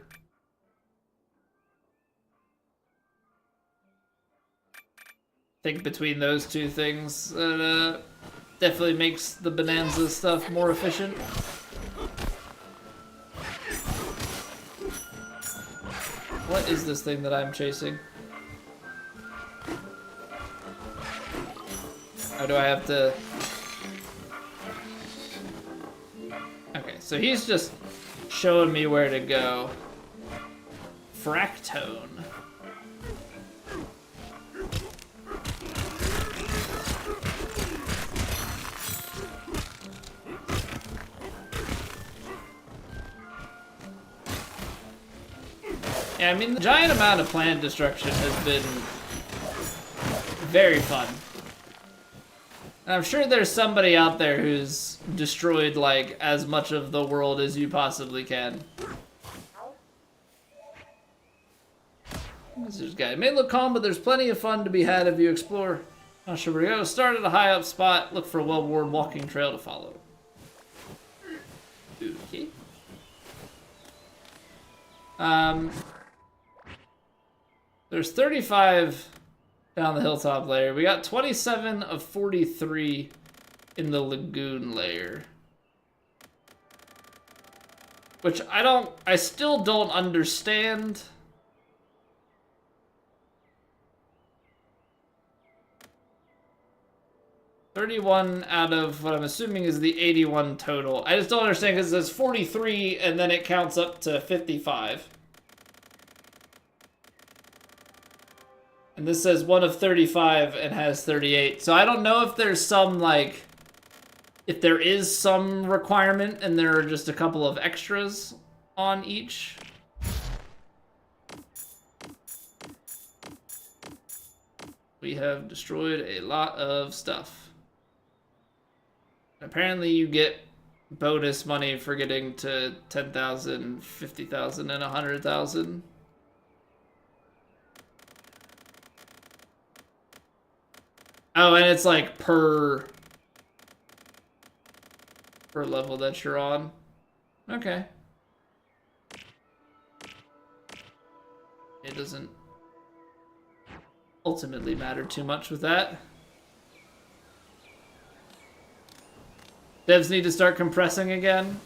I think between those two things, definitely makes the Bananza stuff more efficient. What is this thing that I'm chasing? Or do I have to... Okay, so he's just showing me where to go. Fractone. Yeah, I mean, the giant amount of plant destruction has been very fun. And I'm sure there's somebody out there who's destroyed, like, as much of the world as you possibly can. This guy. It may look calm, but there's plenty of fun to be had if you explore. Not sure where to go. Start at a high up spot. Look for a well-worn walking trail to follow. Okay. There's 35 down the hilltop layer. We got 27 of 43 in the lagoon layer. Which I still don't understand. $31 out of what I'm assuming is the 81 total. I just don't understand because it says 43 and then it counts up to 55. And this says 1 of 35 and has 38. So I don't know if there's some, like, if there is some requirement and there are just a couple of extras on each. We have destroyed a lot of stuff. Apparently you get bonus money for getting to 10,000, 50,000, and 100,000. Oh, and it's like per level that you're on. Okay. It doesn't ultimately matter too much with that. Devs need to start compressing again.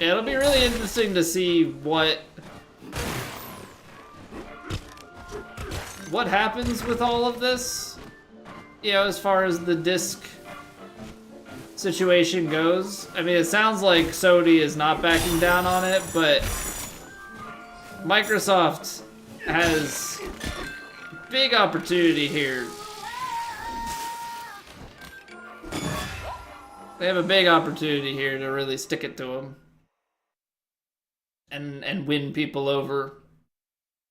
Yeah, it'll be really interesting to see what happens with all of this. You know, as far as the disc situation goes. I mean, it sounds like Sony is not backing down on it, but Microsoft has big opportunity here. They have a big opportunity here to really stick it to them and win people over.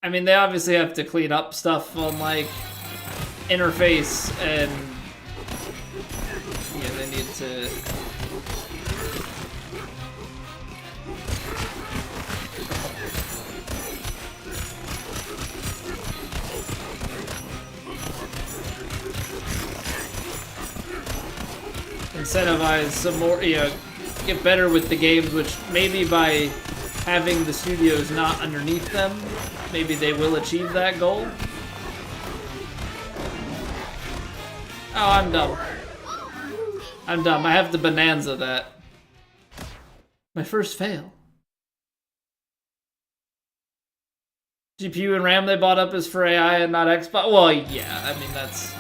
I mean, they obviously have to clean up stuff on like interface and yeah, they need to incentivize some more, you know, get better with the games, which maybe by having the studios not underneath them, maybe they will achieve that goal. Oh, I'm dumb. I'm dumb. I have the Bonanza that. My first fail. GPU and RAM they bought up is for AI and not Xbox. Well, yeah, I mean, that's...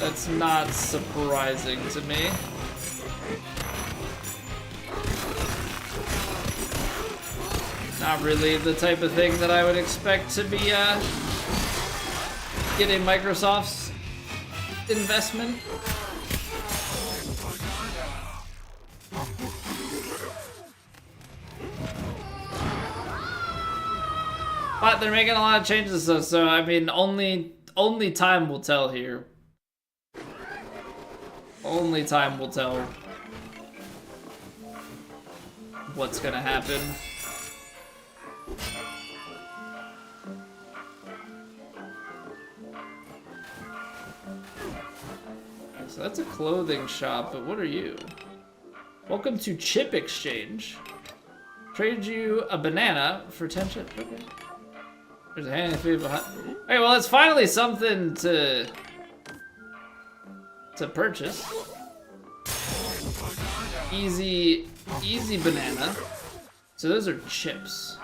That's not surprising to me. Not really the type of thing that I would expect to be getting Microsoft's investment. But they're making a lot of changes though, so I mean only time will tell here. Only time will tell what's gonna happen. So that's a clothing shop, but what are you? Welcome to Chip Exchange. Trade you a banana for 10 chips. Okay. There's a handy fee behind. Okay, well, it's finally something to purchase. Easy banana. So those are chips.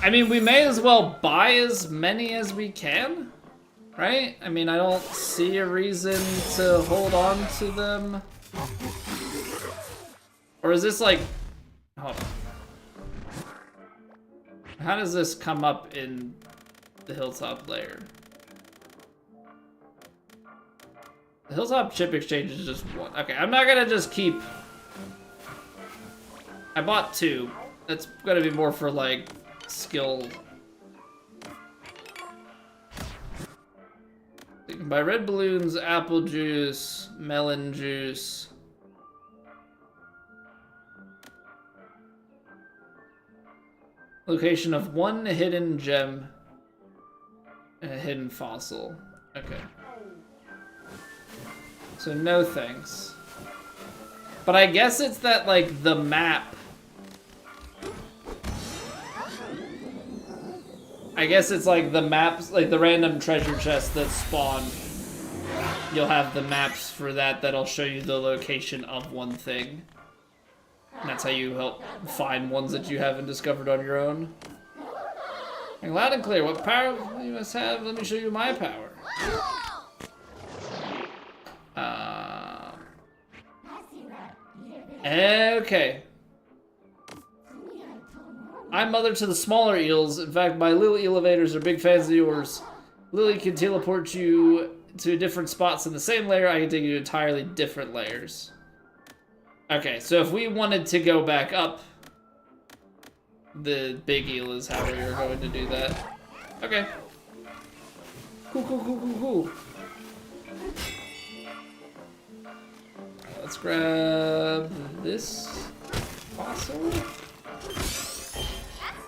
I mean, we may as well buy as many as we can, right? I mean, I don't see a reason to hold on to them. Or is this like, hold on. How does this come up in the Hilltop layer? The Hilltop Chip Exchange is just one. Okay, I'm not gonna just keep... I bought 2. That's gonna be more for like skill. You can buy red balloons, apple juice, melon juice. Location of 1 hidden gem and a hidden fossil. Okay. So no thanks. But I guess it's that, like, the map. I guess it's like the maps, like the random treasure chests that spawn. You'll have the maps for that that'll show you the location of one thing. And that's how you help find ones that you haven't discovered on your own. And loud and clear, what power you must have? Let me show you my power. Okay. I'm mother to the smaller eels. In fact, my little elevators are big fans of yours. Lily can teleport you to different spots in the same layer. I can take you to entirely different layers. Okay, so if we wanted to go back up, the big eel is how we are going to do that. Okay. Cool. Let's grab this fossil. That's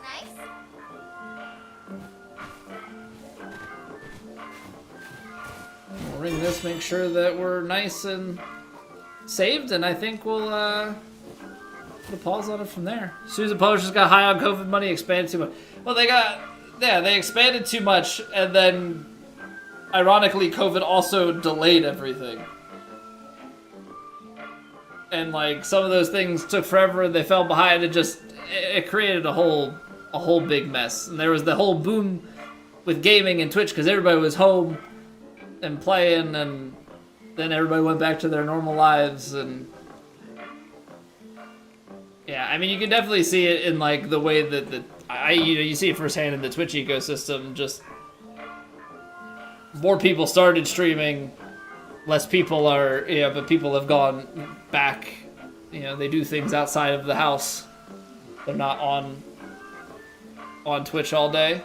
nice. We'll ring this, make sure that we're nice and saved, and I think we'll put a pause on it from there. Susan Publishers got high on COVID money, expanded too much. Well, they expanded too much, and then ironically, COVID also delayed everything. And like some of those things took forever, and they fell behind. It created a whole big mess. And there was the whole boom with gaming and Twitch because everybody was home and playing, and then everybody went back to their normal lives. And yeah, I mean, you can definitely see it in like the way that you see it firsthand in the Twitch ecosystem. Just more people started streaming, less people are, but people have gone back. They do things outside of the house. They're not on Twitch all day.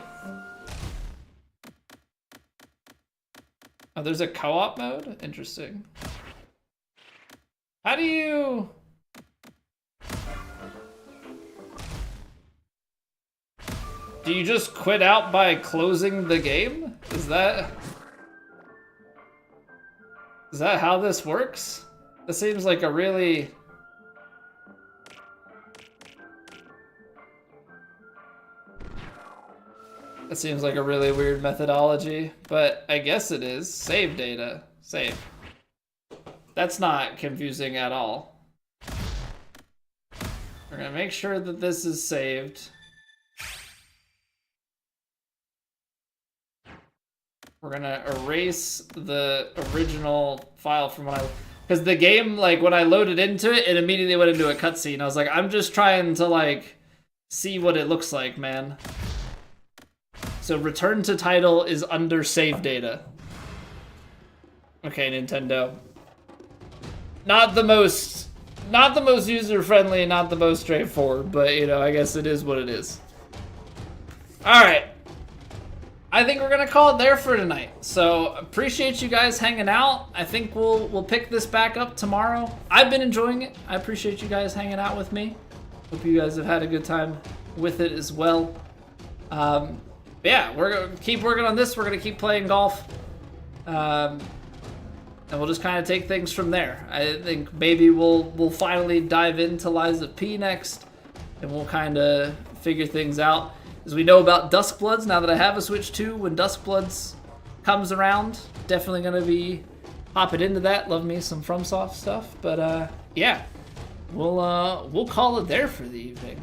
Oh, there's a co-op mode? Interesting. How do you... Do you just quit out by closing the game? Is that how this works? This seems like a really... That seems like a really weird methodology, but I guess it is. Save data. Save. That's not confusing at all. We're gonna make sure that this is saved. We're gonna erase the original file from when because the game, like, when I loaded into it, it immediately went into a cutscene. I was like, I'm just trying to, like, see what it looks like, man. So return to title is under save data. Okay, Nintendo. Not the most user-friendly and not the most straightforward, but, I guess it is what it is. Alright. I think we're gonna call it there for tonight. So appreciate you guys hanging out. I think we'll pick this back up tomorrow. I've been enjoying it. I appreciate you guys hanging out with me. Hope you guys have had a good time with it as well. Yeah, we're gonna keep working on this. We're gonna keep playing golf, and we'll just kind of take things from there. I think maybe we'll finally dive into Lies of P next, and we'll kind of figure things out. As we know about Duskbloods, now that I have a Switch 2, when Duskbloods comes around, definitely gonna be hopping into that. Love me some FromSoft stuff, but yeah, we'll call it there for the evening.